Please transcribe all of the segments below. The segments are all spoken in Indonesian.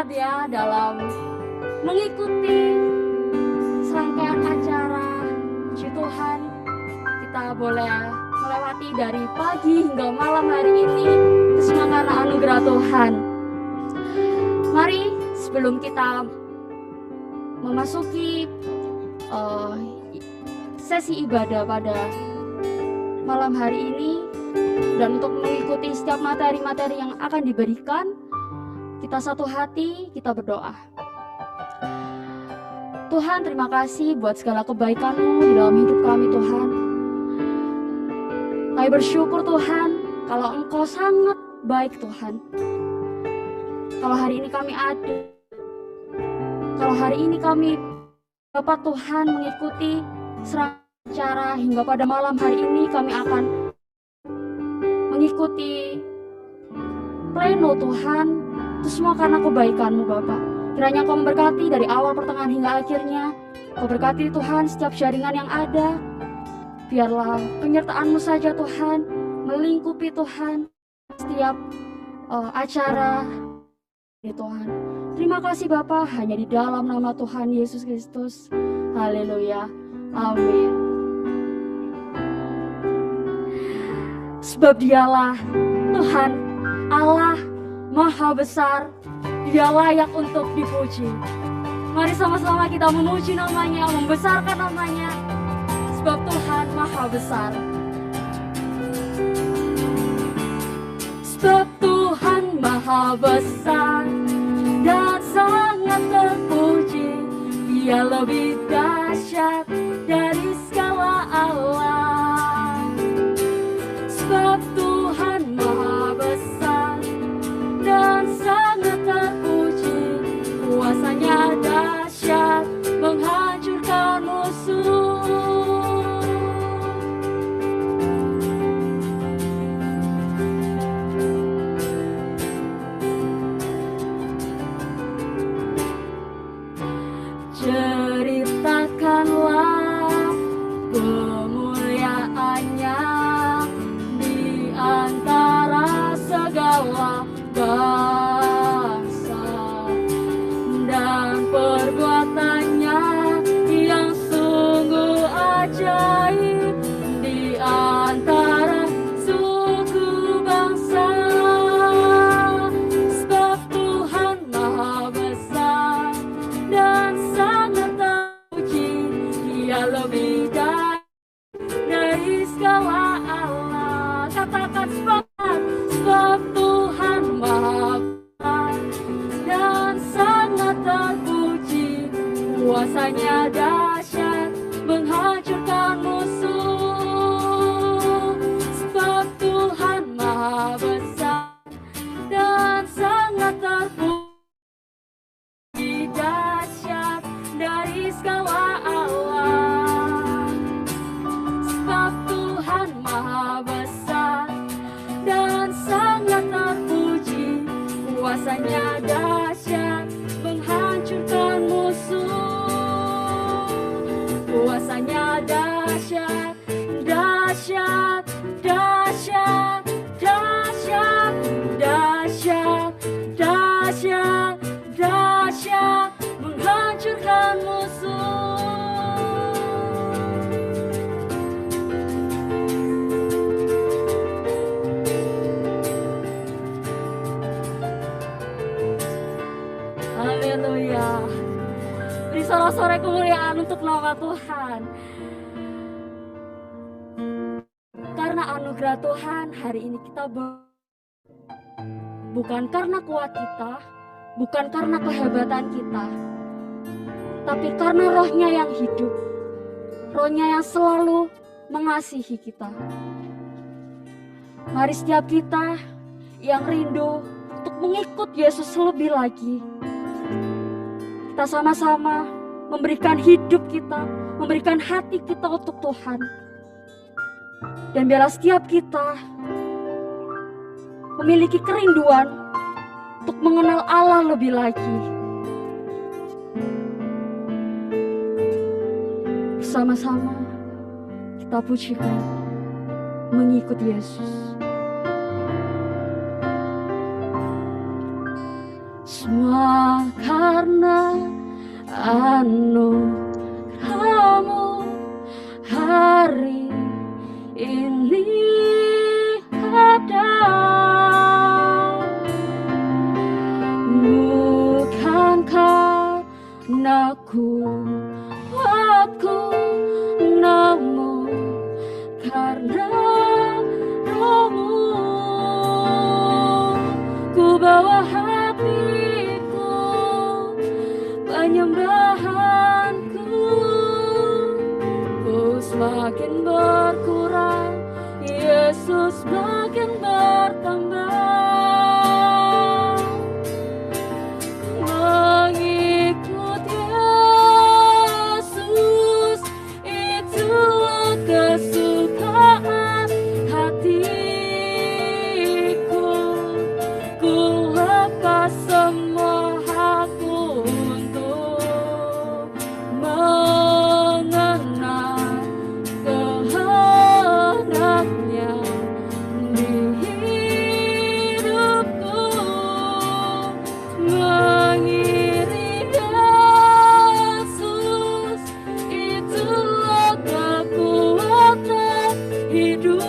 semangat ya dalam mengikuti serangkaian acara puji Tuhan. Kita boleh melewati dari pagi hingga malam hari ini, itu semua karena anugerah Tuhan. Mari sebelum kita memasuki sesi ibadah pada malam hari ini, dan untuk mengikuti setiap materi-materi yang akan diberikan, kita satu hati, kita berdoa. Tuhan, terima kasih buat segala kebaikan-Mu di dalam hidup kami, Tuhan. Kami bersyukur, Tuhan, kalau Engkau sangat baik, Tuhan. Kalau hari ini kami ada, kalau hari ini kami dapat, Tuhan, mengikuti serangkaian acara hingga pada malam hari ini kami akan mengikuti pleno, Tuhan. Itu semua karena kebaikan-Mu, Bapak. Kiranya Kau memberkati dari awal, pertengahan hingga akhirnya. Kau berkati, Tuhan, setiap jaringan yang ada. Biarlah penyertaan-Mu saja, Tuhan, melingkupi, Tuhan, setiap acara ya, Tuhan. Terima kasih, Bapa, hanya di dalam nama Tuhan Yesus Kristus. Haleluya. Amin. Sebab Dialah Tuhan Allah Maha Besar, Dia layak untuk dipuji. Mari sama-sama kita memuji namanya, membesarkan namanya, sebab Tuhan Maha Besar. Sebab Tuhan Maha Besar dan sangat terpuji, Dia lebih dahsyat dari segala Allah. Sebab Tuhan Maha Besar dan sangat terpuji, kuasanya dahsyat menghancurkan musuh. Ceritakanlah kemuliaannya di antara segala bangsa, dan perbuatannya yang sungguh ajaib di antara suku bangsa. Sebab Tuhan Maha Besar dan sangat terpuji, Dia lebih dari segala Allah. Katakan sebab Tuhan Maha Besar dan sangat terpuji, kuasanya dahsyat menghancurkan musuh. Sebab Tuhan Maha Besar dan sangat terpuji, dahsyat dari segala Allah. Sebab Tuhan Maha Besar dan sangat terpuji, kuasanya dahsyat menghancurkan musuh. Kuasanya dahsyat, dahsyat, dahsyat, dahsyat, dahsyat, dahsyat, dahsyat, menghancurkan musuh. Haleluya. Beri sorak-sorai kemuliaan untuk nama Tuhan. Karena anugerah Tuhan, hari ini kita bukan karena kuat kita, bukan karena kehebatan kita, tapi karena Roh-Nya yang hidup, Roh-Nya yang selalu mengasihi kita. Mari setiap kita yang rindu untuk mengikut Yesus lebih lagi, kita sama-sama memberikan hidup kita, memberikan hati kita untuk Tuhan. Dan biarlah setiap kita memiliki kerinduan untuk mengenal Allah lebih lagi. Bersama-sama kita pujikan, mengikut Yesus. Semua anugerahmu hari ini ada. Bukan karena kuatku, namun karena Rohmu. Ku bawa hatiku, penyembahanku, ku semakin berkurang, Yesus makin bertambah. Mengikut Yesus, itulah kesukaan hatiku. Ku lepas semua hakku untuk mengenal kehendaknya di hidupku. Mengiring Yesus, itulah kekuatan hidupku.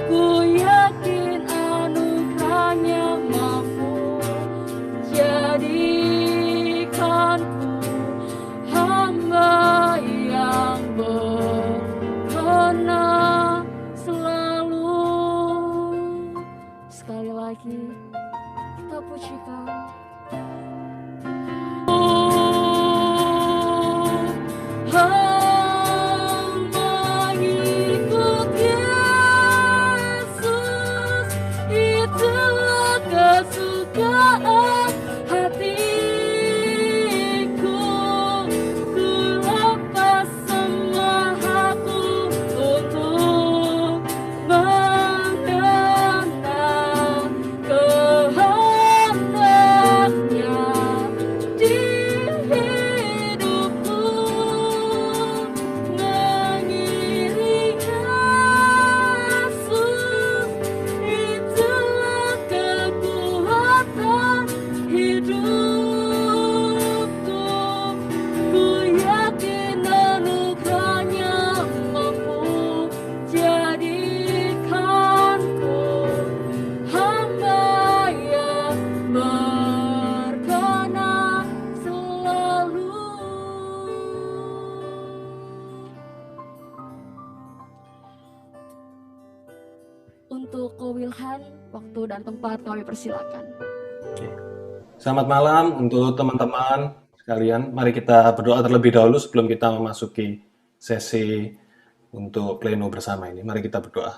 Ku yakin anugerahnya mampu jadikanku hamba yang berkenan selalu. Sekali lagi kita pujikan. Mengikut Yesus, itulah kesukaan hatiku. Ku lepas semua hakku untuk mengenal kehendaknya di hidupku. Mengiring Yesus, itulah kekuatan hidupku. Ku yakin anugerahnya mampu jadikanku hamba yang berkenan selalu. Untuk Ko Wilhan, waktu dan tempat kami persilakan. Selamat malam untuk teman-teman sekalian. Mari kita berdoa terlebih dahulu sebelum kita memasuki sesi untuk pleno bersama ini. Mari kita berdoa.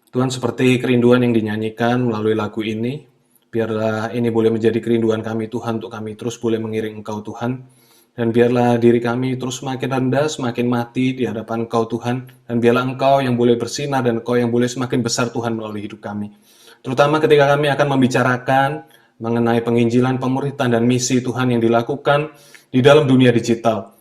Tuhan, seperti kerinduan yang dinyanyikan melalui lagu ini, biarlah ini boleh menjadi kerinduan kami Tuhan, untuk kami terus boleh mengiring Engkau Tuhan. Dan biarlah diri kami terus semakin rendah, semakin mati di hadapan Engkau Tuhan. Dan biarlah Engkau yang boleh bersinar dan Engkau yang boleh semakin besar Tuhan melalui hidup kami. Terutama ketika kami akan membicarakan mengenai penginjilan, pemuritan, dan misi Tuhan yang dilakukan di dalam dunia digital.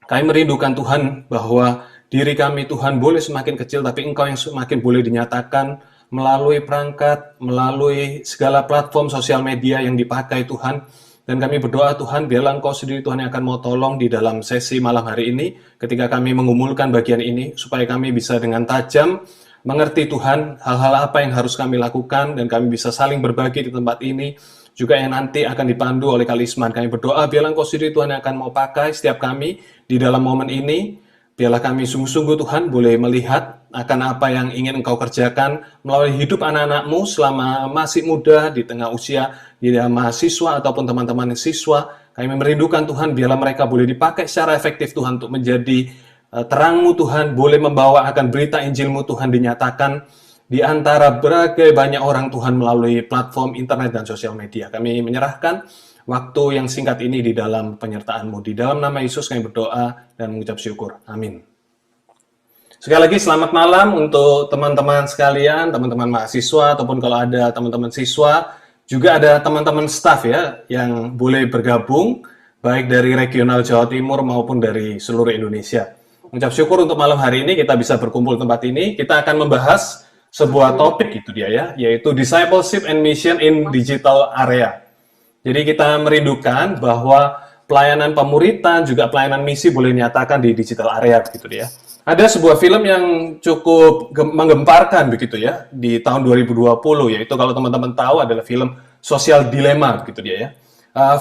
Kami merindukan Tuhan bahwa diri kami Tuhan boleh semakin kecil, tapi Engkau yang semakin boleh dinyatakan melalui perangkat, melalui segala platform sosial media yang dipakai Tuhan. Dan kami berdoa Tuhan, biarlah Engkau sendiri Tuhan yang akan mau tolong di dalam sesi malam hari ini, ketika kami mengumulkan bagian ini, supaya kami bisa dengan tajam mengerti Tuhan hal-hal apa yang harus kami lakukan, dan kami bisa saling berbagi di tempat ini, juga yang nanti akan dipandu oleh Kalisman. Kami berdoa, biarlah Engkau sendiri Tuhan yang akan mau pakai setiap kami di dalam momen ini. Biarlah kami sungguh-sungguh Tuhan boleh melihat akan apa yang ingin Engkau kerjakan melalui hidup anak-anak-Mu selama masih muda, di tengah usia, di dalam mahasiswa ataupun teman-teman siswa. Kami merindukan Tuhan, biarlah mereka boleh dipakai secara efektif Tuhan untuk menjadi terang-Mu Tuhan, boleh membawa akan berita Injil-Mu Tuhan dinyatakan di antara berbagai banyak orang Tuhan melalui platform internet dan sosial media. Kami menyerahkan waktu yang singkat ini di dalam penyertaan-Mu. Di dalam nama Yesus kami berdoa dan mengucap syukur. Amin. Sekali lagi selamat malam untuk teman-teman sekalian, teman-teman mahasiswa, ataupun kalau ada teman-teman siswa, juga ada teman-teman staf ya, yang boleh bergabung, baik dari regional Jawa Timur maupun dari seluruh Indonesia. Mengucap syukur untuk malam hari ini kita bisa berkumpul di tempat ini. Kita akan membahas sebuah topik, itu dia ya, yaitu Discipleship and Mission in Digital Area. Jadi kita merindukan bahwa pelayanan pemuritan juga pelayanan misi boleh dinyatakan di digital area begitu ya. Ada sebuah film yang cukup menggemparkan begitu ya di tahun 2020, yaitu kalau teman-teman tahu adalah film Social Dilemma begitu dia ya.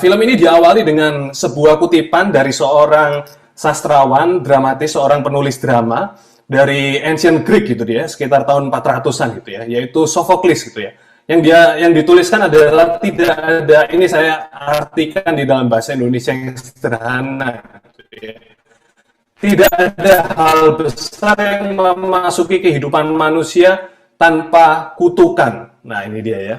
Film ini diawali dengan sebuah kutipan dari seorang sastrawan dramatis, seorang penulis drama dari ancient Greek gitu dia, sekitar tahun 400-an gitu ya, yaitu Sophocles gitu ya. Yang dituliskan adalah tidak ada, ini saya artikan di dalam bahasa Indonesia yang sederhana gitu ya. Tidak ada hal besar yang memasuki kehidupan manusia tanpa kutukan. Nah, ini dia ya.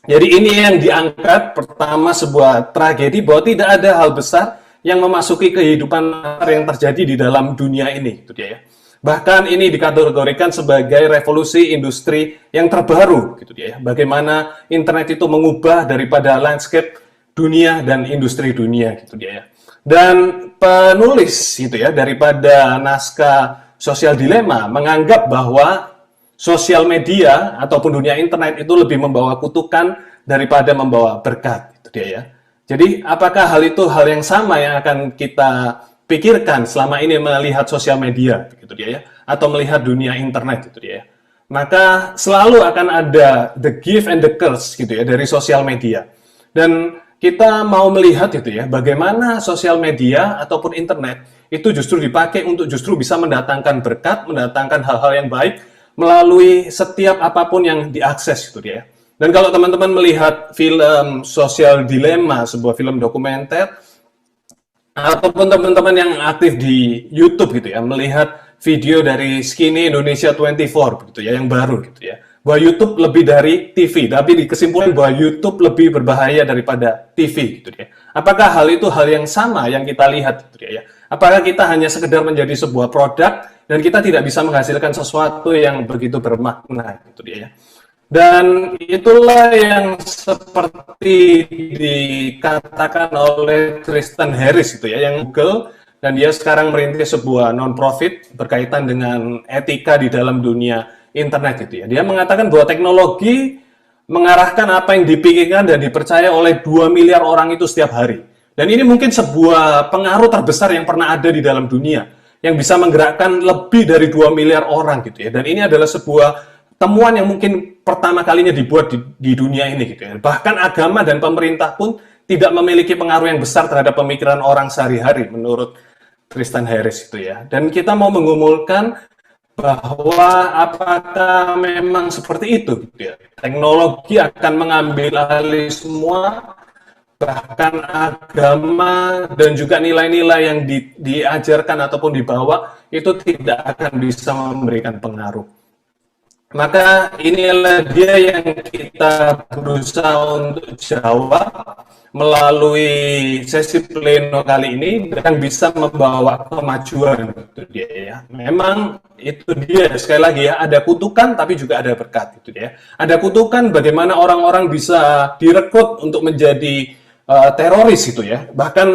Jadi ini yang diangkat pertama sebuah tragedi bahwa tidak ada hal besar yang memasuki kehidupan yang terjadi di dalam dunia ini, gitu dia ya. Bahkan ini dikategorikan sebagai revolusi industri yang terbaru, gitu dia ya. Bagaimana internet itu mengubah daripada landscape dunia dan industri dunia, gitu dia ya. Dan penulis gitu ya daripada naskah Social Dilemma menganggap bahwa sosial media ataupun dunia internet itu lebih membawa kutukan daripada membawa berkat, gitu dia ya. Jadi apakah hal itu hal yang sama yang akan kita pikirkan selama ini melihat sosial media, gitu dia ya, atau melihat dunia internet, gitu dia ya. Maka selalu akan ada the gift and the curse gitu ya dari sosial media. Dan kita mau melihat gitu ya, bagaimana sosial media ataupun internet itu justru dipakai untuk justru bisa mendatangkan berkat, mendatangkan hal-hal yang baik melalui setiap apapun yang diakses gitu ya. Dan kalau teman-teman melihat film Social Dilemma, sebuah film dokumenter, ataupun teman-teman yang aktif di YouTube gitu ya, melihat video dari Skinny Indonesia 24 gitu ya, yang baru gitu ya, bahwa YouTube lebih dari TV, tapi di kesimpulan bahwa YouTube lebih berbahaya daripada TV gitu ya. Apakah hal itu hal yang sama yang kita lihat gitu ya? Apakah kita hanya sekedar menjadi sebuah produk dan kita tidak bisa menghasilkan sesuatu yang begitu bermakna gitu ya? Dan itulah yang seperti dikatakan oleh Tristan Harris gitu ya, yang Google, dan dia sekarang merintis sebuah non-profit berkaitan dengan etika di dalam dunia internet gitu ya. Dia mengatakan bahwa teknologi mengarahkan apa yang dipikirkan dan dipercaya oleh 2 miliar orang itu setiap hari. Dan ini mungkin sebuah pengaruh terbesar yang pernah ada di dalam dunia, yang bisa menggerakkan lebih dari 2 miliar orang gitu ya. Dan ini adalah sebuah temuan yang mungkin pertama kalinya dibuat di dunia ini gitu ya. Bahkan agama dan pemerintah pun tidak memiliki pengaruh yang besar terhadap pemikiran orang sehari-hari menurut Tristan Harris itu ya. Dan kita mau mengumulkan bahwa apakah memang seperti itu gitu ya. Teknologi akan mengambil alih semua, bahkan agama dan juga nilai-nilai yang diajarkan ataupun dibawa itu tidak akan bisa memberikan pengaruh. Maka inilah dia yang kita berusaha untuk jawab melalui sesi pleno kali ini dan bisa membawa kemajuan itu dia ya. Memang itu dia sekali lagi ya, ada kutukan tapi juga ada berkat itu dia. Ada kutukan bagaimana orang-orang bisa direkrut untuk menjadi teroris itu ya. Bahkan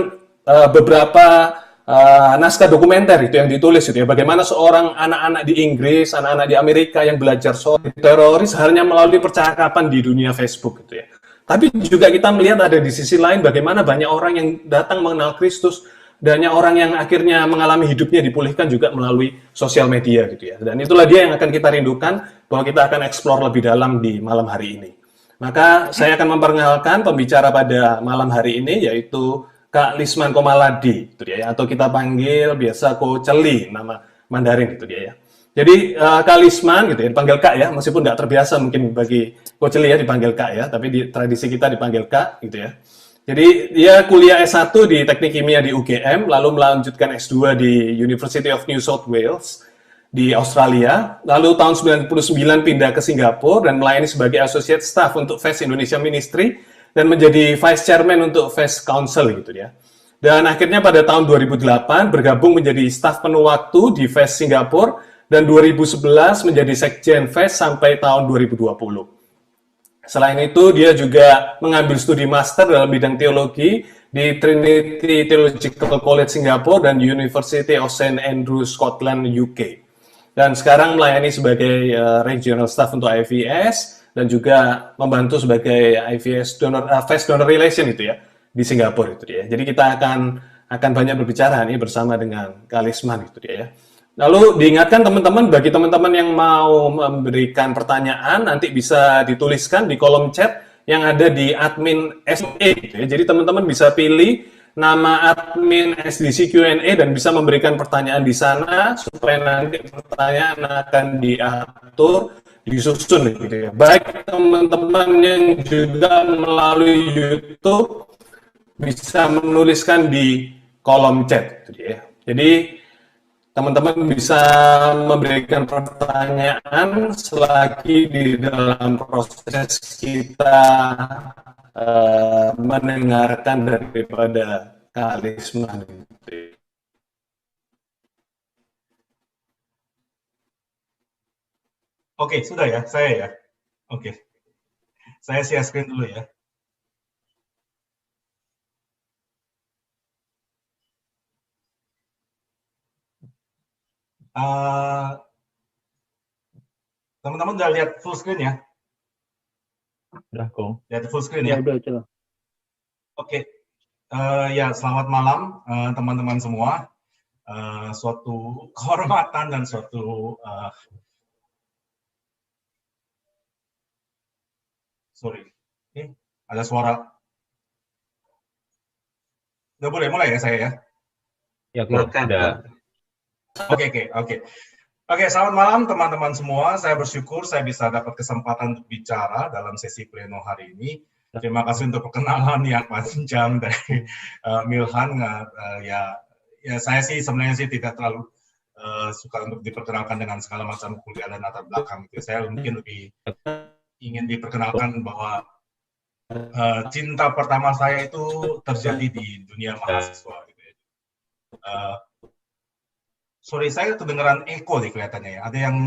beberapa naskah dokumenter itu yang ditulis itu ya, bagaimana seorang anak-anak di Inggris, anak-anak di Amerika yang belajar soal teroris hanya melalui percakapan di dunia Facebook gitu ya. Tapi juga kita melihat ada di sisi lain bagaimana banyak orang yang datang mengenal Kristus, banyak orang yang akhirnya mengalami hidupnya dipulihkan juga melalui sosial media gitu ya. Dan itulah dia yang akan kita rindukan, bahwa kita akan eksplor lebih dalam di malam hari ini. Maka saya akan memperkenalkan pembicara pada malam hari ini, yaitu Kak Lisman Komaladi, itu dia ya, atau kita panggil biasa Ko Celi, nama Mandarin itu dia ya. Jadi Kak Lisman gitu ya, dipanggil Kak ya, meskipun nggak terbiasa mungkin bagi Ko Celi ya dipanggil Kak ya, tapi di tradisi kita dipanggil Kak gitu ya. Jadi dia kuliah S1 di Teknik Kimia di UGM, lalu melanjutkan S2 di University of New South Wales di Australia, lalu tahun 99 pindah ke Singapura dan melayani sebagai Associate Staff untuk FES Indonesia Ministry, dan menjadi Vice Chairman untuk FES Council gitu ya. Dan akhirnya pada tahun 2008 bergabung menjadi staf penuh waktu di FES Singapura, dan 2011 menjadi Sekjen FES sampai tahun 2020. Selain itu dia juga mengambil studi master dalam bidang teologi di Trinity Theological College Singapura dan University of St Andrews Scotland UK. Dan sekarang melayani sebagai regional staff untuk IVS dan juga membantu sebagai IVS donor, face donor relation itu ya di Singapura itu dia. Jadi kita akan banyak berbicara nih bersama dengan Kak Lisman itu dia ya. Lalu diingatkan teman-teman, bagi teman-teman yang mau memberikan pertanyaan, nanti bisa dituliskan di kolom chat yang ada di admin SE gitu ya. Jadi teman-teman bisa pilih nama admin SDC Q&A dan bisa memberikan pertanyaan di sana supaya nanti pertanyaan akan diatur, disusun gitu ya. Baik teman-teman yang juga melalui YouTube bisa menuliskan di kolom chat gitu ya. Jadi teman-teman bisa memberikan pertanyaan selagi di dalam proses kita mendengarkan daripada Kak Lisman. Oke, sudah ya, saya ya. Oke, saya share screen dulu ya. Teman-teman udah lihat full screen ya? Udah, Kong. Lihat full screen ya? Udah, coba. Oke, ya selamat malam teman-teman semua. Suatu kehormatan dan suatu sorry, ada suara. Udah boleh mulai ya saya ya? Ya, Kong. Udah. Oke, selamat malam teman-teman semua. Saya bersyukur saya bisa dapat kesempatan untuk bicara dalam sesi pleno hari ini. Terima kasih untuk perkenalan yang panjang dari Milhan. Ya, saya sih sebenarnya sih tidak terlalu suka untuk diperkenalkan dengan segala macam kuliah dan latar belakang. Saya mungkin lebih ingin diperkenalkan bahwa cinta pertama saya itu terjadi di dunia mahasiswa. Gitu ya. Sorry, saya kedengeran echo deh kelihatannya ya. Ada yang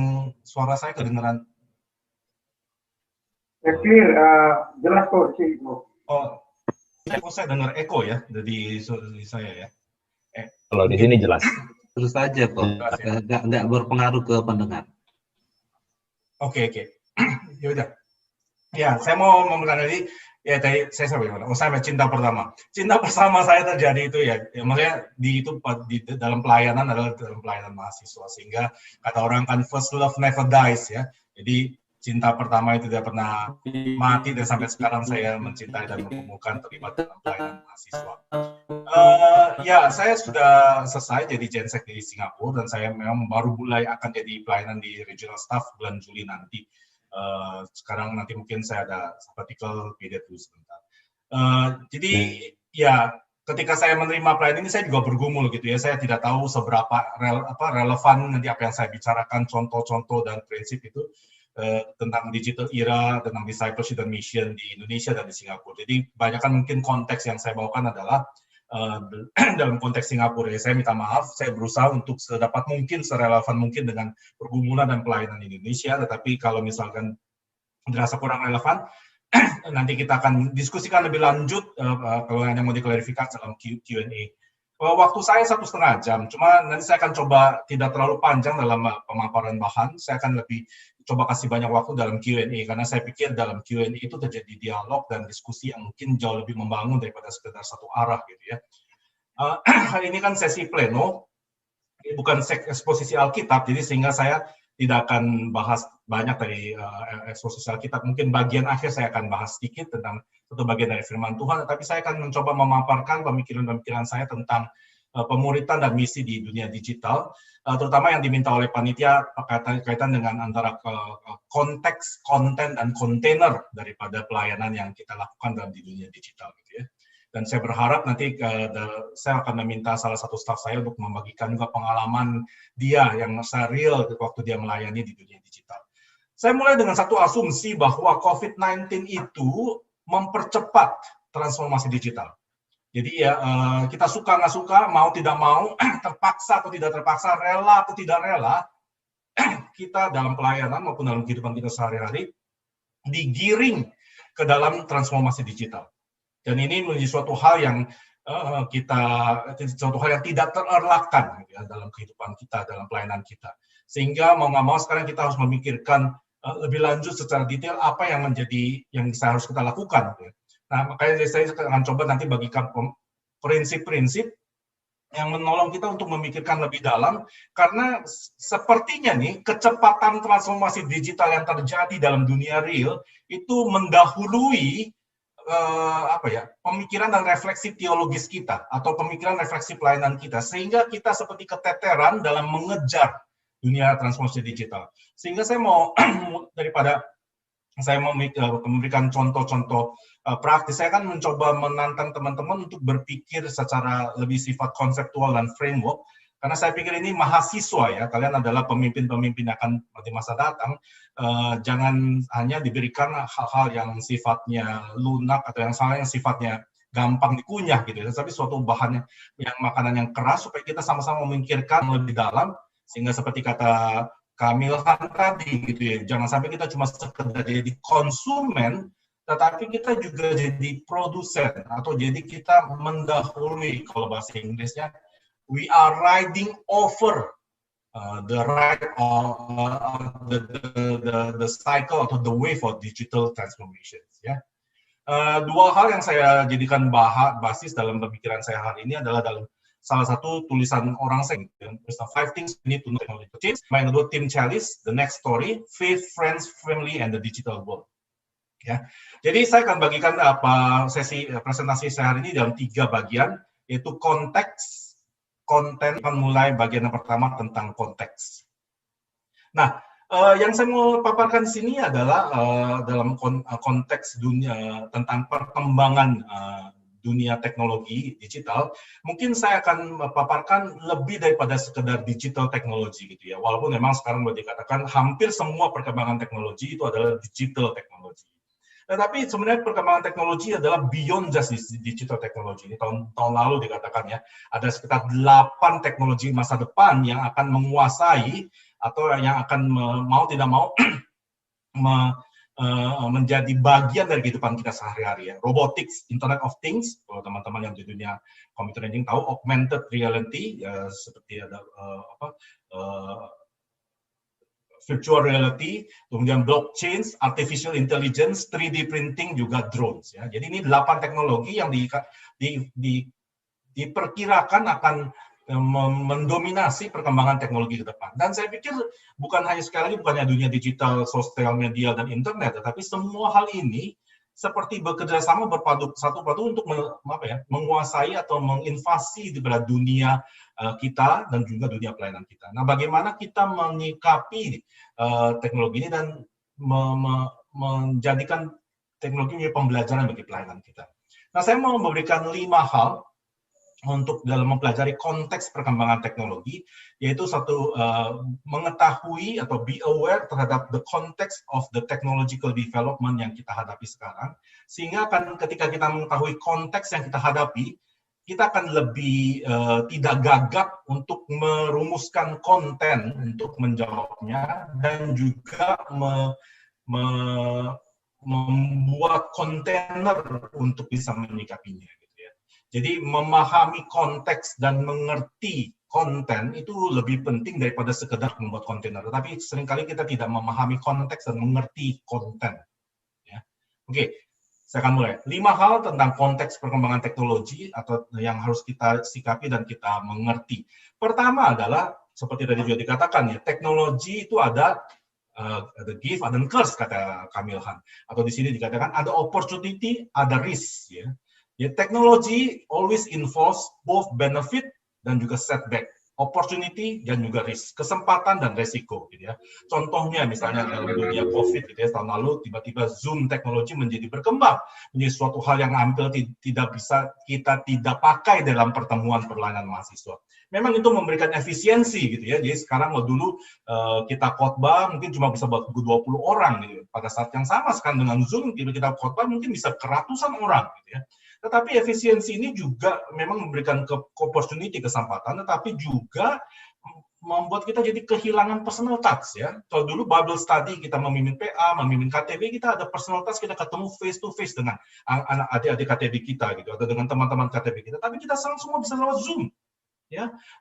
suara saya kedengeran? Clear, jelas kok sih. Oh, saya dengar echo ya di saya ya. Kalau di sini jelas. Terus saja kok, nggak berpengaruh ke pendengar. Oke. Ya udah. Ya, saya mau mengenali ya tadi saya sampai mana? Oh, sampai cinta pertama. Cinta pertama saya terjadi itu ya makanya di dalam pelayanan adalah dalam pelayanan mahasiswa, sehingga kata orang kan first love never dies ya. Jadi cinta pertama itu tidak pernah mati dan sampai sekarang saya mencintai dan menemukan terlibat dalam pelayanan mahasiswa. Ya, saya sudah selesai jadi Gensec di Singapura dan saya memang baru mulai akan jadi pelayanan di regional staff bulan Juli nanti. Sekarang nanti mungkin saya ada sabbatical period dulu sebentar. Jadi ya ketika saya menerima pelayanan ini saya juga bergumul gitu ya. Saya tidak tahu seberapa relevan nanti apa yang saya bicarakan, contoh-contoh dan prinsip itu tentang digital era, tentang discipleship dan mission di Indonesia dan di Singapura. Jadi banyakkan mungkin konteks yang saya bawakan adalah dalam konteks Singapura. Ya, saya minta maaf, saya berusaha untuk sedapat mungkin, serelevan mungkin dengan pergumulan dan pelayanan di Indonesia, tetapi kalau misalkan dirasa kurang relevan, nanti kita akan diskusikan lebih lanjut kalau yang mau diklarifikasi dalam Q&A. Waktu saya 1,5 jam, cuma nanti saya akan coba tidak terlalu panjang dalam pemaparan bahan, saya akan lebih coba kasih banyak waktu dalam Q&A, karena saya pikir dalam Q&A itu terjadi dialog dan diskusi yang mungkin jauh lebih membangun daripada sekedar satu arah gitu ya. Hari ini kan sesi pleno, bukan eksposisi Alkitab, jadi sehingga saya tidak akan bahas banyak dari eksposisi Alkitab. Mungkin bagian akhir saya akan bahas sedikit tentang satu bagian dari firman Tuhan, tapi saya akan mencoba memaparkan pemikiran-pemikiran saya tentang pemuritan dan misi di dunia digital, terutama yang diminta oleh panitia kaitan dengan antara konteks, konten, dan kontainer daripada pelayanan yang kita lakukan dalam di dunia digital gitu ya. Dan saya berharap nanti saya akan meminta salah satu staf saya untuk membagikan juga pengalaman dia yang real waktu dia melayani di dunia digital. Saya mulai dengan satu asumsi bahwa COVID-19 itu mempercepat transformasi digital. Jadi ya kita suka nggak suka, mau tidak mau, terpaksa atau tidak terpaksa, rela atau tidak rela, kita dalam pelayanan maupun dalam kehidupan kita sehari-hari digiring ke dalam transformasi digital. Dan ini menjadi suatu hal yang tidak terelakkan ya, dalam kehidupan kita, dalam pelayanan kita. Sehingga mau nggak mau sekarang kita harus memikirkan lebih lanjut secara detail apa yang harus kita lakukan. Gitu. Nah, makanya saya akan coba nanti bagikan prinsip-prinsip yang menolong kita untuk memikirkan lebih dalam, karena sepertinya nih kecepatan transformasi digital yang terjadi dalam dunia real itu mendahului pemikiran dan refleksi teologis kita atau pemikiran refleksi pelayanan kita, sehingga kita seperti keteteran dalam mengejar dunia transformasi digital. Sehingga saya mau daripada saya mau memberikan contoh-contoh praktis, saya akan mencoba menantang teman-teman untuk berpikir secara lebih sifat konseptual dan framework, karena saya pikir ini mahasiswa ya, kalian adalah pemimpin-pemimpin akan di masa datang, jangan hanya diberikan hal-hal yang sifatnya lunak atau yang sifatnya gampang dikunyah gitu ya, tapi suatu bahan yang makanan yang keras supaya kita sama-sama memikirkan lebih dalam, sehingga seperti kata Kamilhan tadi gitu ya, jangan sampai kita cuma sekedar jadi konsumen, tetapi kita juga jadi produsen, atau jadi kita mendahului, kalau bahasa Inggrisnya, we are riding over the ride of the cycle atau the wave of digital transformations. Ya. Dua hal yang saya jadikan basis dalam pemikiran saya hari ini adalah dalam salah satu tulisan orang saya, Five Things We Need to Know to Change. Yang kedua, Tim Challies, The Next Story, Faith, Friends, Family, and the Digital World. Ya, jadi saya akan bagikan sesi presentasi saya hari ini dalam 3 bagian, yaitu konteks, konten. Akan mulai bagian yang pertama tentang konteks. Nah, yang saya mau paparkan di sini adalah dalam konteks dunia tentang perkembangan dunia teknologi digital, mungkin saya akan paparkan lebih daripada sekedar digital teknologi gitu ya. Walaupun memang sekarang boleh dikatakan hampir semua perkembangan teknologi itu adalah digital teknologi. Tetapi sebenarnya perkembangan teknologi adalah beyond just digital teknologi. Ini tahun lalu dikatakan ya, ada sekitar 8 teknologi masa depan yang akan menguasai atau yang akan mau tidak mau menjadi bagian dari kehidupan kita sehari-hari ya. Robotics, Internet of Things, kalau teman-teman yang di dunia computer engineering tahu, augmented reality, ya, seperti ada virtual reality, kemudian blockchain, artificial intelligence, 3D printing, juga drones ya. Jadi ini 8 teknologi yang diperkirakan akan mendominasi perkembangan teknologi ke depan. Dan saya pikir bukan hanya sekali lagi bukannya dunia digital, sosial media dan internet, tetapi semua hal ini seperti bekerja sama satu padu untuk menguasai atau menginvasi di dunia kita dan juga dunia pelayanan kita. Nah, bagaimana kita menyikapi teknologi ini dan menjadikan teknologi menjadi pembelajaran bagi pelayanan kita. Nah, saya mau memberikan 5 hal untuk dalam mempelajari konteks perkembangan teknologi, yaitu satu, mengetahui atau be aware terhadap the context of the technological development yang kita hadapi sekarang, sehingga ketika kita mengetahui konteks yang kita hadapi, kita akan lebih tidak gagap untuk merumuskan konten untuk menjawabnya, dan juga membuat kontainer untuk bisa menyikapinya. Jadi memahami konteks dan mengerti konten itu lebih penting daripada sekedar membuat kontainer. Tapi seringkali kita tidak memahami konteks dan mengerti konten. Ya. Oke, saya akan mulai. 5 hal tentang konteks perkembangan teknologi atau yang harus kita sikapi dan kita mengerti. Pertama adalah, seperti tadi juga dikatakan ya, teknologi itu ada give, ada curse, kata Kamilhan. Atau di sini dikatakan ada opportunity, ada risk. Ya. Ya, teknologi always involves both benefit dan juga setback, opportunity dan juga risk, kesempatan dan resiko, gitu ya. Contohnya misalnya dalam dunia COVID, gitu ya, tahun lalu tiba-tiba Zoom teknologi menjadi berkembang, menjadi suatu hal yang hampir tidak bisa kita tidak pakai dalam pertemuan pelayanan mahasiswa. Memang itu memberikan efisiensi, gitu ya. Jadi sekarang dulu kita khotbah mungkin cuma bisa buat 20 orang, gitu. Pada saat yang sama sekarang dengan Zoom kita khotbah mungkin bisa ke ratusan orang, gitu ya. Tetapi efisiensi ini juga memang memberikan opportunity, kesempatan, tetapi juga membuat kita jadi kehilangan personal touch ya. Kalau dulu Bible study kita memimpin PA, memimpin KTB, kita ada personal touch, kita ketemu face to face dengan anak adik-adik KTB kita gitu, atau dengan teman-teman KTB kita. Tapi kita sekarang semua bisa lewat Zoom.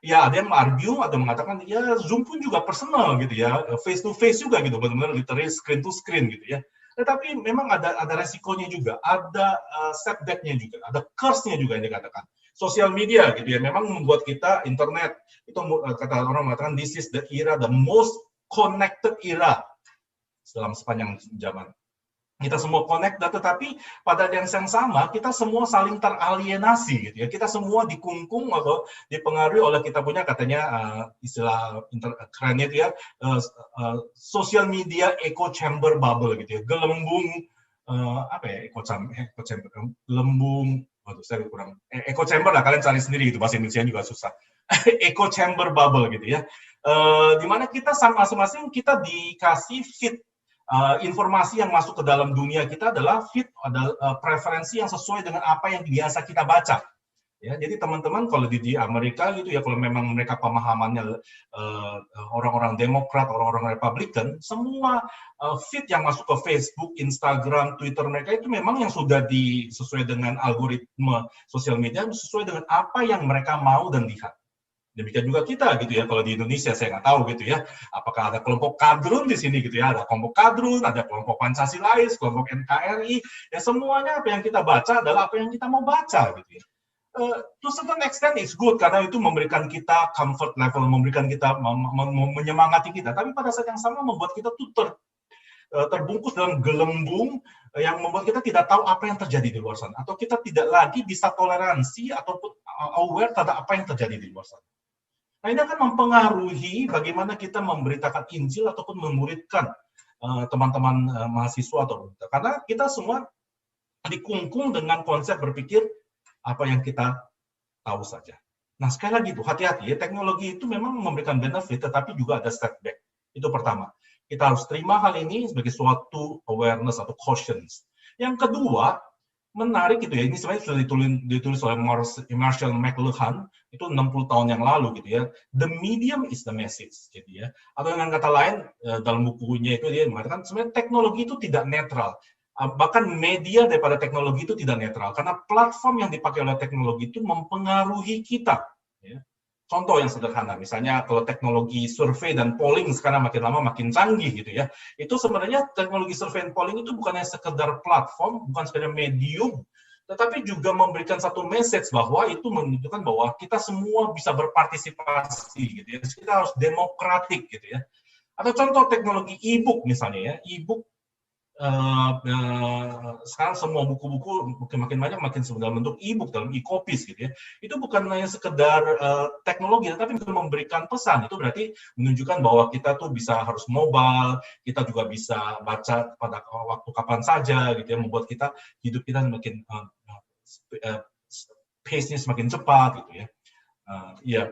Ya ada yang argue atau mengatakan ya Zoom pun juga personal gitu ya, face to face juga gitu, benar-benar literally screen to screen gitu ya. Tetapi memang ada resikonya juga, ada setback-nya juga, ada curse-nya juga yang dikatakan. Sosial media gitu ya, memang membuat kita internet itu kata orang mengatakan this is the era, the most connected era dalam sepanjang zaman. Kita semua connect, tetapi pada yang sama kita semua saling teralienasi gitu ya. Kita semua dikungkung atau dipengaruhi oleh kita punya katanya istilah kerennya itu ya, social media echo chamber bubble gitu ya. Gelembung apa ya, echo chamber gelembung, waduh saya kurang echo chamber lah, kalian cari sendiri itu, bahasa Indonesia juga susah. Echo chamber bubble gitu ya. Di mana kita masing-masing kita dikasih feed informasi yang masuk ke dalam dunia kita adalah feed, ada preferensi yang sesuai dengan apa yang biasa kita baca. Ya, jadi teman-teman kalau di Amerika gitu ya, kalau memang mereka pemahamannya orang-orang Demokrat, orang-orang Republikan, semua feed yang masuk ke Facebook, Instagram, Twitter mereka itu memang yang sudah sesuai dengan algoritma sosial media, sesuai dengan apa yang mereka mau dan lihat. Demikian juga kita gitu ya, kalau di Indonesia saya nggak tahu gitu ya, apakah ada kelompok kadrun di sini gitu ya, ada kelompok kadrun, ada kelompok Pancasilais, kelompok NKRI, ya semuanya apa yang kita baca adalah apa yang kita mau baca gitu ya. To certain extent it's good karena itu memberikan kita comfort level, memberikan kita menyemangati kita, tapi pada saat yang sama membuat kita tuh terbungkus dalam gelembung yang membuat kita tidak tahu apa yang terjadi di luar sana, atau kita tidak lagi bisa toleransi ataupun aware terhadap apa yang terjadi di luar sana. Nah, ini akan mempengaruhi bagaimana kita memberitakan Injil ataupun memuridkan teman-teman mahasiswa atau karena kita semua dikungkung dengan konsep berpikir apa yang kita tahu saja. Nah, sekali lagi itu hati-hati ya, teknologi itu memang memberikan benefit tetapi juga ada setback. Itu pertama. Kita harus terima hal ini sebagai suatu awareness atau cautions. Yang kedua, menarik gitu ya, ini sebenarnya sudah ditulis oleh Marshall McLuhan itu 60 tahun yang lalu gitu ya. The medium is the message gitu ya. Atau dengan kata lain dalam bukunya itu dia mengatakan sebenarnya teknologi itu tidak netral. Bahkan media daripada teknologi itu tidak netral karena platform yang dipakai oleh teknologi itu mempengaruhi kita ya. Contoh yang sederhana, misalnya kalau teknologi survei dan polling sekarang makin lama makin canggih gitu ya. Itu sebenarnya teknologi survei dan polling itu bukan hanya sekedar platform, bukan sekedar medium, tetapi juga memberikan satu message bahwa itu menunjukkan bahwa kita semua bisa berpartisipasi gitu ya. Kita harus demokratik gitu ya. Atau contoh teknologi e-book misalnya ya, e-book sekarang semua buku-buku makin banyak makin dalam bentuk e-book, dalam e-copies gitu ya. Itu bukan hanya sekedar teknologi, tapi memberikan pesan. Itu berarti menunjukkan bahwa kita tuh bisa harus mobile, kita juga bisa baca pada waktu kapan saja gitu ya, membuat kita hidup kita semakin pace-nya semakin cepat gitu ya. Ya.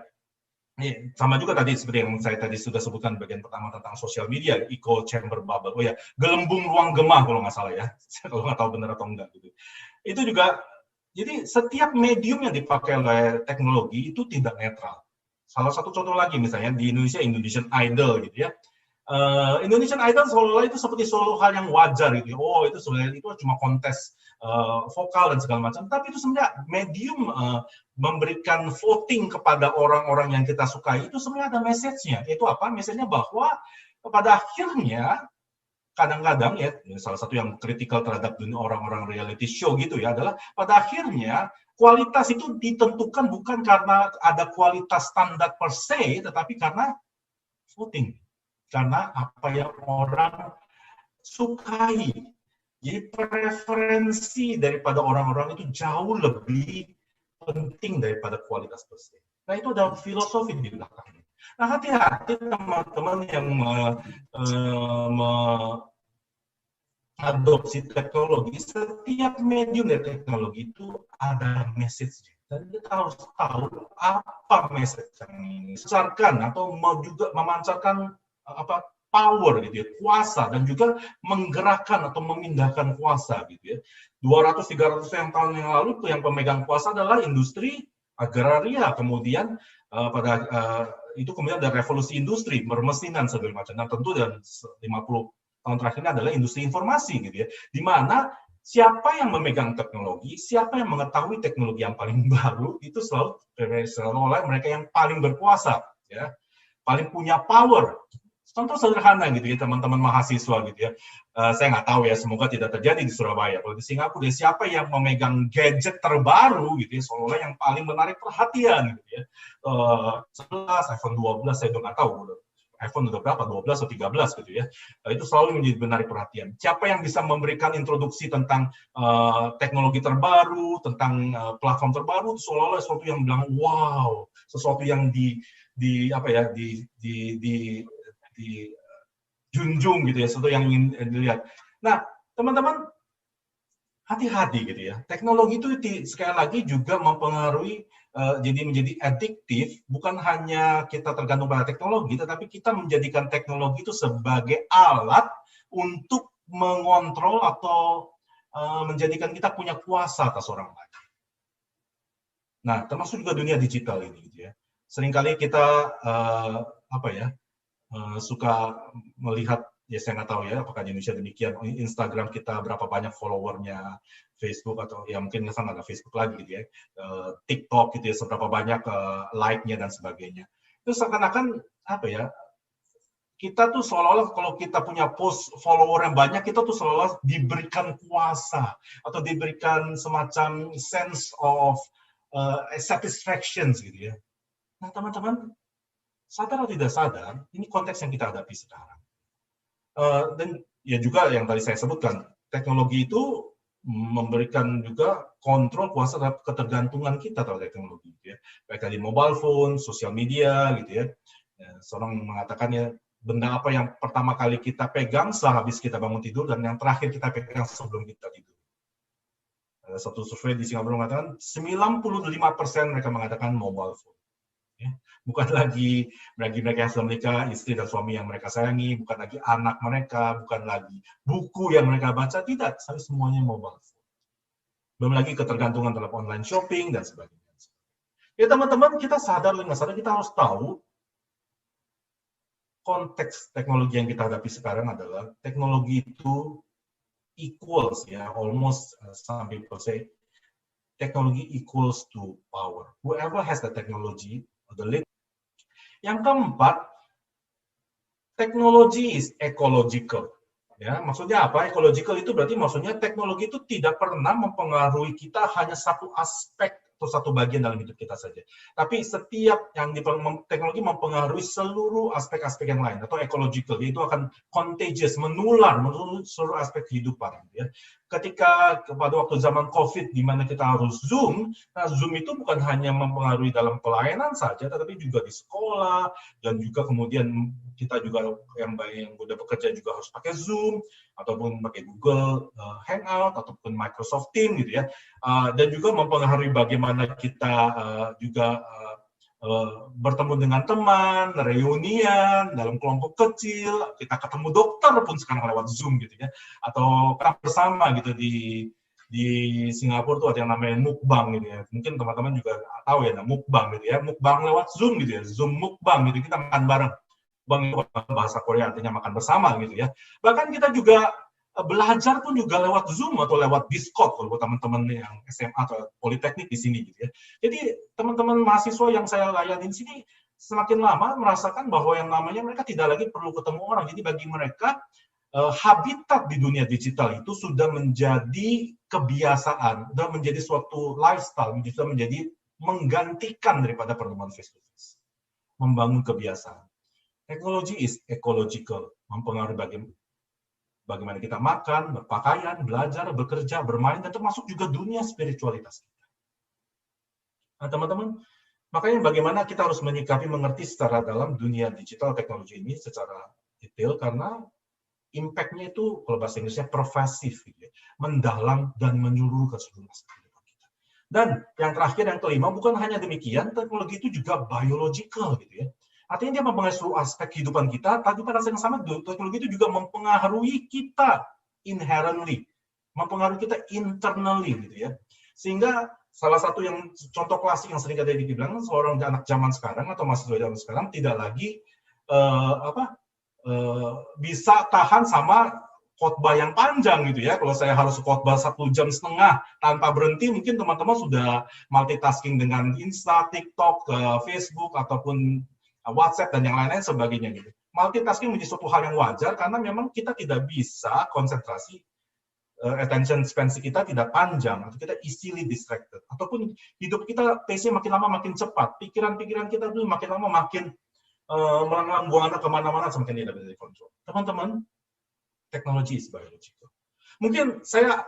Sama juga tadi seperti yang saya tadi sudah sebutkan bagian pertama tentang sosial media, echo chamber bubble. Oh ya, gelembung ruang gemah kalau nggak salah ya. Kalau nggak tahu benar atau enggak gitu. Itu juga, jadi setiap medium yang dipakai oleh teknologi itu tidak netral. Salah satu contoh lagi misalnya di Indonesia, Indonesian Idol gitu ya. Indonesian Idol seolah-olah itu seperti suatu hal yang wajar gitu. Oh, itu sebenarnya itu cuma kontes vokal dan segala macam. Tapi itu sebenarnya medium memberikan voting kepada orang-orang yang kita sukai itu sebenarnya ada message-nya. Itu apa? Message-nya bahwa pada akhirnya kadang-kadang ya salah satu yang kritikal terhadap dunia orang-orang reality show gitu ya adalah pada akhirnya kualitas itu ditentukan bukan karena ada kualitas standar per se, tetapi karena voting. Karena apa yang orang sukai. Jadi preferensi daripada orang-orang itu jauh lebih penting daripada kualitas per se. Nah, itu ada filosofi di belakangnya. Nah, hati-hati teman-teman yang mengadopsi teknologi. Setiap medium dari teknologi itu ada message. Dan kita harus tahu apa message yang ini. Memancarkan atau juga memancarkan power gitu ya, kuasa, dan juga menggerakkan atau memindahkan kuasa gitu ya. 200-300 tahun yang lalu yang pemegang kuasa adalah industri agraria, kemudian itu kemudian ada revolusi industri, permesinan segala macam. Nah, tentu dan 50 tahun terakhirnya adalah industri informasi gitu ya. Di mana siapa yang memegang teknologi, siapa yang mengetahui teknologi yang paling baru, itu selalu oleh mereka yang paling berkuasa, ya, paling punya power. Contoh sederhana gitu ya, teman-teman mahasiswa gitu ya. Saya nggak tahu ya, semoga tidak terjadi di Surabaya. Kalau di Singapura, siapa yang memegang gadget terbaru gitu ya, seolah-olah yang paling menarik perhatian gitu ya. 11, iPhone 12, saya udah nggak tahu. iPhone udah berapa, 12 atau 13 gitu ya. Itu selalu menjadi menarik perhatian. Siapa yang bisa memberikan introduksi tentang teknologi terbaru, tentang platform terbaru, seolah-olah sesuatu yang bilang wow, sesuatu yang dijunjung gitu ya, sesuatu yang ingin dilihat. Nah, teman-teman, hati-hati gitu ya. Teknologi itu sekali lagi juga mempengaruhi, jadi menjadi adiktif, bukan hanya kita tergantung pada teknologi, tetapi kita menjadikan teknologi itu sebagai alat untuk mengontrol atau menjadikan kita punya kuasa atas orang lain. Nah, termasuk juga dunia digital ini gitu ya. Seringkali kita suka melihat, ya saya nggak tahu ya apakah di Indonesia demikian, Instagram kita berapa banyak followernya, Facebook atau ya mungkin nggak ada Facebook lagi gitu ya, TikTok gitu ya, seberapa banyak like-nya dan sebagainya. Itu seakan-akan kita tuh seolah-olah kalau kita punya post follower yang banyak, kita tuh seolah-olah diberikan kuasa atau diberikan semacam sense of satisfaction gitu ya. Nah teman-teman, sadar atau tidak sadar, ini konteks yang kita hadapi sekarang. Dan ya juga yang tadi saya sebutkan, teknologi itu memberikan juga kontrol kuasa terhadap ketergantungan kita terhadap teknologi, gitu ya. Baik tadi mobile phone, sosial media, gitu ya. Seorang mengatakannya, benda apa yang pertama kali kita pegang sehabis kita bangun tidur dan yang terakhir kita pegang sebelum kita tidur. Ada satu survei di Singapura mengatakan 95% mereka mengatakan mobile phone. Bukan lagi bagi mereka yang sudah menikah, istri dan suami yang mereka sayangi, bukan lagi anak mereka, bukan lagi buku yang mereka baca, tidak, tapi semuanya mobile phone. Belum lagi ketergantungan terhadap online shopping dan sebagainya. Ya teman-teman, kita sadar atau nggak sadar, kita harus tahu konteks teknologi yang kita hadapi sekarang adalah teknologi itu equals, ya, almost some people say, technology equals to power. Whoever has the technology, the lead. Yang keempat, teknologi is ecological. Ya, maksudnya apa? Ecological itu berarti maksudnya teknologi itu tidak pernah mempengaruhi kita hanya satu aspek atau satu bagian dalam hidup kita saja. Tapi setiap yang teknologi mempengaruhi seluruh aspek-aspek yang lain atau ecological, yaitu akan contagious, menular seluruh aspek kehidupan. Ya. Ketika pada waktu zaman COVID, di mana kita harus Zoom, nah Zoom itu bukan hanya mempengaruhi dalam pelayanan saja, tetapi juga di sekolah, dan juga kemudian kita juga yang udah bekerja juga harus pakai Zoom, ataupun pakai Google Hangout, ataupun Microsoft Teams gitu ya, dan juga mempengaruhi bagaimana kita juga bertemu dengan teman, reunian, dalam kelompok kecil, kita ketemu dokter pun sekarang lewat Zoom gitu ya, atau bersama gitu di Singapura tuh ada yang namanya mukbang gitu ya, mungkin teman-teman juga tahu ya, mukbang gitu ya, mukbang lewat Zoom gitu ya, Zoom mukbang gitu, kita makan bareng, bahasa Korea artinya makan bersama gitu ya, bahkan kita juga belajar pun juga lewat Zoom atau lewat Discord kalau buat teman-teman yang SMA atau Politeknik di sini gitu ya. Jadi teman-teman mahasiswa yang saya layani di sini semakin lama merasakan bahwa yang namanya mereka tidak lagi perlu ketemu orang. Jadi bagi mereka habitat di dunia digital itu sudah menjadi kebiasaan, sudah menjadi suatu lifestyle, sudah menjadi menggantikan daripada pertemuan face to face. Membangun kebiasaan. Teknologi is ecological, mempengaruhi bagaimana kita makan, berpakaian, belajar, bekerja, bermain, dan termasuk juga dunia spiritualitas kita. Nah, teman-teman, makanya bagaimana kita harus menyikapi, mengerti secara dalam dunia digital teknologi ini secara detail, karena impact-nya itu, kalau bahasa Inggrisnya, pervasif, gitu ya, mendalam dan menyeluruh ke seluruh aspek kehidupan kita. Dan yang terakhir, yang kelima, bukan hanya demikian, teknologi itu juga biological, gitu ya. Artinya dia mempengaruhi seluruh aspek kehidupan kita, tapi pada saat yang sama teknologi itu juga mempengaruhi kita inherently, mempengaruhi kita internally gitu ya. Sehingga salah satu yang contoh klasik yang sering kali dibilang, seorang anak zaman sekarang atau mahasiswa zaman sekarang tidak lagi bisa tahan sama khotbah yang panjang gitu ya. Kalau saya harus khotbah 1,5 jam tanpa berhenti, mungkin teman-teman sudah multitasking dengan Insta, TikTok, Facebook, ataupun WhatsApp dan yang lain-lain sebagainya gitu. Multitasking menjadi suatu hal yang wajar karena memang kita tidak bisa konsentrasi, attention span kita tidak panjang, atau kita easily distracted, ataupun hidup kita pace-nya makin lama makin cepat, pikiran-pikiran kita dulu makin lama makin melanglang buana kemana-mana semakin tidak bisa dikontrol. Teman-teman, teknologi is biological. Mungkin saya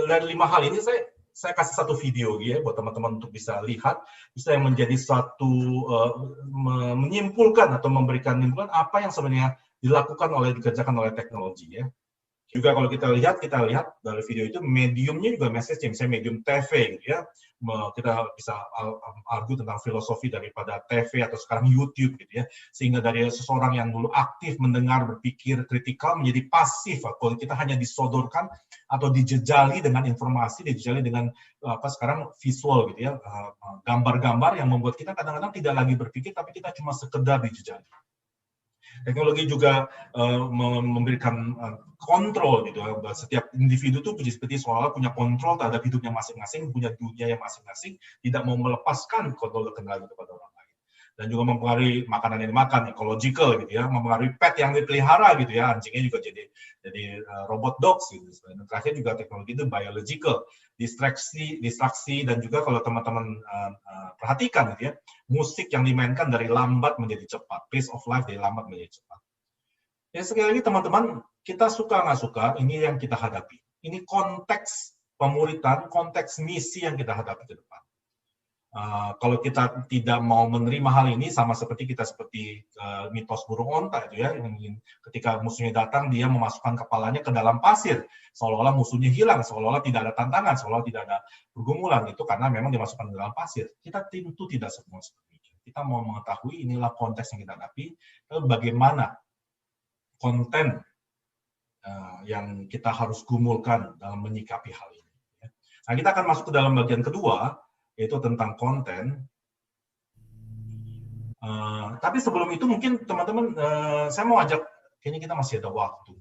dari 5 hal ini saya kasih satu video ya buat teman-teman untuk bisa lihat, bisa yang menjadi satu menyimpulkan atau memberikan simpulan apa yang sebenarnya dikerjakan oleh teknologi ya. Juga kalau kita lihat dari video itu mediumnya juga message, misalnya medium TV gitu ya. Kita bisa argue tentang filosofi daripada TV atau sekarang YouTube gitu ya. Sehingga dari seseorang yang dulu aktif mendengar, berpikir kritikal menjadi pasif. Kalau kita hanya disodorkan atau dijejali dengan informasi, dijejali dengan sekarang visual gitu ya, gambar-gambar yang membuat kita kadang-kadang tidak lagi berpikir tapi kita cuma sekedar dijejali. Teknologi juga memberikan kontrol gitu. Setiap individu tuh seperti seolah-olah punya kontrol terhadap hidupnya masing-masing, punya dunia yang masing-masing, tidak mau melepaskan kontrol kendali kepada orang lain. Dan juga mempengaruhi makanan yang dimakan, ecological gitu ya, mempengaruhi pet yang dipelihara gitu ya, anjingnya juga jadi robot dogs gitu. Dan terakhir juga teknologi itu biological, distraksi dan juga kalau teman-teman perhatikan gitu ya, musik yang dimainkan dari lambat menjadi cepat, pace of life dari lambat menjadi cepat. Ya sekali lagi teman-teman, kita suka nggak suka, ini yang kita hadapi. Ini konteks pemuritan, konteks misi yang kita hadapi ke depan. Kalau kita tidak mau menerima hal ini, sama seperti mitos burung onta itu ya, ketika musuhnya datang dia memasukkan kepalanya ke dalam pasir, seolah-olah musuhnya hilang, seolah-olah tidak ada tantangan, seolah-olah tidak ada pergumulan, itu karena memang dimasukkan ke dalam pasir. Kita tentu tidak semua seperti itu. Kita mau mengetahui inilah konteks yang kita hadapi, lalu bagaimana konten yang kita harus gumulkan dalam menyikapi hal ini. Nah, kita akan masuk ke dalam bagian kedua, yaitu tentang konten. Tapi sebelum itu mungkin teman-teman, saya mau ajak, kayaknya kita masih ada waktu.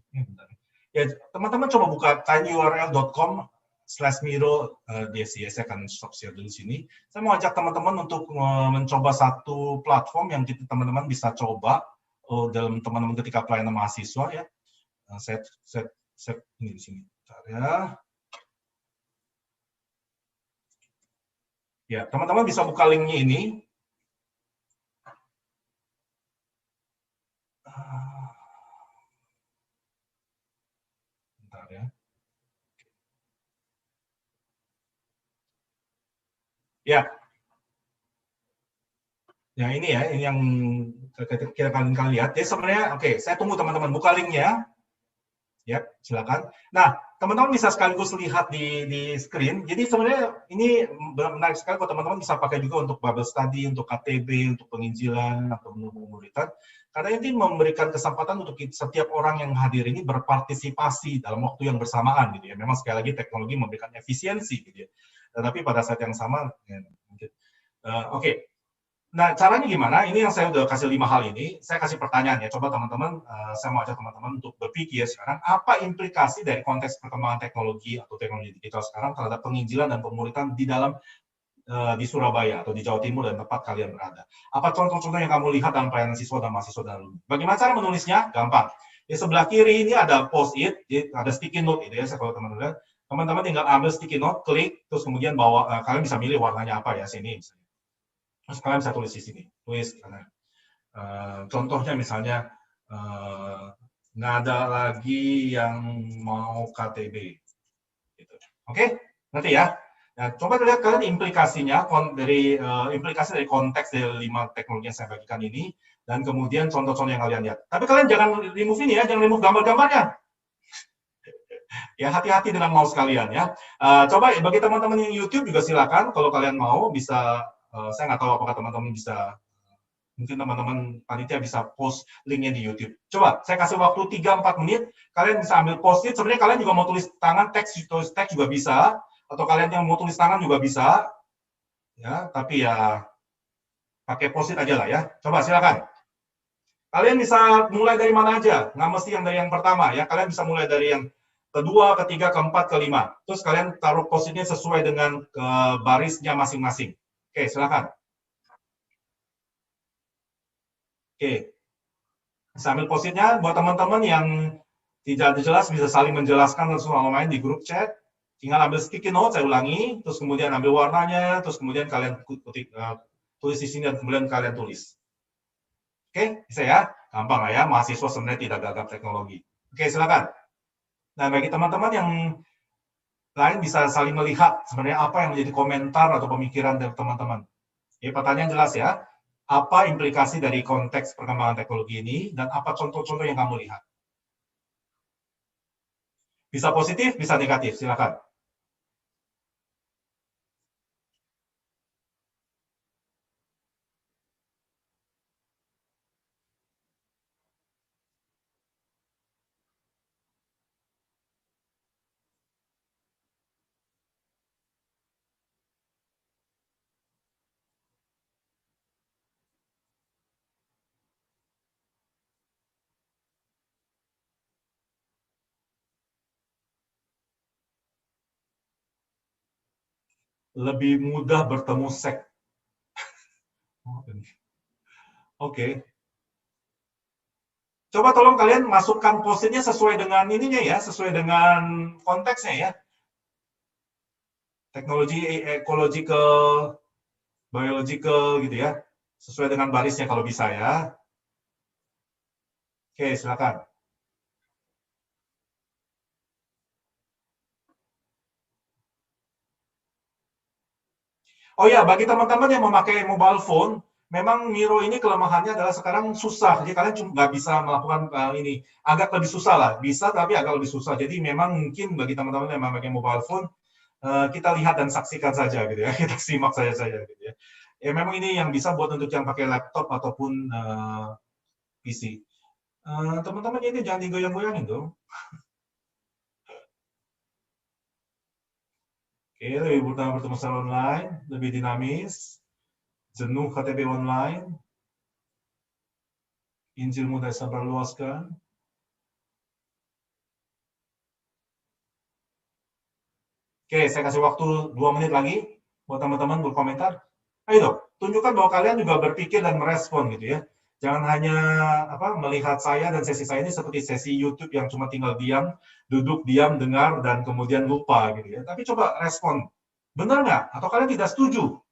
Ya, teman-teman coba buka tinyurl.com/miro DSI. Saya akan stop share dulu sini. Saya mau ajak teman-teman untuk mencoba satu platform yang teman-teman bisa coba dalam teman-teman ketika pelayanan mahasiswa ya. Saya ini di sini. Bentar ya. Ya, teman-teman bisa buka linknya ini. Bentar ya. Ya. Ya ini ya, ini yang kita kalian lihat. Jadi sebenarnya, oke, saya tunggu teman-teman buka linknya. Ya, silakan. Nah, teman-teman bisa sekaligus lihat di screen. Jadi sebenarnya ini menarik sekali kalau teman-teman bisa pakai juga untuk Bible study, untuk KTB, untuk penginjilan atau pemuritan. Karena ini memberikan kesempatan untuk setiap orang yang hadir ini berpartisipasi dalam waktu yang bersamaan gitu ya. Memang sekali lagi teknologi memberikan efisiensi gitu ya. Tetapi pada saat yang sama ya, mungkin oke. Nah, caranya gimana? Ini yang saya udah kasih 5 hal ini. Saya kasih pertanyaan ya. Coba teman-teman, saya mau ajak teman-teman untuk berpikir sekarang, apa implikasi dari konteks perkembangan teknologi atau teknologi digital sekarang terhadap penginjilan dan pemuritan di Surabaya atau di Jawa Timur dan tempat kalian berada. Apa contoh-contoh yang kamu lihat dalam pelayanan siswa dan mahasiswa dan alumni? Bagaimana cara menulisnya? Gampang. Di sebelah kiri ini ada post-it, ada sticky note gitu ya. Kalau teman-teman tinggal ambil sticky note, klik, terus kemudian bawa, kalian bisa milih warnanya apa ya, sini misalnya. Terus kalian bisa tulis di sini, contohnya misalnya nggak ada lagi yang mau KTB, gitu. Oke, nanti ya. Nah, coba lihat kalian implikasinya implikasi dari konteks dari 5 teknologi yang saya bagikan ini, dan kemudian contoh-contoh yang kalian lihat. Tapi kalian jangan remove ini ya, jangan remove gambar-gambarnya. Ya hati-hati dengan mouse kalian ya. Coba bagi teman-teman yang YouTube juga silakan, kalau kalian mau bisa. Saya nggak tahu apakah teman-teman bisa, mungkin teman-teman panitia bisa post linknya di YouTube. Coba, saya kasih waktu 3-4 menit, kalian bisa ambil post-it, sebenarnya kalian juga mau tulis tangan, teks juga bisa, atau kalian yang mau tulis tangan juga bisa, ya, tapi ya, pakai post-it aja lah ya. Coba, silakan. Kalian bisa mulai dari mana aja, nggak mesti yang dari yang pertama ya. Kalian bisa mulai dari yang kedua, ketiga, keempat, kelima. Terus kalian taruh posisinya sesuai dengan barisnya masing-masing. Oke, silakan. Oke, sambil posisinya buat teman-teman yang tidak jelas bisa saling menjelaskan satu sama lain di grup chat. Tinggal ambil sticky note, saya ulangi, terus kemudian ambil warnanya, terus kemudian kalian tulis di sini dan kemudian kalian tulis. Oke, bisa ya? Gampang lah ya, mahasiswa sebenarnya tidak gagap teknologi. Oke, silakan. Nah, bagi teman-teman yang lain bisa saling melihat sebenarnya apa yang menjadi komentar atau pemikiran dari teman-teman. Jadi pertanyaan jelas ya, apa implikasi dari konteks perkembangan teknologi ini dan apa contoh-contoh yang kamu lihat? Bisa positif, bisa negatif, silakan. Lebih mudah bertemu seks. Oke. Coba tolong kalian masukkan post-itnya sesuai dengan ininya ya, sesuai dengan konteksnya ya. Teknologi, ecological, biological gitu ya. Sesuai dengan barisnya kalau bisa ya. Oke, silakan. Oh ya, bagi teman-teman yang memakai mobile phone, memang Miro ini kelemahannya adalah sekarang susah. Jadi kalian cuma nggak bisa melakukan ini. Agak lebih susah lah. Bisa, tapi agak lebih susah. Jadi memang mungkin bagi teman-teman yang memakai mobile phone, kita lihat dan saksikan saja gitu ya. Kita simak saja gitu ya. Ya memang ini yang bisa buat untuk yang pakai laptop ataupun PC. Teman-teman ini jangan digoyang-goyangin dong. Oke, lebih mudah bertemu secara online, lebih dinamis, jenuh KTP online, Injil mudah disebarluaskan. Oke, saya kasih waktu 2 menit lagi buat teman-teman berkomentar. Ayo dong, tunjukkan bahwa kalian juga berpikir dan merespon gitu ya. Jangan hanya melihat saya dan sesi saya ini seperti sesi YouTube yang cuma tinggal diam, duduk diam, dengar, dan kemudian lupa gitu ya. Tapi coba respon. Benar nggak? Atau kalian tidak setuju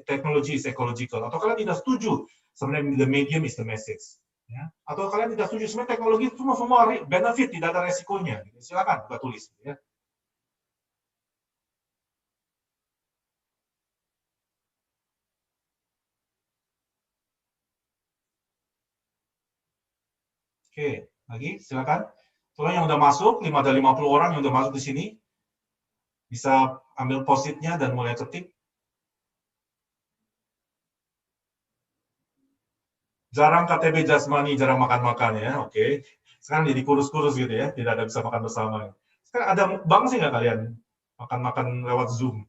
teknologi is ecological? Atau kalian tidak setuju sebenarnya the medium is the message? Ya? Atau kalian tidak setuju sebenarnya teknologi itu semua benefit, tidak ada resikonya? Gitu. Silakan buka tulis. Ya. Oke, lagi silakan. Soalnya yang udah masuk, ada 50 orang yang udah masuk di sini, bisa ambil post-it-nya dan mulai ketik. Jarang KTP jasmani, jarang makan-makan ya, oke. Sekarang jadi kurus-kurus gitu ya, tidak ada bisa makan bersama. Sekarang ada mukbang sih nggak kalian? Makan-makan lewat Zoom,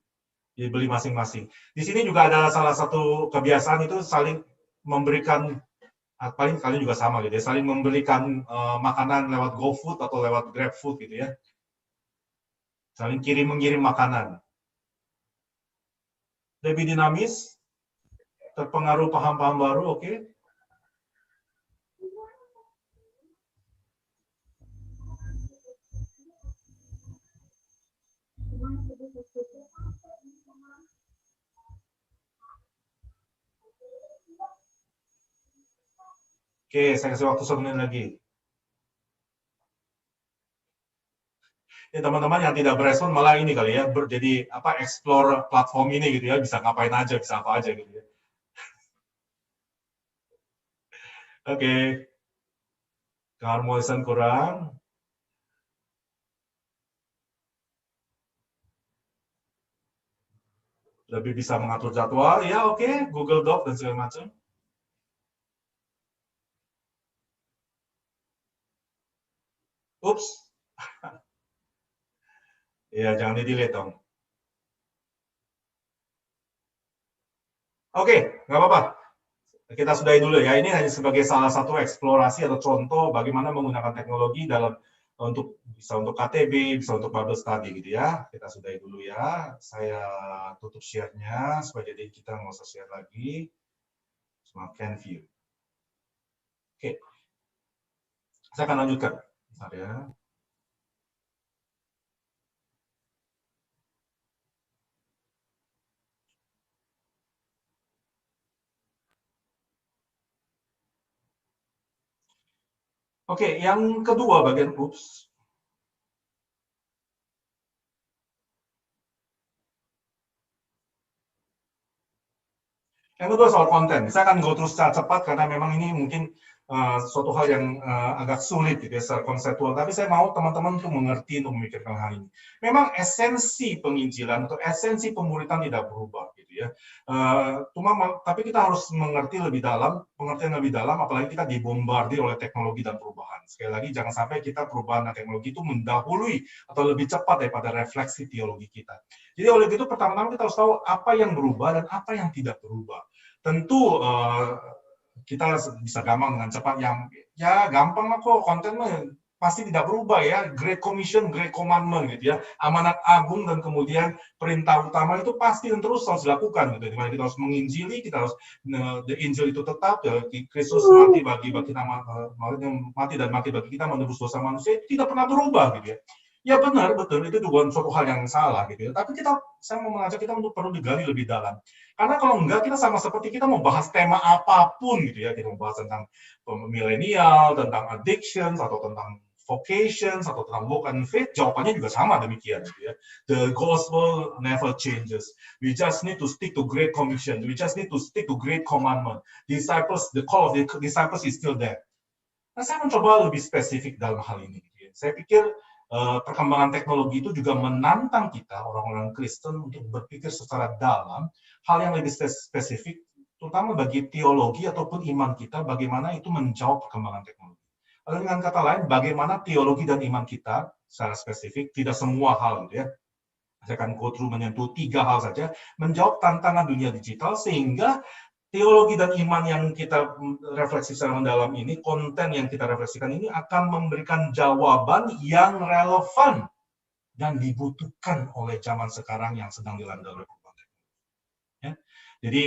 jadi beli masing-masing. Di sini juga ada salah satu kebiasaan itu saling memberikan, paling kalian juga sama gitu ya, saling memberikan makanan lewat GoFood atau lewat GrabFood gitu ya. Saling kirim-mengirim makanan. Lebih dinamis, terpengaruh paham-paham baru, oke. Oke, saya kasih waktu 1 menit lagi. Ya teman-teman yang tidak berespon malah ini kali ya, jadi explore platform ini gitu ya, bisa ngapain aja, bisa apa aja gitu ya. Oke. Keharmonisan kurang. Lebih bisa mengatur jadwal, ya oke, Google Doc dan segala macam. Ups. Ya, jangan di-delete dong. Oke, nggak apa-apa. Kita sudahi dulu ya. Ini hanya sebagai salah satu eksplorasi atau contoh bagaimana menggunakan teknologi dalam bisa untuk KTB, bisa untuk Bible study gitu ya. Kita sudahi dulu ya. Saya tutup share-nya supaya jadi kita nggak usah share lagi. Cuma can view. Oke. Saya akan lanjutkan. Bentar ya. Oke, yang kedua bagian oops. Yang kedua soal konten. Saya akan go through secara cepat karena memang ini mungkin suatu hal yang agak sulit gitu ya, secara konseptual. Tapi saya mau teman-teman untuk mengerti, untuk memikirkan hal ini. Memang esensi penginjilan atau esensi pemuritan tidak berubah gitu ya. Tapi kita harus mengerti lebih dalam, pengertian lebih dalam, apalagi kita dibombardir oleh teknologi dan perubahan. Sekali lagi, jangan sampai kita perubahan dan teknologi itu mendahului atau lebih cepat daripada refleksi teologi kita. Jadi oleh itu pertama-tama kita harus tahu apa yang berubah dan apa yang tidak berubah. Tentu kita bisa gampang dengan cepat yang ya gampang lah kok, konten pasti tidak berubah ya. Great Commission, Great Commandment gitu ya. Amanat agung dan kemudian perintah utama itu pasti dan terus harus dilakukan gitu. Dimana kita harus menginjili, kita harus the Injil itu tetap ya, Kristus mati bagi kita mati bagi kita menebus dosa manusia, tidak pernah berubah gitu ya. Ya benar, betul, itu bukan suatu hal yang salah gitu ya. Tapi saya mau mengajak kita untuk perlu digali lebih dalam. Karena kalau enggak, kita sama seperti kita mau bahas tema apapun gitu ya. Kita mau bahas tentang milenial, tentang addiction, atau tentang vocations, atau tentang work and faith, jawabannya juga sama demikian gitu ya. The gospel never changes. We just need to stick to Great Commission. We just need to stick to Great Commandment. Disciples, the call of the disciples is still there. Nah, saya mencoba lebih spesifik dalam hal ini. Gitu ya. Saya pikir perkembangan teknologi itu juga menantang kita, orang-orang Kristen, untuk berpikir secara dalam hal yang lebih spesifik, terutama bagi teologi ataupun iman kita, bagaimana itu menjawab perkembangan teknologi. Lalu dengan kata lain, bagaimana teologi dan iman kita secara spesifik, tidak semua hal gitu ya. Saya akan go through menyentuh 3 hal saja, menjawab tantangan dunia digital, sehingga teologi dan iman yang kita refleksi secara mendalam ini, konten yang kita refleksikan ini akan memberikan jawaban yang relevan dan dibutuhkan oleh zaman sekarang yang sedang dilanda oleh perubahan teknologi. Ya. Jadi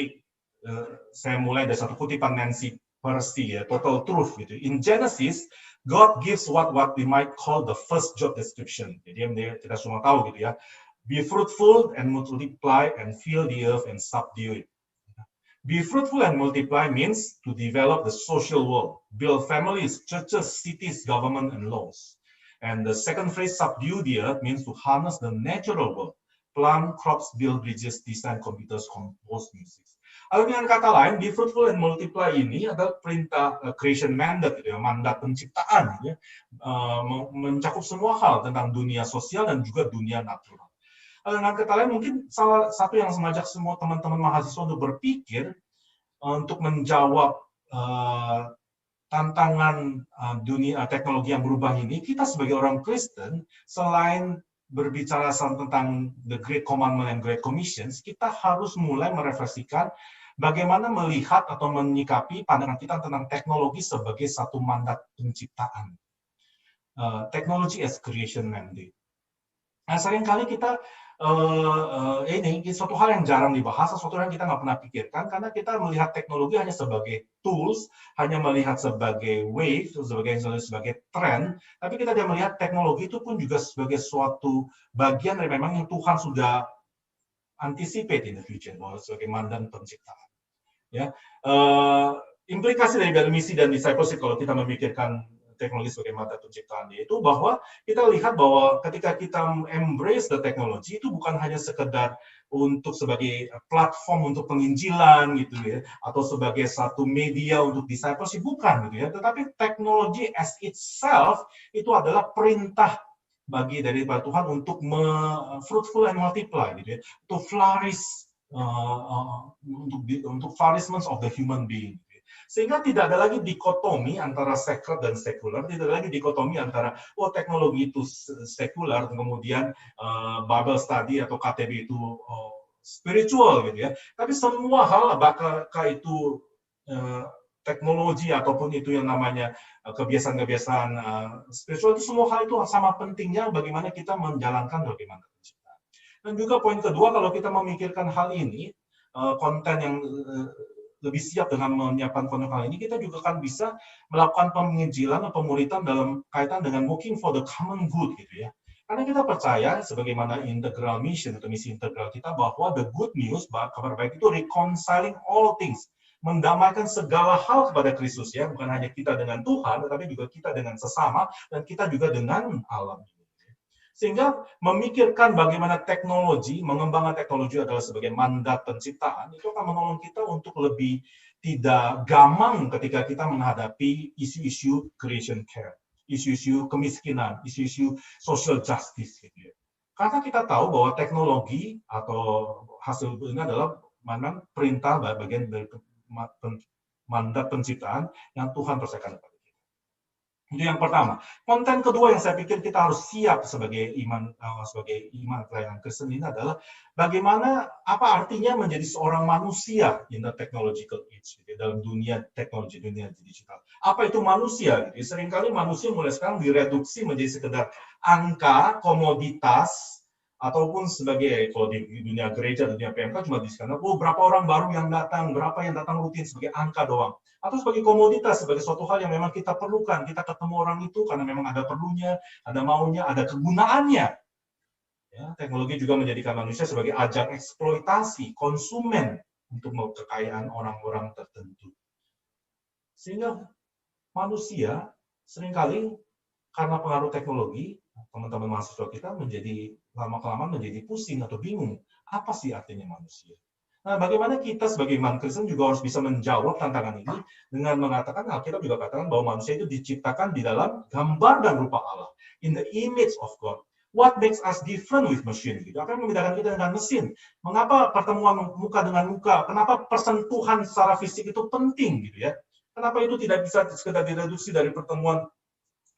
saya mulai dari satu kutipan Nancy Pearcey ya, Total Truth gitu. In Genesis, God gives what we might call the first job description. Jadi kita semua tahu gitu ya. Be fruitful and multiply and fill the earth and subdue it. Be fruitful and multiply means to develop the social world, build families, churches, cities, government, and laws. And the second phrase, subdue the earth, means to harness the natural world, plant crops, build bridges, design computers, compose music. Lalu dengan kata lain, be fruitful and multiply ini adalah perintah creation mandate, gitu ya, mandat penciptaan, gitu ya, mencakup semua hal tentang dunia sosial dan juga dunia natural. Dengan kata lain, mungkin salah satu yang mengajak semua teman-teman mahasiswa untuk berpikir untuk menjawab tantangan dunia teknologi yang berubah ini, kita sebagai orang Kristen, selain berbicara tentang the Great Commandment and Great Commissions, kita harus mulai merefleksikan bagaimana melihat atau menyikapi pandangan kita tentang teknologi sebagai satu mandat penciptaan. Technology as creation mandate. Nah, seringkali kita ini suatu hal yang jarang dibahas, sesuatu yang kita nggak pernah pikirkan, karena kita melihat teknologi hanya sebagai tools, hanya melihat sebagai wave, sebagai tren, tapi kita tidak melihat teknologi itu pun juga sebagai suatu bagian dari memang yang Tuhan sudah anticipate in the future, sebagai mandat penciptaan. Ya, implikasi dari misi dan discipleship kalau kita memikirkan teknologi sebagai mandat penciptaan, yaitu bahwa kita lihat bahwa ketika kita embrace the technology itu bukan hanya sekedar untuk sebagai platform untuk penginjilan gitu ya, atau sebagai satu media untuk discipleship, bukan gitu ya, tetapi teknologi as itself itu adalah perintah dari Tuhan untuk fruitful and multiply gitu ya, to flourish, untuk flourishment of the human being. Sehingga tidak ada lagi dikotomi antara sacred dan sekuler, tidak ada lagi dikotomi antara teknologi itu sekuler, kemudian Bible study atau KTB itu spiritual gitu ya. Tapi semua hal, apakah itu teknologi ataupun itu yang namanya kebiasaan-kebiasaan spiritual, itu semua hal itu sama pentingnya bagaimana kita menjalankan bagaimana penciptaan. Dan juga poin kedua, kalau kita memikirkan hal ini, konten yang lebih siap dengan menyiapkan konten hal ini, kita juga kan bisa melakukan penginjilan atau pemuritan dalam kaitan dengan working for the common good gitu ya. Karena kita percaya sebagaimana integral mission atau misi integral kita bahwa the good news, kabar baik itu reconciling all things, mendamaikan segala hal kepada Kristus ya, bukan hanya kita dengan Tuhan, tetapi juga kita dengan sesama dan kita juga dengan alam. Sehingga memikirkan bagaimana teknologi, mengembangkan teknologi adalah sebagai mandat penciptaan, itu akan menolong kita untuk lebih tidak gamang ketika kita menghadapi isu-isu creation care, isu-isu kemiskinan, isu-isu social justice. Gitu ya. Karena kita tahu bahwa teknologi atau hasil ini adalah memang perintah bagian dari mandat penciptaan yang Tuhan percayakan kepada kita. Itu yang pertama. Konten kedua yang saya pikir kita harus siap sebagai iman pelayanan Kristen ini adalah bagaimana, apa artinya menjadi seorang manusia in the technological age, gitu, dalam dunia teknologi, dunia digital. Apa itu manusia? Gitu. Seringkali manusia mulai sekarang direduksi menjadi sekedar angka, komoditas, ataupun sebagai, kalau di dunia gereja, dunia PMK cuma disebutkan, berapa orang baru yang datang, berapa yang datang rutin sebagai angka doang. Atau sebagai komoditas, sebagai suatu hal yang memang kita perlukan. Kita ketemu orang itu karena memang ada perlunya, ada maunya, ada kegunaannya. Ya, teknologi juga menjadikan manusia sebagai ajang eksploitasi, konsumen untuk kekayaan orang-orang tertentu. Sehingga manusia seringkali karena pengaruh teknologi, teman-teman mahasiswa kita menjadi lama-kelamaan menjadi pusing atau bingung. Apa sih artinya manusia? Nah, bagaimana kita sebagai iman Kristen juga harus bisa menjawab tantangan ini dengan mengatakan, Alkitab juga katakan bahwa manusia itu diciptakan di dalam gambar dan rupa Allah, in the image of God. What makes us different with machine? Gitu. Apa yang membedakan kita dengan mesin? Mengapa pertemuan muka dengan muka? Kenapa persentuhan secara fisik itu penting, gitu ya? Kenapa itu tidak bisa sekedar direduksi dari pertemuan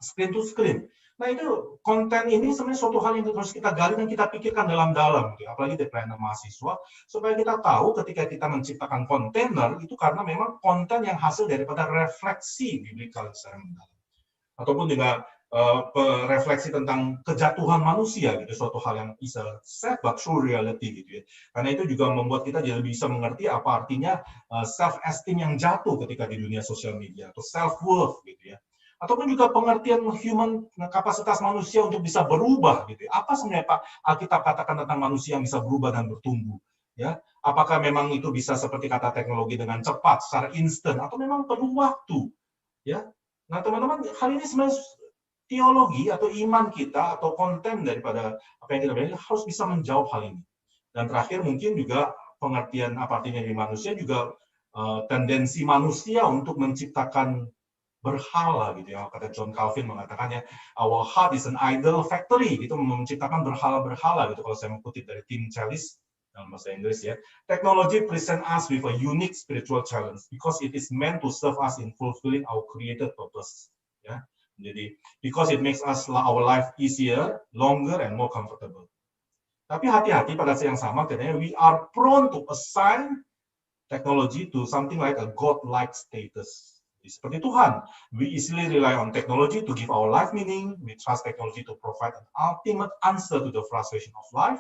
screen to screen? Nah, itu konten ini sebenarnya suatu hal yang harus kita gali dan kita pikirkan dalam-dalam, gitu. Apalagi dari pelayanan mahasiswa, supaya kita tahu ketika kita menciptakan kontainer, itu karena memang konten yang hasil daripada refleksi biblikal secara mendalam. Ataupun juga refleksi tentang kejatuhan manusia, gitu, suatu hal yang is a sad but true reality, gitu ya. Karena itu juga membuat kita jadi bisa mengerti apa artinya self-esteem yang jatuh ketika di dunia sosial media, atau self-worth, gitu ya. Ataupun juga pengertian human kapasitas manusia untuk bisa berubah, gitu. Apa sebenarnya Pak Alkitab katakan tentang manusia yang bisa berubah dan bertumbuh? Ya, apakah memang itu bisa seperti kata teknologi dengan cepat, secara instan, atau memang perlu waktu? Ya, nah teman-teman, hal ini sebenarnya teologi atau iman kita atau konten daripada apa yang kita belajar harus bisa menjawab hal ini. Dan terakhir mungkin juga pengertian apa artinya di manusia juga tendensi manusia untuk menciptakan berhala, gitu ya. Kata John Calvin mengatakannya, our heart is an idol factory, itu menciptakan berhala-berhala, gitu. Kalau saya mengutip dari Tim Challies dalam bahasa Inggris ya, technology present us with a unique spiritual challenge because it is meant to serve us in fulfilling our created purpose. Ya, jadi because it makes us our life easier, longer, and more comfortable. Tapi hati-hati pada saat yang sama, katanya we are prone to assign technology to something like a god-like status. Seperti Tuhan, we easily rely on technology to give our life meaning. We trust technology to provide an ultimate answer to the frustration of life.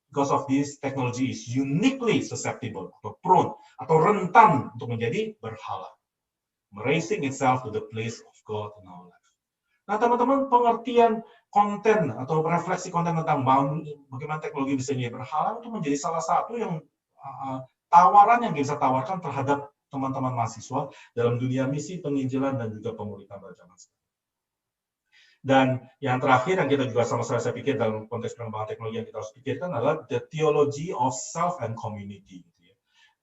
Because of this, technology is uniquely susceptible atau prone atau rentan untuk menjadi berhala, raising itself to the place of God in our life. Nah, teman-teman, pengertian konten atau refleksi konten tentang bagaimana teknologi bisa menjadi berhala itu menjadi salah satu yang tawaran yang bisa tawarkan terhadap teman-teman mahasiswa dalam dunia misi, penginjilan, dan juga pemuritan pada zaman sekarang. Dan yang terakhir yang kita juga sama-sama saya pikir dalam konteks pengembangan teknologi yang kita harus pikirkan adalah the theology of self and community. Gitu ya.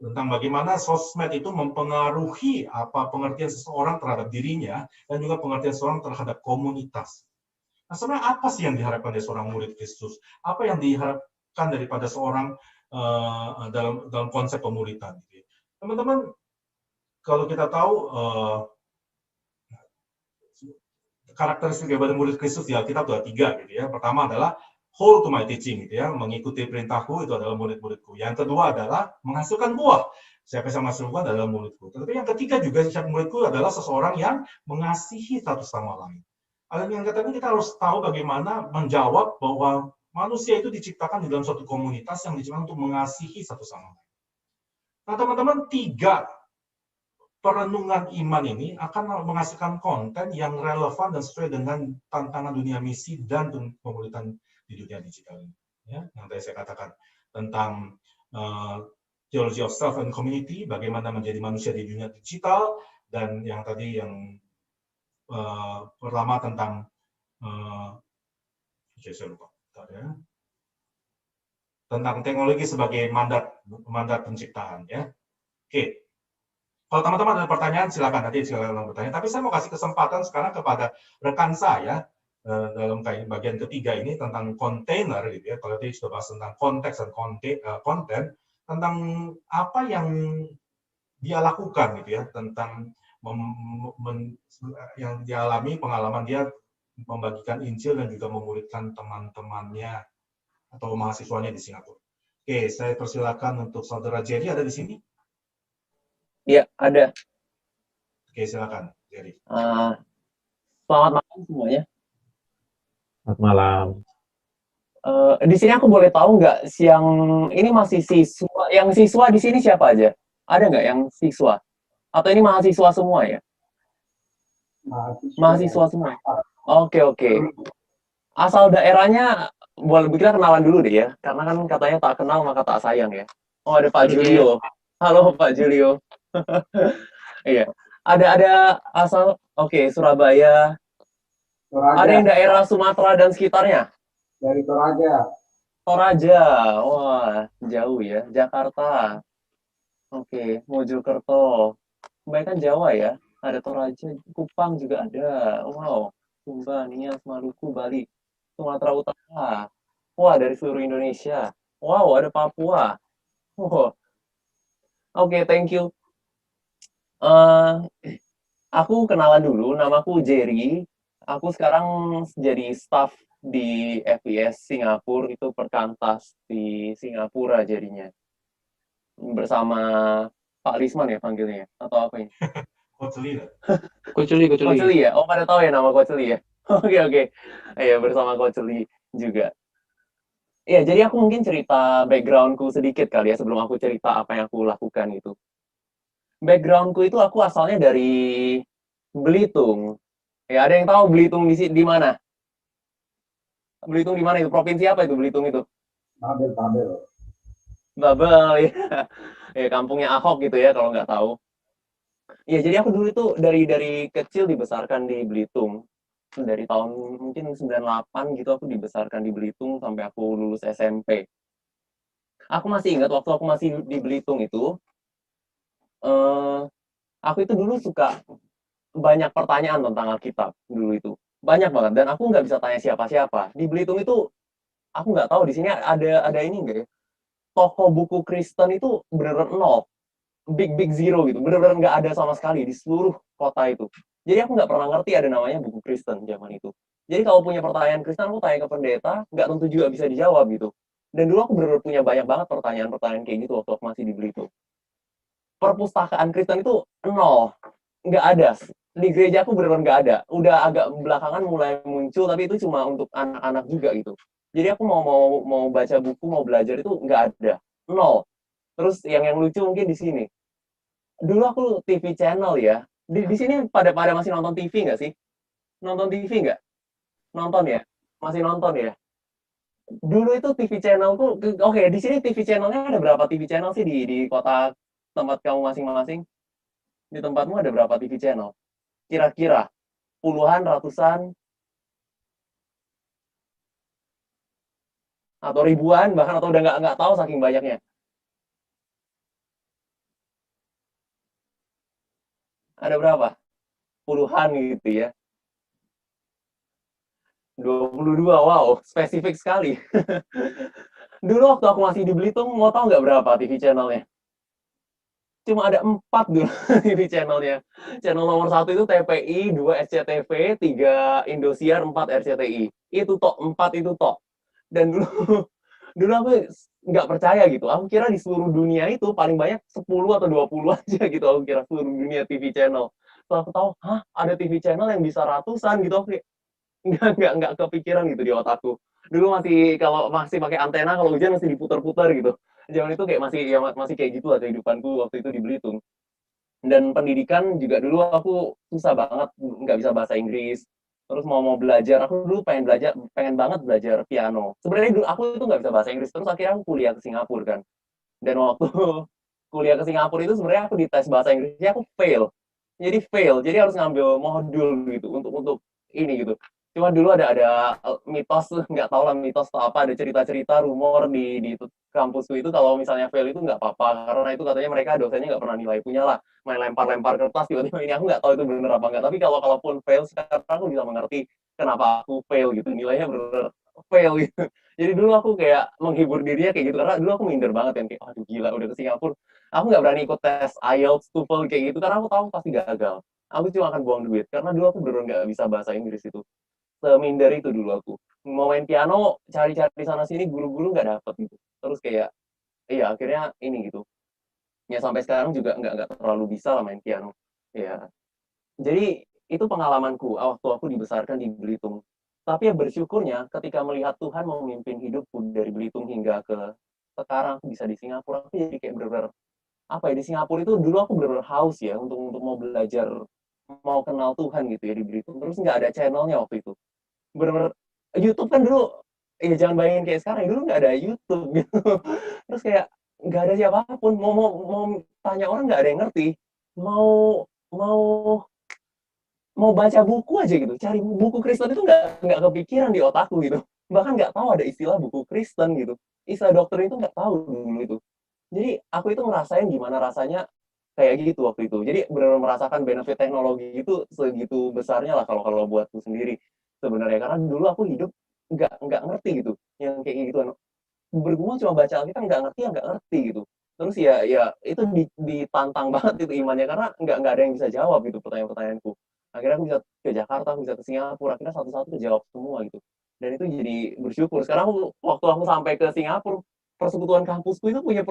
Tentang bagaimana sosmed itu mempengaruhi apa pengertian seseorang terhadap dirinya dan juga pengertian seseorang terhadap komunitas. Nah, sebenarnya apa sih yang diharapkan dari seorang murid Kristus? Apa yang diharapkan daripada seorang dalam konsep pemuritan? Gitu ya. Teman-teman, kalau kita tahu karakteristik daripada murid Kristus di Alkitab ada 3, gitu ya. Pertama adalah hold to my teaching, gitu ya, mengikuti perintahku, itu adalah murid-muridku. Yang kedua adalah menghasilkan buah. Siapa yang sama sungguh adalah muridku. Tetapi yang ketiga juga siapa muridku adalah seseorang yang mengasihi satu sama lain. Yang ketiga kita harus tahu bagaimana menjawab bahwa manusia itu diciptakan di dalam suatu komunitas yang diciptakan untuk mengasihi satu sama lain. Nah, teman-teman, 3 perenungan iman ini akan menghasilkan konten yang relevan dan sesuai dengan tantangan dunia misi dan pemuridan di dunia digital ini. Ya, yang tadi saya katakan tentang theology of self and community, bagaimana menjadi manusia di dunia digital, dan yang tadi yang pertama tentang saya lupa, ya, tentang teknologi sebagai mandat penciptaan, ya. Oke. Kalau teman-teman ada pertanyaan, silakan bertanya. Tapi saya mau kasih kesempatan sekarang kepada rekan saya dalam bagian ketiga ini tentang kontainer, gitu ya. Kalau tadi sudah bahas tentang konteks dan konten, tentang apa yang dia lakukan, gitu ya, tentang yang dialami pengalaman dia membagikan Injil dan juga memuridkan teman-temannya atau mahasiswanya di Singapura. Oke, saya persilakan untuk saudara Jerry ada di sini. Iya, ada. Oke, silakan, Jerry. Selamat malam semuanya. Selamat malam. Di sini aku boleh tahu nggak, yang ini masih siswa, yang siswa di sini siapa aja? Ada nggak yang siswa? Atau ini mahasiswa semua ya? Mahasiswa semua. Oke. Asal daerahnya, boleh kita kenalan dulu deh ya, karena kan katanya tak kenal maka tak sayang ya. Oh, ada Pak Julio. Halo Pak Julio. Iya. Ada asal, oke, Surabaya. Toraja. Ada yang daerah Sumatera dan sekitarnya? Dari Toraja. Toraja, wah jauh ya. Jakarta, oke. Mojokerto, kebanyakan Jawa ya. Ada Toraja, Kupang juga ada. Wow, Sumba, Nias, Maluku, Bali, Sumatera Utara. Wah, dari seluruh Indonesia. Wow, ada Papua. Wow. Oke, thank you. Aku kenalan dulu, namaku Jerry. Aku sekarang jadi staff di FIS Singapura, itu perkantas di Singapura jadinya. Bersama Pak Lisman ya panggilnya, atau apa ini? Coach Lee. Coach Lee ya? Oh, pada tahu ya nama Coach Lee ya? Oke. Iya, bersama Coach Lee juga. Iya, jadi aku mungkin cerita backgroundku sedikit kali ya, sebelum aku cerita apa yang aku lakukan gitu. Backgroundku itu aku asalnya dari Belitung. Ya, ada yang tahu Belitung di mana? Belitung di mana itu? Provinsi apa itu Belitung itu? Babel, ya. Ya, kampungnya Ahok gitu ya kalau nggak tahu. Ya, jadi aku dulu itu dari kecil dibesarkan di Belitung. Dari tahun mungkin 98 gitu aku dibesarkan di Belitung sampai aku lulus SMP. Aku masih ingat waktu aku masih di Belitung itu, aku itu dulu suka banyak pertanyaan tentang Alkitab dulu itu. Banyak banget, dan aku nggak bisa tanya siapa-siapa. Di Belitung itu, aku nggak tahu di sini ada ini nggak ya? Toko buku Kristen itu bener-bener nol. Big zero gitu. Bener-bener nggak ada sama sekali di seluruh kota itu. Jadi aku nggak pernah ngerti ada namanya buku Kristen zaman itu. Jadi kalau punya pertanyaan Kristen, aku tanya ke pendeta, nggak tentu juga bisa dijawab gitu. Dan dulu aku bener-bener punya banyak banget pertanyaan-pertanyaan kayak gitu waktu aku masih di Belitung. Perpustakaan Kristen itu nol. Nggak ada. Di gereja aku bener-bener nggak ada. Udah agak belakangan mulai muncul, tapi itu cuma untuk anak-anak juga gitu. Jadi aku mau baca buku, mau belajar itu nggak ada. Nol. Terus yang lucu mungkin di sini. Dulu aku TV channel ya. Di sini pada masih nonton TV nggak sih? Nonton TV nggak? Nonton ya? Masih nonton ya? Dulu itu TV channelku, oke, di sini TV channelnya ada berapa TV channel sih di kota tempat kamu masing-masing? Di tempatmu ada berapa TV channel? Kira-kira puluhan, ratusan, atau ribuan bahkan, atau udah nggak tahu saking banyaknya. Ada berapa? Puluhan gitu ya. 22, wow, spesifik sekali. Dulu waktu aku masih di Belitung, mau tahu nggak berapa TV channelnya? Cuma ada 4 dulu TV channelnya. Channel nomor 1 itu TPI, 2 SCTV, 3 Indosiar, 4 RCTI. Itu tok, 4 itu tok. Dan Dulu aku nggak percaya gitu. Aku kira di seluruh dunia itu paling banyak 10 atau 20 aja gitu. Aku kira seluruh dunia TV channel. Setelah aku tahu, hah, ada TV channel yang bisa ratusan gitu. Aku kayak nggak kepikiran gitu di otakku. Dulu masih kalau masih pakai antena kalau hujan masih diputar-putar gitu. Zaman itu kayak masih ya masih kayak gitu lah kehidupanku waktu itu di Belitung. Dan pendidikan juga dulu aku susah banget, nggak bisa bahasa Inggris. Terus mau belajar, aku dulu pengen banget belajar piano. Sebenarnya dulu aku itu nggak bisa bahasa Inggris, terus akhirnya aku kuliah ke Singapura kan. Dan waktu kuliah ke Singapura itu sebenarnya aku dites bahasa Inggrisnya aku fail. Jadi fail, jadi harus ngambil modul gitu untuk ini gitu. Cuma dulu ada mitos, nggak tahu lah mitos atau apa, ada cerita-cerita rumor di kampusku itu kalau misalnya fail itu nggak apa-apa, karena itu katanya mereka dosennya nggak pernah nilai punya lah, main lempar-lempar kertas tiba-tiba ini, aku nggak tahu itu bener apa enggak, tapi kalaupun fail sekarang aku bisa mengerti kenapa aku fail gitu, nilainya bener fail gitu. Jadi dulu aku kayak menghibur dirinya kayak gitu, karena dulu aku minder banget kan, kayak aduh gila udah ke Singapura, aku nggak berani ikut tes IELTS, TOEFL kayak gitu, karena aku tahu pasti gagal. Aku cuma akan buang duit, karena dulu aku bener nggak bisa bahasa Inggris itu. Seminder itu dulu aku. Mau main piano, cari-cari sana sini, guru-guru nggak dapet gitu. Terus kayak, iya akhirnya ini gitu. Ya sampai sekarang juga nggak terlalu bisa lah main piano. Ya, jadi itu pengalamanku waktu aku dibesarkan di Belitung. Tapi ya bersyukurnya ketika melihat Tuhan memimpin hidupku dari Belitung hingga ke sekarang aku bisa di Singapura, aku jadi kayak bener-bener apa ya, di Singapura itu dulu aku bener-bener haus ya untuk mau belajar, mau kenal Tuhan gitu ya di Belitung. Terus nggak ada channelnya waktu itu. Bener-bener YouTube kan dulu, ya jangan bayangin kayak sekarang, dulu nggak ada YouTube gitu. Terus kayak nggak ada siapapun, mau tanya orang nggak ada yang ngerti. Mau mau mau baca buku aja gitu, cari buku Kristen itu nggak kepikiran di otakku gitu. Bahkan nggak tahu ada istilah buku Kristen gitu. Istilah doktrin itu nggak tahu dulu itu. Jadi aku itu ngerasain gimana rasanya kayak gitu waktu itu. Jadi benar-benar merasakan benefit teknologi itu segitu besarnya lah kalau kalau buatku sendiri sebenarnya. Karena dulu aku hidup nggak ngerti gitu yang kayak gituan. Bergumul cuma baca Alkitab nggak ngerti ya nggak ngerti gitu. Terus ya itu ditantang banget itu imannya karena nggak ada yang bisa jawab gitu pertanyaan-pertanyaanku. Akhirnya aku bisa ke Jakarta, aku bisa ke Singapura, akhirnya satu-satu kejawab semua gitu. Dan itu jadi bersyukur. Sekarang waktu aku sampai ke Singapura, persekutuan kampusku itu punya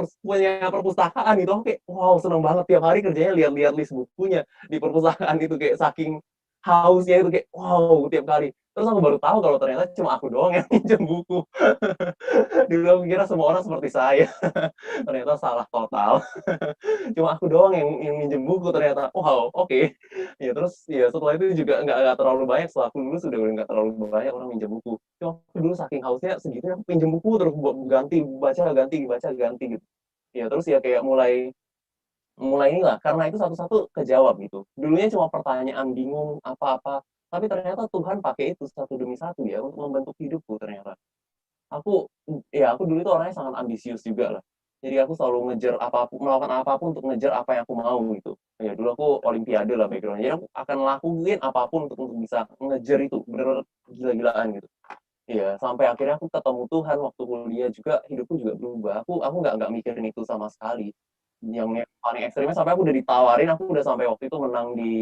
perpustakaan gitu. Aku kayak, wow seneng banget tiap hari kerjanya lihat-lihat list bukunya di perpustakaan itu kayak saking hausnya itu kayak wow tiap kali. Terus aku baru tahu kalau ternyata cuma aku doang yang pinjam buku. Dulu aku kira semua orang seperti saya. Ternyata salah total. Cuma aku doang yang minjem buku ternyata. Wow, oke. Ya terus ya setelah itu juga nggak terlalu banyak. Setelah aku lulus udah nggak terlalu banyak orang minjem buku. Cuma aku dulu saking hausnya segitunya aku pinjem buku terus ganti baca ganti gitu. Ya terus ya kayak mulai mulai inilah karena itu satu-satu kejawab gitu. Dulunya cuma pertanyaan bingung apa-apa, tapi ternyata Tuhan pakai itu satu demi satu ya untuk membentuk hidupku ternyata. Aku dulu itu orangnya sangat ambisius juga lah. Jadi aku selalu ngejar apapun, melakukan apapun untuk ngejar apa yang aku mau gitu. Ya dulu aku olimpiade lah background. Jadi aku akan lakuin apapun untuk bisa ngejar itu, bener-bener gila-gilaan gitu. Iya, sampai akhirnya aku ketemu Tuhan waktu kuliah juga, hidupku juga berubah. Aku nggak mikirin itu sama sekali. Yang paling ekstrimnya sampai aku udah ditawarin, aku udah sampai waktu itu menang di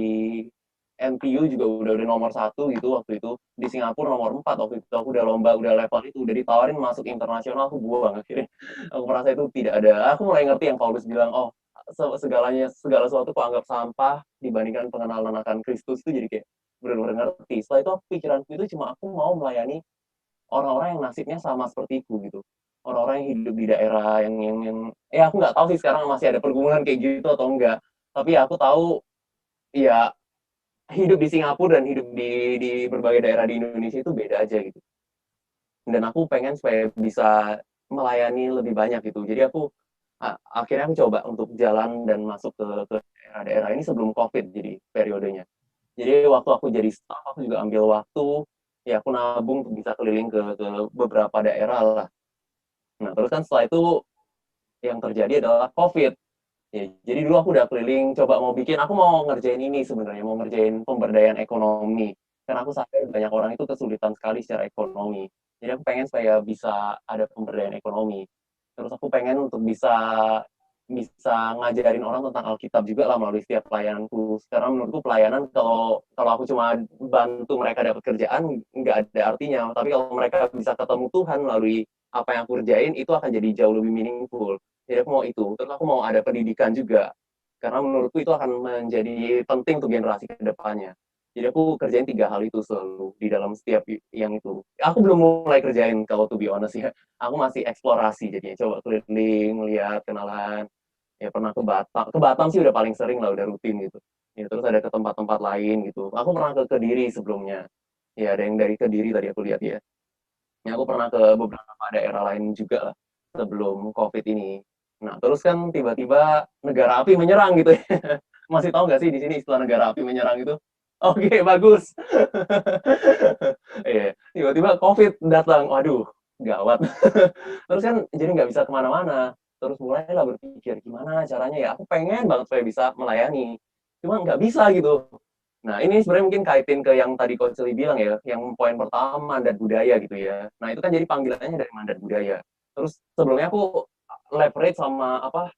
NTU juga udah nomor 1 gitu waktu itu. Di Singapura nomor 4 waktu itu. Aku udah lomba, udah level itu, udah ditawarin masuk internasional, aku buang akhirnya. Aku merasa itu tidak ada. Aku mulai ngerti yang Paulus bilang, oh segala sesuatu aku anggap sampah dibandingkan pengenalan akan Kristus itu jadi kayak benar-benar ngerti. Setelah itu pikiranku itu cuma aku mau melayani orang-orang yang nasibnya sama sepertiku gitu. Orang-orang yang hidup di daerah yang ya aku nggak tahu sih sekarang masih ada pergumulan kayak gitu atau enggak. Tapi aku tahu ya hidup di Singapura dan hidup di berbagai daerah di Indonesia itu beda aja gitu. Dan aku pengen supaya bisa melayani lebih banyak gitu. Jadi aku akhirnya aku coba untuk jalan dan masuk ke daerah-daerah ini sebelum COVID jadi periodenya. Jadi waktu aku jadi staff aku juga ambil waktu ya aku nabung untuk bisa keliling ke beberapa daerah lah. Nah terus kan setelah itu yang terjadi adalah COVID. Ya, jadi dulu aku udah keliling, coba aku mau ngerjain ini sebenarnya, mau ngerjain pemberdayaan ekonomi. Karena aku sadar banyak orang itu kesulitan sekali secara ekonomi. Jadi aku pengen supaya bisa ada pemberdayaan ekonomi. Terus aku pengen untuk bisa bisa ngajarin orang tentang Alkitab juga lah melalui setiap pelayananku. Sekarang menurutku pelayanan kalau aku cuma bantu mereka dapat kerjaan nggak ada artinya. Tapi kalau mereka bisa ketemu Tuhan melalui apa yang aku kerjain itu akan jadi jauh lebih meaningful. Jadi aku mau itu. Terus aku mau ada pendidikan juga. Karena menurutku itu akan menjadi penting untuk generasi ke depannya. Jadi aku kerjain 3 hal itu selalu di dalam setiap yang itu. Aku belum mulai kerjain kalau to be honest ya. Aku masih eksplorasi jadinya. Coba keliling, lihat, kenalan. Ya pernah ke Batam. Ke Batam sih udah paling sering lah, udah rutin gitu. Ya terus ada ke tempat-tempat lain gitu. Aku pernah ke Kediri sebelumnya. Ya ada yang dari Kediri tadi aku lihat ya. Ya aku pernah ke beberapa daerah lain juga lah sebelum COVID ini. Nah, terus kan tiba-tiba negara api menyerang gitu ya. Masih tahu nggak sih di sini istilah negara api menyerang itu? Oke, bagus. Iya, tiba-tiba COVID datang. Waduh, gawat. Terus kan jadi nggak bisa kemana-mana. Terus mulailah berpikir gimana caranya ya. Aku pengen banget supaya bisa melayani. Cuma nggak bisa gitu. Nah, ini sebenarnya mungkin kaitin ke yang tadi Coach Lee bilang ya, yang poin pertama mandat budaya gitu ya. Nah, itu kan jadi panggilannya dari mandat budaya. Terus sebelumnya aku leverage sama apa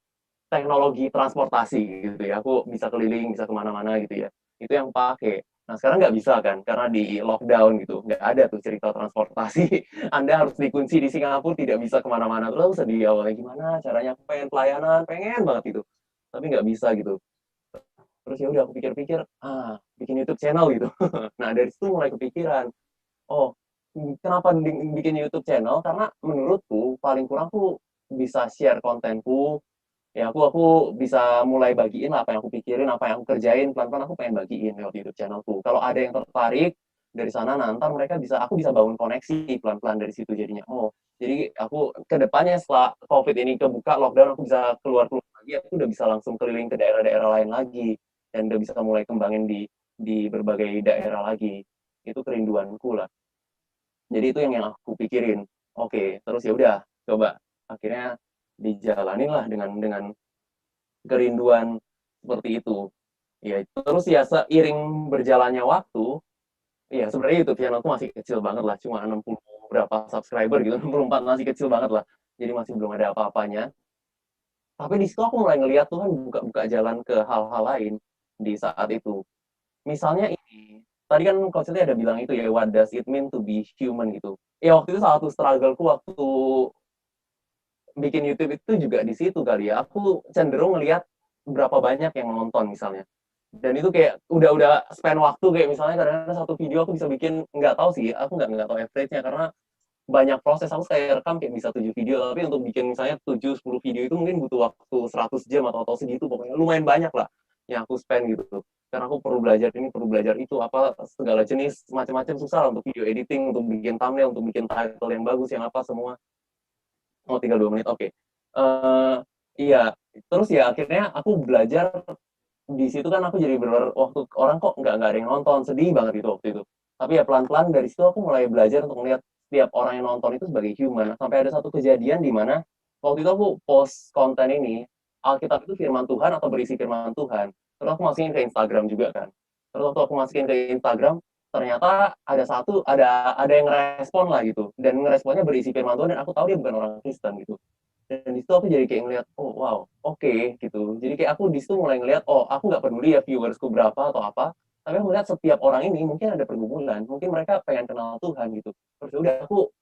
teknologi transportasi gitu ya. Aku bisa keliling, bisa kemana-mana gitu ya. Itu yang pakai. Nah, sekarang nggak bisa kan, karena di lockdown gitu. Nggak ada tuh cerita transportasi. Anda harus dikunci di Singapura, tidak bisa kemana-mana. Terus sedih awalnya, gimana caranya aku pengen pelayanan, pengen banget itu. Tapi nggak bisa gitu. Terus ya udah aku pikir-pikir, bikin YouTube channel gitu. Nah, dari situ mulai kepikiran, oh, kenapa bikin YouTube channel? Karena menurutku paling kurang aku bisa share kontenku, ya aku bisa mulai bagiin lah apa yang aku pikirin, apa yang aku kerjain, pelan-pelan aku pengen bagiin lewat YouTube channelku. Kalau ada yang tertarik dari sana, nanti mereka aku bisa bangun koneksi pelan-pelan dari situ jadinya. Oh, jadi aku ke depannya setelah COVID ini kebuka lockdown, aku bisa keluar-keluar lagi, aku udah bisa langsung keliling ke daerah-daerah lain lagi dan udah bisa mulai kembangin di berbagai daerah lagi. Itu kerinduanku lah. Jadi itu yang aku pikirin. Oke, terus ya udah coba akhirnya dijalanin lah dengan kerinduan seperti itu. Ya, terus ya seiring berjalannya waktu, ya sebenarnya YouTube channelku masih kecil banget lah, cuma 60 berapa subscriber gitu, 64 masih kecil banget lah. Jadi masih belum ada apa-apanya. Tapi di situ aku mulai ngeliat Tuhan buka-buka jalan ke hal-hal lain di saat itu. Misalnya ini, tadi kan Coach Lee ada bilang itu ya, what does it mean to be human gitu. Ya waktu itu salah satu struggleku waktu bikin YouTube itu juga di situ kali ya. Aku cenderung ngelihat berapa banyak yang nonton misalnya. Dan itu kayak udah spend waktu kayak misalnya kadang-kadang satu video aku bisa bikin, nggak tahu sih, aku nggak tahu average-nya karena banyak proses. Aku kayak rekam kayak bisa 7 video, tapi untuk bikin misalnya 7-10 video itu mungkin butuh waktu 100 jam atau segitu, pokoknya lumayan banyak lah yang aku spend gitu. Karena aku perlu belajar ini, perlu belajar itu, apa segala jenis macam-macam, susah lah untuk video editing, untuk bikin thumbnail, untuk bikin title yang bagus, yang apa semua. Oh, tinggal 2 menit, oke. Iya, terus ya akhirnya aku belajar di situ kan aku jadi benar waktu orang kok nggak ada yang nonton, sedih banget itu waktu itu. Tapi ya pelan-pelan dari situ aku mulai belajar untuk melihat setiap orang yang nonton itu sebagai human. Sampai ada satu kejadian di mana waktu itu aku post konten ini, Alkitab itu firman Tuhan atau berisi firman Tuhan. Terus aku masukin ke Instagram juga kan. Terus waktu aku masukin ke Instagram, ternyata ada yang ngerespon lah gitu. Dan ngeresponnya berisi firman Tuhan dan aku tahu dia bukan orang Kristen gitu. Dan di situ aku jadi kayak ngeliat, oh wow, oke, gitu. Jadi kayak aku di situ mulai ngeliat, oh aku nggak peduli ya viewersku berapa atau apa, tapi aku melihat setiap orang ini mungkin ada pergumulan, mungkin mereka pengen kenal Tuhan gitu. Terus udah aku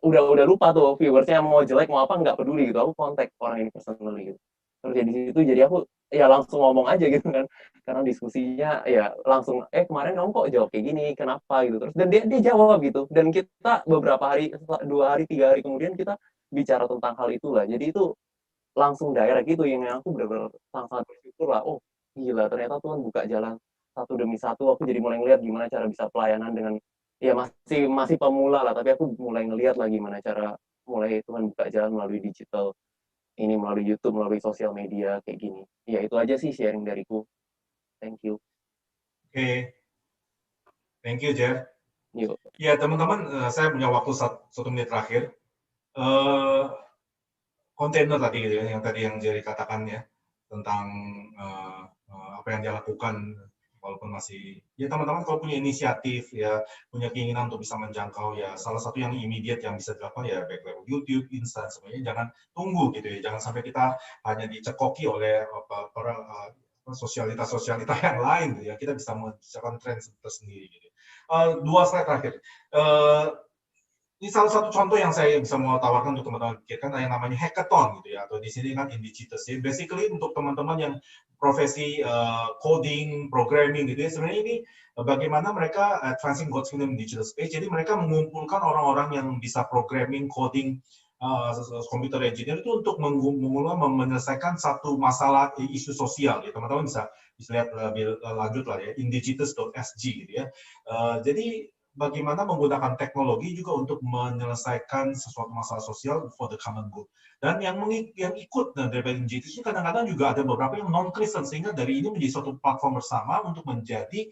udah lupa tuh viewersnya mau jelek mau apa nggak peduli gitu. Aku kontak orang ini personally gitu. Terus jadi di situ jadi aku ya langsung ngomong aja gitu kan, karena diskusinya ya langsung kemarin kamu kok jawab kayak gini, kenapa gitu. Terus dan dia jawab gitu, dan kita beberapa hari, 2 hari 3 hari kemudian kita bicara tentang hal itulah. Jadi itu langsung direct gitu yang aku benar-benar sangat bersyukur lah. Oh gila, ternyata Tuhan buka jalan satu demi satu. Aku jadi mulai ngeliat gimana cara bisa pelayanan dengan, ya masih pemula lah, tapi aku mulai ngeliat lah gimana cara mulai Tuhan buka jalan melalui digital ini, melalui YouTube, melalui sosial media kayak gini. Ya itu aja sih sharing dariku. Thank you. Oke, thank you Jeff. Yuk. Ya teman-teman, saya punya waktu 1 menit terakhir. Kontainer tadi gitu ya, yang Jerry katakan ya, tentang apa yang dia lakukan walaupun masih, ya teman-teman kalau punya inisiatif ya, punya keinginan untuk bisa menjangkau ya, salah satu yang immediate yang bisa dilakukan ya baik lewat YouTube, Insta, semuanya jangan tunggu gitu ya, jangan sampai kita hanya dicekoki oleh sosialitas yang lain gitu ya, kita bisa menciptakan tren tersendiri gitu. 2 slide terakhir. Ini salah satu contoh yang saya bisa mau tawarkan untuk teman-teman pikirkan yang namanya hackathon gitu ya, atau di sini kan Indigitus ya. Basically untuk teman-teman yang profesi coding, programming gitu ya, sebenarnya ini bagaimana mereka advancing God's Kingdom Digital Space. Jadi mereka mengumpulkan orang-orang yang bisa programming, coding, computer engineer itu untuk menyelesaikan satu masalah isu sosial ya. Teman-teman bisa lihat lebih lanjut lah ya, indigitus.sg gitu ya. Jadi bagaimana menggunakan teknologi juga untuk menyelesaikan sesuatu masalah sosial for the common good. Dan yang ikut dari Indigitus ini kadang-kadang juga ada beberapa yang non-Kristen, sehingga dari ini menjadi suatu platform bersama untuk menjadi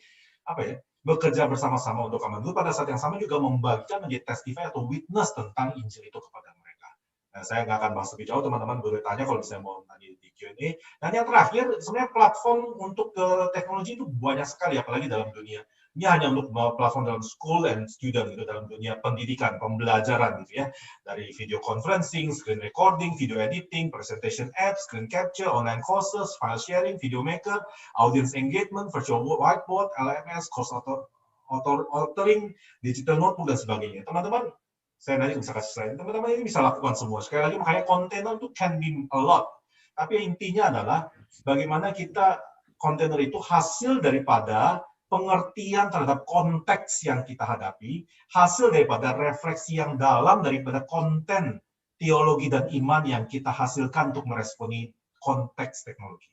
bekerja bersama-sama untuk common good. Pada saat yang sama juga membagikan menjadi testify atau witness tentang Injil itu kepada mereka. Nah, saya nggak akan bahas lebih jauh, teman-teman boleh tanya kalau misalnya mau tanya di Q&A. Dan yang terakhir, sebenarnya platform untuk teknologi itu banyak sekali, apalagi dalam dunia. Ini hanya untuk platform dalam school and student gitu, dalam dunia pendidikan, pembelajaran gitu ya. Dari video conferencing, screen recording, video editing, presentation apps, screen capture, online courses, file sharing, video maker, audience engagement, virtual whiteboard, LMS, course authoring, digital notebook dan sebagainya. Teman-teman, saya nanti bisa kasih slide. Teman-teman ini bisa lakukan semua. Sekali lagi makanya kontainer itu can be a lot. Tapi intinya adalah bagaimana kita kontainer itu hasil daripada pengertian terhadap konteks yang kita hadapi, hasil daripada refleksi yang dalam daripada konten teologi dan iman yang kita hasilkan untuk meresponi konteks teknologi.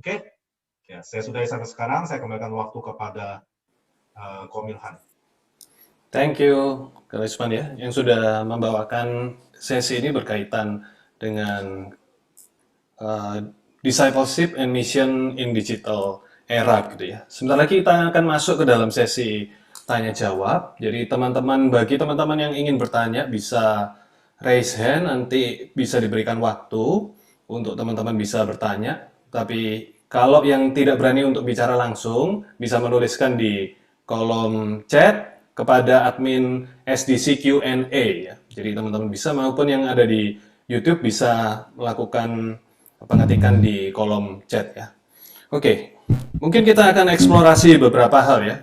Oke? Ya, saya sudahi sampai sekarang, saya kembalikan waktu kepada Komilhan. Thank you, Karisman ya, yang sudah membawakan sesi ini berkaitan dengan discipleship and mission in digital era gitu ya. Sebentar lagi kita akan masuk ke dalam sesi tanya jawab. Jadi bagi teman-teman yang ingin bertanya bisa raise hand, nanti bisa diberikan waktu untuk teman-teman bisa bertanya. Tapi kalau yang tidak berani untuk bicara langsung, bisa menuliskan di kolom chat kepada admin SDC Q&A ya. Jadi teman-teman bisa, maupun yang ada di YouTube bisa melakukan pengetikan di kolom chat ya. Oke, mungkin kita akan eksplorasi beberapa hal ya,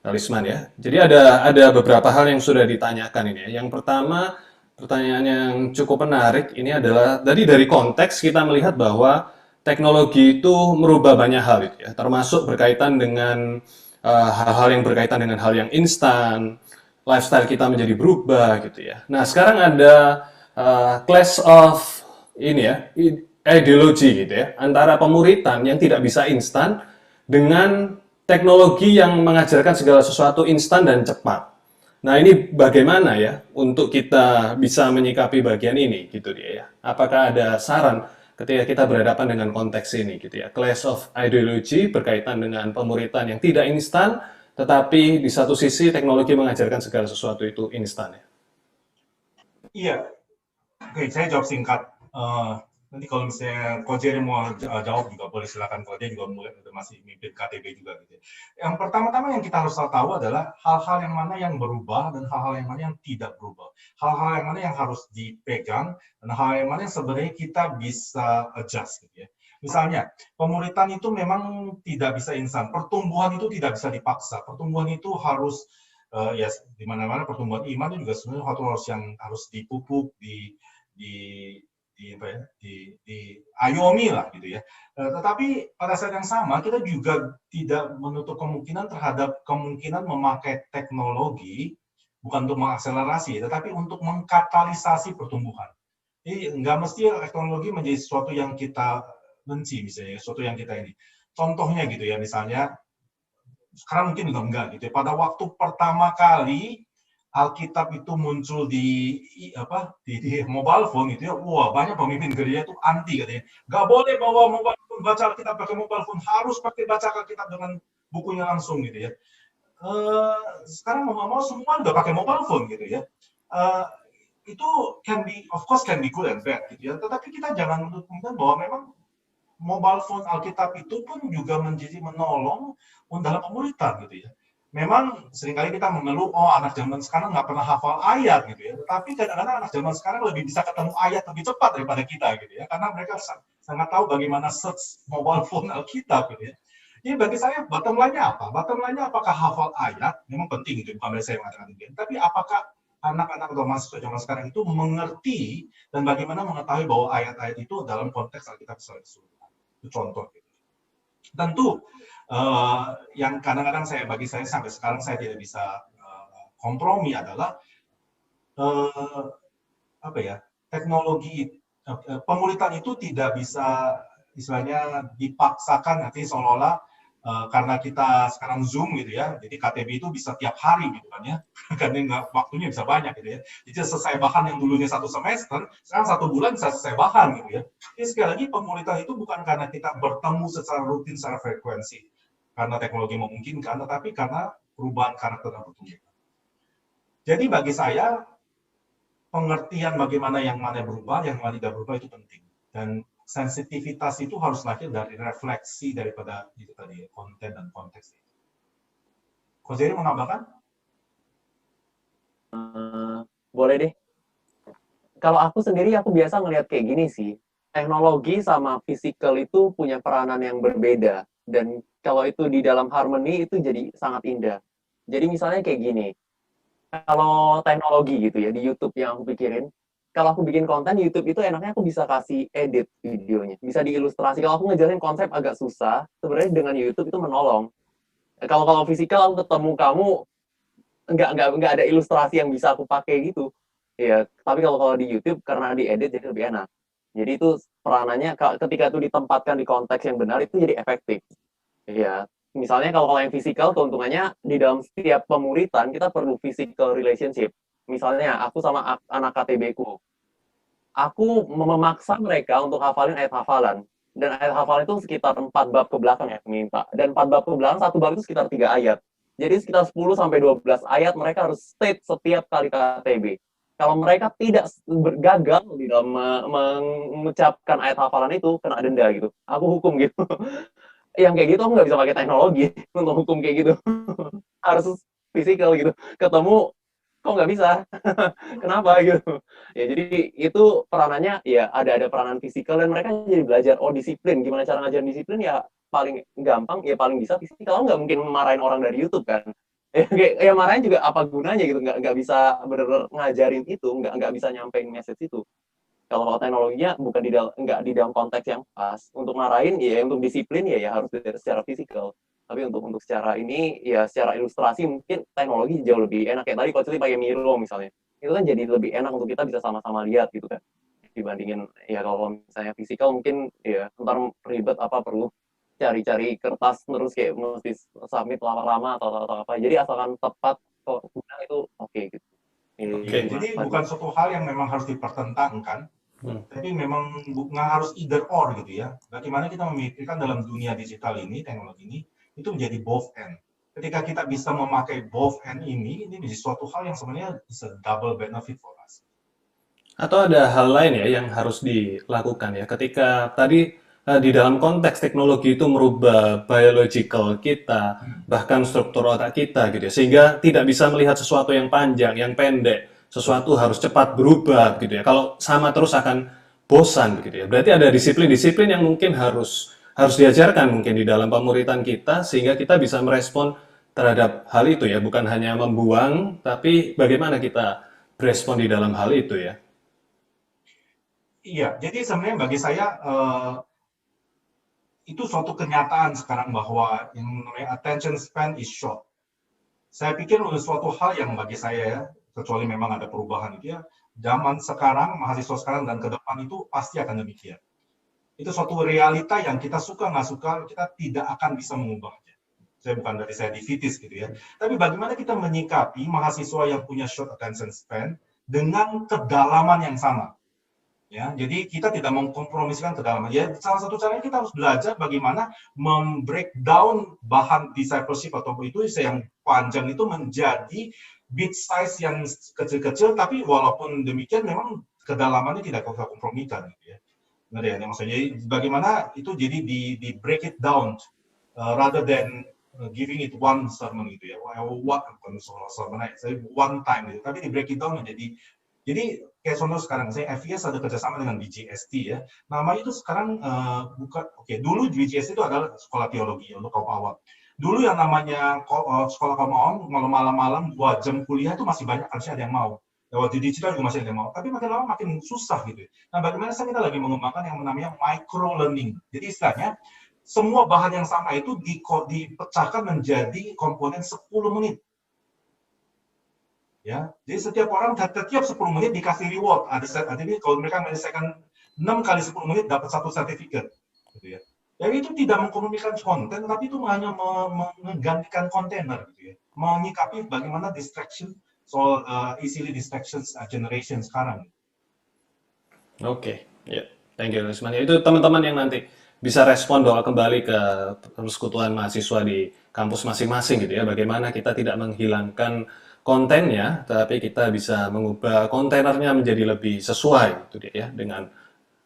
Karisman ya. Jadi ada beberapa hal yang sudah ditanyakan ini ya. Yang pertama, pertanyaan yang cukup menarik ini adalah tadi dari konteks kita melihat bahwa teknologi itu merubah banyak hal itu ya, termasuk berkaitan dengan hal-hal yang berkaitan dengan hal yang instan, lifestyle kita menjadi berubah gitu ya. Nah, sekarang ada clash of ini ya, ideologi gitu ya, antara pemuritan yang tidak bisa instan dengan teknologi yang mengajarkan segala sesuatu instan dan cepat. Nah, ini bagaimana ya untuk kita bisa menyikapi bagian ini gitu dia ya. Apakah ada saran ketika kita berhadapan dengan konteks ini gitu ya, clash of ideology berkaitan dengan pemuritan yang tidak instan, tetapi di satu sisi teknologi mengajarkan segala sesuatu itu instan ya. Iya, oke, saya jawab singkat. Nanti kalau misalnya Coach Jerry mau jawab juga boleh, silakan. Kalau dia juga masih mimpin KTB juga gitu. Yang pertama-tama yang kita harus tahu adalah hal-hal yang mana yang berubah dan hal-hal yang mana yang tidak berubah. Hal-hal yang mana yang harus dipegang dan hal yang mana yang sebenarnya kita bisa adjust gitu ya. Misalnya, pemuritan itu memang tidak bisa instan. Pertumbuhan itu tidak bisa dipaksa. Pertumbuhan itu harus ya di mana-mana pertumbuhan iman itu juga sebenarnya yang harus dipupuk, ayomi lah gitu ya. Tetapi pada saat yang sama kita juga tidak menutup kemungkinan terhadap kemungkinan memakai teknologi bukan untuk mengakselerasi, tetapi untuk mengkatalisasi pertumbuhan. Jadi nggak mesti teknologi menjadi sesuatu yang kita benci misalnya, sesuatu yang kita ini. Contohnya gitu ya, misalnya sekarang mungkin juga enggak gitu ya. Pada waktu pertama kali Alkitab itu muncul di mobile phone gitu ya, wah banyak pemimpin gereja itu anti katanya. Nggak boleh bawa mobile phone, baca Alkitab pakai mobile phone, harus pakai baca Alkitab dengan bukunya langsung gitu ya. Sekarang mau semua udah pakai mobile phone gitu ya. Itu of course can be good and bad gitu ya. Tetapi kita jangan menutup bahwa memang mobile phone Alkitab itu pun juga menjadi menolong dalam pemuritan gitu ya. Memang seringkali kita mengeluh, anak zaman sekarang nggak pernah hafal ayat gitu ya. Tetapi kadang-kadang anak zaman sekarang lebih bisa ketemu ayat lebih cepat daripada kita gitu ya. Karena mereka sangat tahu bagaimana search mobile phone Alkitab gitu ya. Jadi bagi saya bottom line-nya apa? Bottom line-nya apakah hafal ayat? Memang penting gitu, bukan dari saya mengatakan demikian. Tapi apakah anak-anak atau mahasiswa zaman sekarang itu mengerti dan bagaimana mengetahui bahwa ayat-ayat itu dalam konteks Alkitab secara keseluruhan. Itu contoh. Tentu yang kadang-kadang bagi saya sampai sekarang saya tidak bisa kompromi adalah teknologi pemuritan itu tidak bisa istilahnya dipaksakan nanti seolah-olah karena kita sekarang Zoom gitu ya, jadi KTB itu bisa tiap hari gitu kan ya, karena waktunya bisa banyak gitu ya. Jadi selesai bahan yang dulunya 1 semester, sekarang 1 bulan bisa selesai bahan gitu ya. Jadi sekali lagi pemuritan itu bukan karena kita bertemu secara rutin, secara frekuensi, karena teknologi memungkinkan, tetapi karena perubahan karakter dan pertumbuhan. Jadi bagi saya, pengertian bagaimana yang mana berubah, yang mana tidak berubah itu penting. Dan sensitivitas itu harus lahir dari refleksi daripada itu tadi, konten dan konteks. Coach Jerry mau nambahkan? Boleh deh. Kalau aku sendiri, aku biasa ngelihat kayak gini sih. Teknologi sama physical itu punya peranan yang berbeda. Dan kalau itu di dalam harmoni, itu jadi sangat indah. Jadi misalnya kayak gini. Kalau teknologi gitu ya, di YouTube yang aku pikirin, kalau aku bikin konten di YouTube itu enaknya aku bisa kasih edit videonya, bisa diilustrasi. Kalau aku ngejelasin konsep agak susah, sebenarnya dengan YouTube itu menolong. Kalau fisikal aku ketemu kamu, nggak ada ilustrasi yang bisa aku pakai gitu. Ya, tapi kalau di YouTube karena diedit jadi lebih enak. Jadi itu peranannya ketika itu ditempatkan di konteks yang benar itu jadi efektif. Ya, misalnya kalau yang fisikal keuntungannya di dalam setiap pemuritan kita perlu physical relationship. Misalnya aku sama anak KTB-ku. Aku memaksa mereka untuk hafalin ayat hafalan. Dan ayat hafalan itu sekitar 4 bab ke belakang ya, minta. Dan 4 bab ke belakang, 1 bab itu sekitar 3 ayat. Jadi sekitar 10-12 ayat mereka harus state setiap kali KTB. Kalau mereka tidak gagal di dalam mengucapkan ayat hafalan itu, kena denda gitu. Aku hukum gitu. Yang kayak gitu aku nggak bisa pakai teknologi untuk hukum kayak gitu. Harus fisikal gitu. Ketemu kok nggak bisa. Kenapa gitu. Ya jadi itu peranannya ya ada peranan fisikal dan mereka jadi belajar disiplin. Gimana cara ngajarin disiplin ya paling gampang ya paling bisa fisikal. Nggak mungkin marahin orang dari YouTube kan. Ya marahin juga apa gunanya gitu. Nggak bisa bener-bener ngajarin itu. Nggak bisa nyampein message itu. Kalau teknologinya bukan nggak di dalam konteks yang pas. Untuk marahin ya untuk disiplin ya harus secara fisikal. Tapi untuk secara ini ya secara ilustrasi mungkin teknologi jauh lebih enak. Kayak tadi Coach Lee pakai Miro misalnya. Itu kan jadi lebih enak untuk kita bisa sama-sama lihat gitu kan. Dibandingin ya kalau misalnya fisikal mungkin ya ntar ribet perlu cari-cari kertas terus kayak mesti submit lama-lama atau apa. Jadi asalkan tepat guna itu oke gitu. Jadi bukan suatu hal yang memang harus dipertentangkan, tapi memang nggak harus either or gitu ya. Bagaimana kita memikirkan dalam dunia digital ini, teknologi ini, itu menjadi both end. Ketika kita bisa memakai both end ini menjadi suatu hal yang sebenarnya is a double benefit for us. Atau ada hal lain ya yang harus dilakukan ya. Ketika tadi di dalam konteks teknologi itu merubah biological kita, bahkan struktur otak kita gitu ya. Sehingga tidak bisa melihat sesuatu yang panjang, yang pendek. Sesuatu harus cepat berubah gitu ya. Kalau sama terus akan bosan gitu ya. Berarti ada disiplin-disiplin yang mungkin harus diajarkan mungkin di dalam pemuritan kita sehingga kita bisa merespon terhadap hal itu ya, bukan hanya membuang tapi bagaimana kita berespon di dalam hal itu ya. Iya, jadi sebenarnya bagi saya itu suatu kenyataan sekarang bahwa yang namanya attention span is short. Saya pikir suatu hal yang bagi saya ya, kecuali memang ada perubahan itu ya, zaman sekarang, mahasiswa sekarang dan ke depan itu pasti akan demikian. Itu suatu realita yang kita suka nggak suka, kita tidak akan bisa mengubahnya. Saya bukan dari saya defeatis gitu ya. Tapi bagaimana kita menyikapi mahasiswa yang punya short attention span dengan kedalaman yang sama. Ya, jadi kita tidak mengkompromiskan kedalaman. Ya, salah satu caranya kita harus belajar bagaimana membreakdown bahan discipleship atau itu yang panjang itu menjadi bit size yang kecil-kecil, tapi walaupun demikian memang kedalamannya tidak kita kompromikan gitu ya. Benar ya, maksudnya bagaimana itu jadi di break it down rather than giving it one sermon gitu ya. Bukan sermon, saya one time gitu. Tapi di break it down menjadi jadi kayak contoh sekarang saya FES ada kerjasama dengan BGST ya. Namanya itu sekarang dulu BGST itu adalah sekolah teologi untuk kaum awam. Dulu yang namanya sekolah kaum awam malam-malam 2 jam kuliah itu masih banyak harusnya ada yang mau. lewat di digital juga masih ada yang mau, tapi makin lama makin susah gitu. Nah, bagaimana kita lagi mengembangkan yang namanya micro learning. Jadi istilahnya semua bahan yang sama itu dipecahkan menjadi komponen 10 menit. Ya, jadi setiap orang setiap 10 menit dikasih reward. Jadi kalau mereka menyelesaikan 6 kali 10 menit dapat 1 sertifikat, gitu ya. Jadi itu tidak mengkomunikasikan konten, tapi itu hanya menggantikan kontainer, gitu ya. Menyikapi bagaimana distraction soal easily distractions generation sekarang. Oke, ya. Thank you, Risman. Itu teman-teman yang nanti bisa respon doa kembali ke persekutuan mahasiswa di kampus masing-masing gitu ya. Bagaimana kita tidak menghilangkan kontennya, tapi kita bisa mengubah kontainernya menjadi lebih sesuai gitu dia ya dengan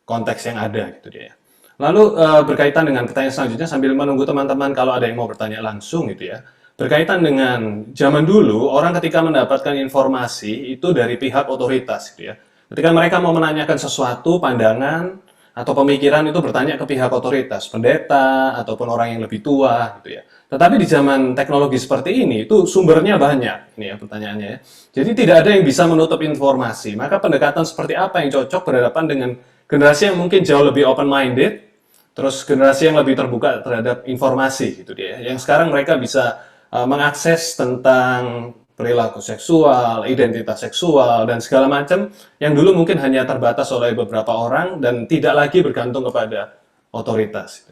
konteks yang ada gitu dia ya. Lalu berkaitan dengan pertanyaan selanjutnya sambil menunggu teman-teman kalau ada yang mau bertanya langsung gitu ya. Berkaitan dengan zaman dulu orang ketika mendapatkan informasi itu dari pihak otoritas gitu ya. Ketika mereka mau menanyakan sesuatu, pandangan atau pemikiran itu bertanya ke pihak otoritas, pendeta ataupun orang yang lebih tua gitu ya. Tetapi di zaman teknologi seperti ini itu sumbernya banyak ini ya pertanyaannya ya. Jadi tidak ada yang bisa menutup informasi. Maka pendekatan seperti apa yang cocok berhadapan dengan generasi yang mungkin jauh lebih open minded, terus generasi yang lebih terbuka terhadap informasi gitu dia. Yang sekarang mereka bisa mengakses tentang perilaku seksual, identitas seksual dan segala macam yang dulu mungkin hanya terbatas oleh beberapa orang dan tidak lagi bergantung kepada otoritas.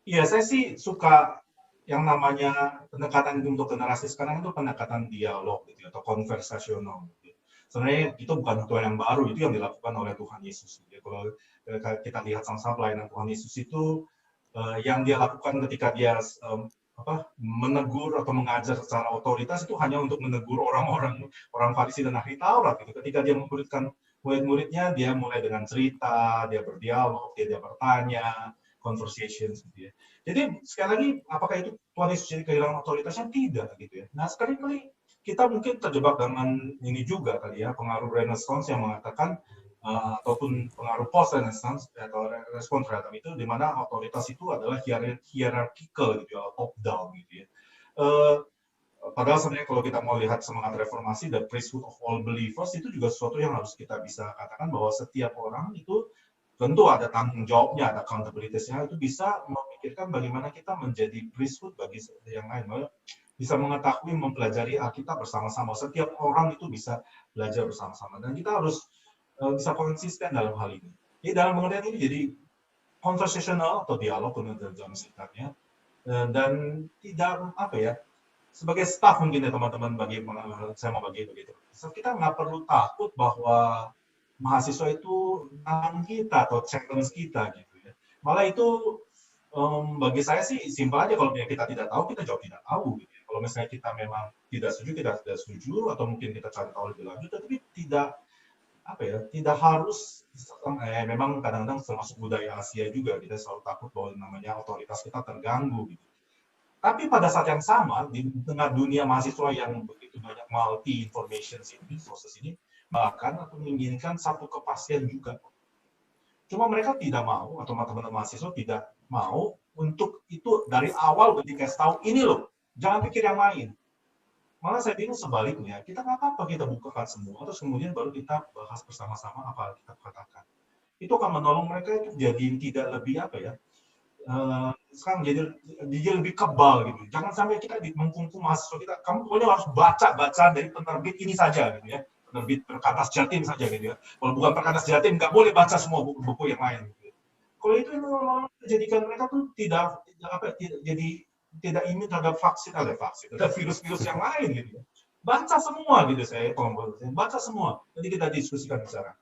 Iya, saya sih suka yang namanya pendekatan untuk generasi sekarang itu pendekatan dialog gitu, atau konversasional. Gitu. Sebenarnya itu bukan hal yang baru, itu yang dilakukan oleh Tuhan Yesus. Gitu. Kalau kita lihat sama-sama pelayanan Tuhan Yesus itu yang dia lakukan ketika dia menegur atau mengajar secara otoritas itu hanya untuk menegur orang Farisi dan ahli Taurat. Gitu. Ketika dia memuridkan murid-muridnya, dia mulai dengan cerita, dia berdialog, dia bertanya, conversations gitu ya. Jadi sekali lagi, apakah itu Tuhan Yesus jadi kehilangan otoritasnya? Tidak gitu ya. Nah sekali-kali kita mungkin terjebak dengan ini juga kali ya, pengaruh Renaissance yang mengatakan ataupun pengaruh post Renaissance atau respon terhadap itu, di mana otoritas itu adalah hierarchical gitu ya, top down gitu ya. Padahal sebenarnya kalau kita mau lihat semangat reformasi, the priesthood of all believers itu juga sesuatu yang harus kita bisa katakan bahwa setiap orang itu tentu ada tanggung jawabnya, ada accountability-nya, itu bisa memikirkan bagaimana kita menjadi priesthood bagi yang lain, bisa mengetahui, mempelajari Alkitab bersama-sama. Setiap orang itu bisa belajar bersama-sama, dan kita harus bisa konsisten dalam hal ini. Jadi dalam pengertian ini jadi conversational atau dialog dalam singkatnya, dan tidak apa ya, sebagai staff mungkin ya teman-teman, saya mau bagi begitu. So, kita nggak perlu takut bahwa mahasiswa itu nahan kita atau challenge kita gitu ya. Malah itu bagi saya sih simpel aja, kalau kita tidak tahu, kita jawab tidak tahu gitu ya. Kalau misalnya kita memang tidak setuju, atau mungkin kita cari tahu lebih lanjut, tapi tidak harus, memang kadang-kadang termasuk budaya Asia juga, kita selalu takut bahwa namanya otoritas kita terganggu gitu. Tapi pada saat yang sama, di tengah dunia mahasiswa yang begitu banyak multi information sources ini, bahkan atau menginginkan satu kepastian juga. Cuma mereka tidak mau, atau teman-teman mahasiswa tidak mau untuk itu dari awal ketika tahu ini loh, jangan pikir yang lain. Malah saya pikir sebaliknya, kita nggak apa-apa kita bukakan semua, terus kemudian baru kita bahas bersama-sama apa yang kita katakan. Itu akan menolong mereka itu jadi tidak lebih sekarang jadi lebih kebal gitu. Jangan sampai kita mengkungkung mahasiswa kita, kamu pokoknya harus baca dari penerbit ini saja gitu ya, penerbit Perkatas Jatim saja gitu ya. Kalau bukan Perkatas Jatim, nggak boleh baca semua buku yang lain. Gitu. Kalau itu menjadikan mereka tuh tidak imun terhadap vaksin, ada virus-virus yang lain gitu ya. Baca semua gitu baca semua. Nanti kita diskusikan bicara.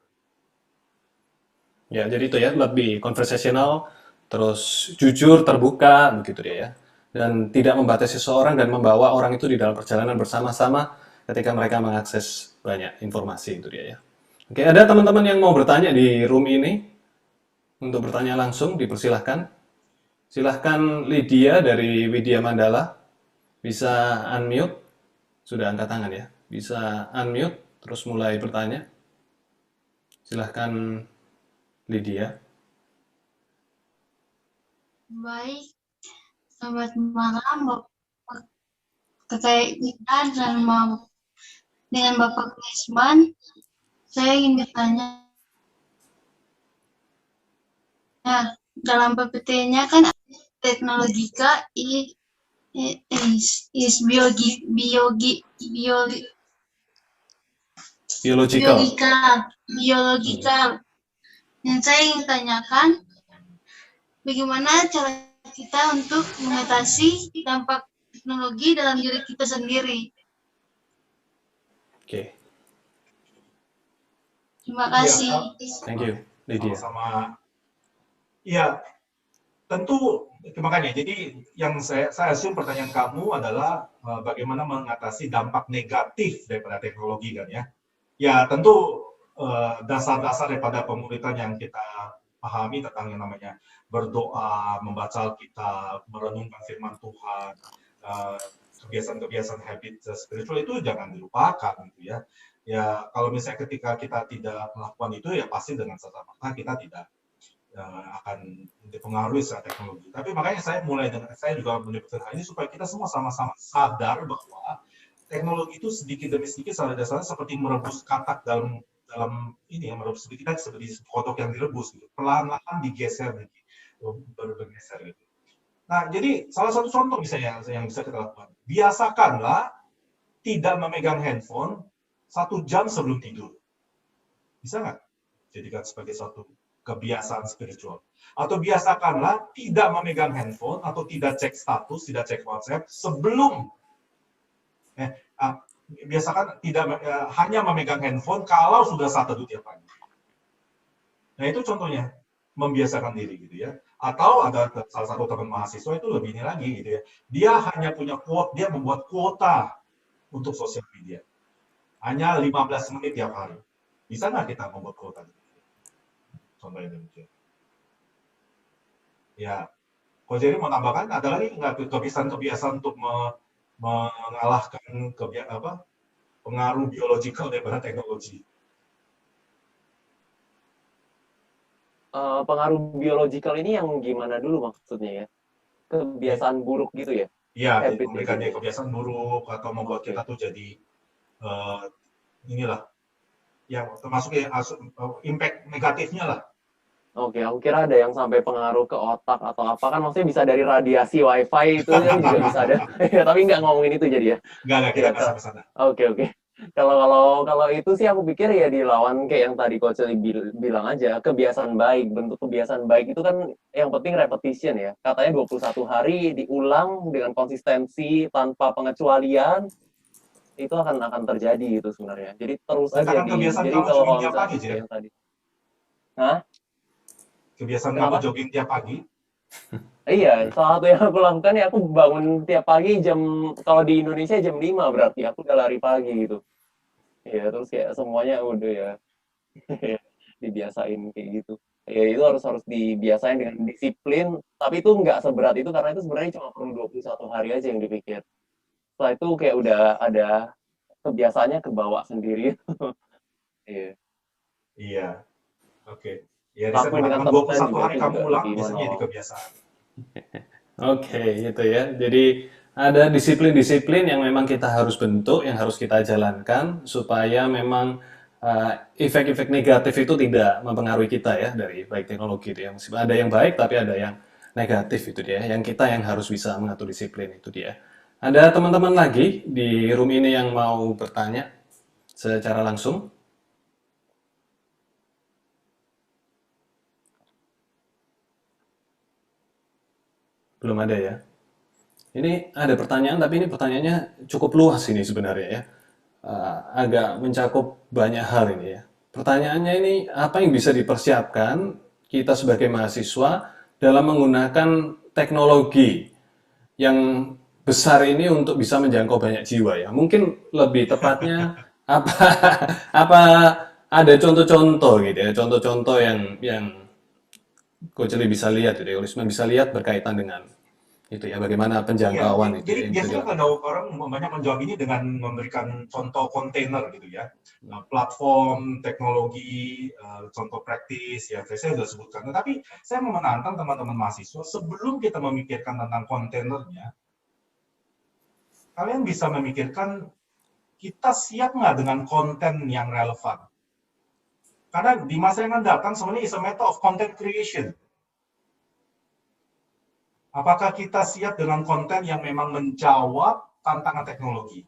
Ya, jadi itu ya, lebih konversasional, terus jujur, terbuka, begitu dia ya. Dan tidak membatasi seseorang dan membawa orang itu di dalam perjalanan bersama-sama ketika mereka mengakses banyak informasi, itu dia ya. Oke, ada teman-teman yang mau bertanya di room ini? Untuk bertanya langsung, dipersilahkan. Silahkan Lydia dari Widya Mandala, bisa unmute, sudah angkat tangan ya, bisa unmute, terus mulai bertanya. Silahkan Lydia. Baik, selamat malam Bapak Ketua Ikan dan dengan Bapak Krisman. Saya ingin bertanya, nah, dalam PPT-nya kan teknologika is Biological. biological. Yang saya ingin tanyakan, bagaimana cara kita untuk mengatasi dampak teknologi dalam diri kita sendiri? Oke, Terima kasih. thank you, Lydia. Sama-sama. Ya, tentu makanya. Jadi yang saya assume pertanyaan kamu adalah bagaimana mengatasi dampak negatif daripada teknologi kan ya. Ya, tentu dasar-dasar daripada pemuritan yang kita pahami tentang yang namanya berdoa, membaca Alkitab, merenungkan firman Tuhan, kebiasaan-kebiasaan habit spiritual itu jangan dilupakan gitu ya. Ya, kalau misalnya ketika kita tidak melakukan itu ya pasti dengan serta-merta kita tidak akan dipengaruhi secara teknologi. Tapi makanya saya juga menyebutkan hal ini supaya kita semua sama-sama sadar bahwa teknologi itu sedikit demi sedikit salah dasarnya seperti merebus katak dalam ini yang merebus kita seperti kodok yang direbus gitu. Perlahan-lahan digeser bergeser gitu. Nah, jadi salah satu contoh misalnya yang bisa kita lakukan, biasakanlah tidak memegang handphone 1 jam sebelum tidur. Bisa nggak? Jadikan sebagai suatu kebiasaan spiritual. Atau biasakanlah tidak memegang handphone atau tidak cek status, tidak cek WhatsApp sebelum biasakan tidak hanya memegang handphone kalau sudah saat teduh tiap pagi. Nah, itu contohnya membiasakan diri gitu ya. Atau ada salah satu teman mahasiswa itu lebih ini lagi gitu ya. Dia hanya punya quote, dia membuat kuota untuk sosial media. Hanya 15 menit tiap hari. Bisa nggak kita membuat kuota? Contohnya demikian. Ya, Coach Jerry mau tambahkan, ada lagi nggak kebiasaan-kebiasaan untuk mengalahkan pengaruh biologikal daripada teknologi? Pengaruh biologikal ini yang gimana dulu maksudnya ya? Kebiasaan buruk gitu ya? Iya, memberikan dia kebiasaan buruk atau membuat kita tuh jadi inilah yang termasuk ya impact negatifnya lah. Oke, aku kira ada yang sampai pengaruh ke otak atau apa kan, maksudnya bisa dari radiasi wifi itu kan juga bisa ada. Tapi nggak ngomongin itu jadi ya. Nggak kita nggak sampai sana. Oke. Kalau itu sih aku pikir ya dilawan kayak yang tadi Coach Lee bilang aja, kebiasaan baik. Bentuk kebiasaan baik itu kan yang penting repetition ya. Katanya 21 hari diulang dengan konsistensi tanpa pengecualian itu akan terjadi itu sebenarnya. Jadi terus aja jadi kalau tiap pagi yang tadi. Hah? Kebiasaan kamu jogging tiap pagi? Iya, salah satu yang aku lakukan ya aku bangun tiap pagi kalau di Indonesia jam 5 berarti aku udah lari pagi gitu. Ya, terus kayak semuanya udah ya dibiasain kayak gitu. Ya itu harus dibiasain dengan disiplin, tapi itu nggak seberat itu karena itu sebenarnya cuma perlu 21 hari aja yang dipikir. Setelah itu kayak udah ada kebiasaannya kebawa sendiri. Iya. Iya. Oke. Ya, dengan 21 hari kamu ulang biasanya jadi kebiasaan. Oke, gitu ya. Jadi ada disiplin-disiplin yang memang kita harus bentuk, yang harus kita jalankan supaya memang efek-efek negatif itu tidak mempengaruhi kita ya dari baik teknologi itu yang ada yang baik tapi ada yang negatif itu dia. Yang kita yang harus bisa mengatur disiplin itu dia. Ada teman-teman lagi di room ini yang mau bertanya secara langsung? Belum ada ya. Ini ada pertanyaan, tapi ini pertanyaannya cukup luas ini sebenarnya ya. Agak mencakup banyak hal ini ya. Pertanyaannya ini, apa yang bisa dipersiapkan kita sebagai mahasiswa dalam menggunakan teknologi yang besar ini untuk bisa menjangkau banyak jiwa ya. Mungkin lebih tepatnya apa ada contoh-contoh gitu ya, contoh-contoh yang Coach Lee bisa lihat gitu ya, Ulisman bisa lihat berkaitan dengan itu ya, bagaimana penjangkauan ya, jadi biasanya kalau orang banyak menjawab ini dengan memberikan contoh kontainer gitu ya, platform, teknologi, contoh praktis ya, saya sudah sebutkan. Tetapi saya mau menantang teman-teman mahasiswa sebelum kita memikirkan tentang kontainernya, kalian bisa memikirkan kita siap nggak dengan konten yang relevan? Karena di masa yang akan datang sebenarnya is a matter of content creation. Apakah kita siap dengan konten yang memang menjawab tantangan teknologi?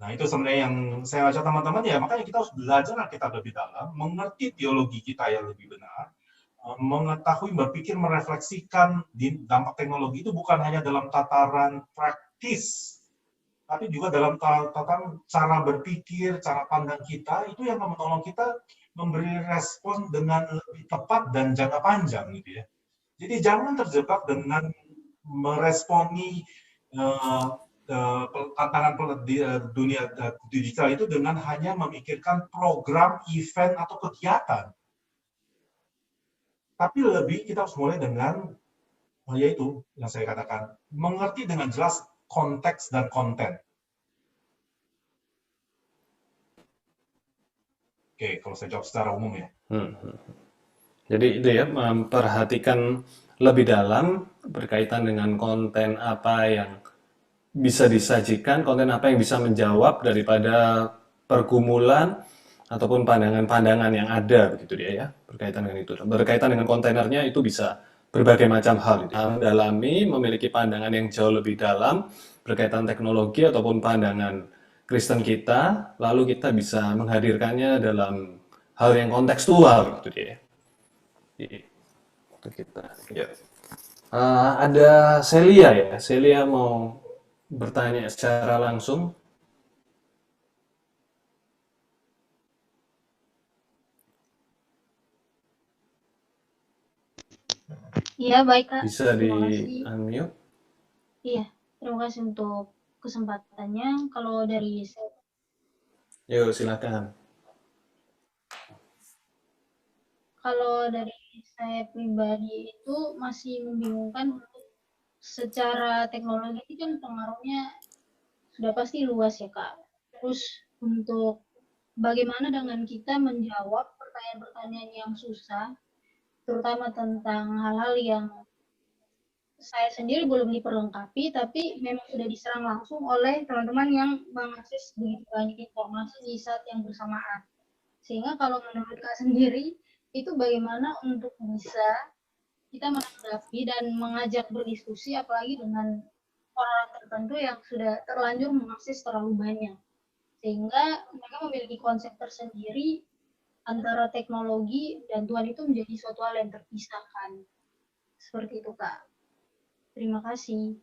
Nah, itu sebenarnya yang saya ajak teman-teman ya, makanya kita harus belajar kita lebih dalam, mengerti teologi kita yang lebih benar, mengetahui, berpikir, merefleksikan di dampak teknologi itu bukan hanya dalam tataran praktis, tapi juga dalam tataran cara berpikir, cara pandang kita, itu yang menolong kita memberi respon dengan lebih tepat dan jangka panjang gitu ya. Jadi jangan terjebak dengan meresponi tantangan di dunia digital itu dengan hanya memikirkan program, event, atau kegiatan. Tapi lebih kita harus mulai dengan, yaitu yang saya katakan, mengerti dengan jelas konteks dan konten. Oke, kalau saya jawab secara umum ya. Jadi itu ya, memperhatikan lebih dalam berkaitan dengan konten apa yang bisa disajikan, konten apa yang bisa menjawab daripada pergumulan ataupun pandangan-pandangan yang ada, begitu dia ya, berkaitan dengan itu. Berkaitan dengan kontainernya itu bisa berbagai macam hal. Gitu. Mendalami, memiliki pandangan yang jauh lebih dalam berkaitan teknologi ataupun pandangan Kristen kita, lalu kita bisa menghadirkannya dalam hal yang kontekstual, gitu dia. Untuk kita. Ya. Ada Celia ya, Celia mau bertanya secara langsung. Iya, baik Kak. Bisa di Terima kasih. unmute. Iya, terima kasih untuk kesempatannya. Kalau dari saya, Yuk, silakan. kalau dari saya pribadi itu masih membingungkan untuk secara teknologi itu kan pengaruhnya sudah pasti luas ya Kak. Terus untuk bagaimana dengan kita menjawab pertanyaan-pertanyaan yang susah, terutama tentang hal-hal yang saya sendiri belum diperlengkapi, tapi memang sudah diserang langsung oleh teman-teman yang mengakses begitu banyak informasi di saat yang bersamaan. Sehingga kalau menurut Kak sendiri, itu bagaimana untuk bisa kita menanggapi dan mengajak berdiskusi, apalagi dengan orang tertentu yang sudah terlanjur mengakses terlalu banyak. Sehingga mereka memiliki konsep tersendiri antara teknologi dan Tuhan itu menjadi suatu hal yang terpisahkan. Seperti itu, Kak. Terima kasih.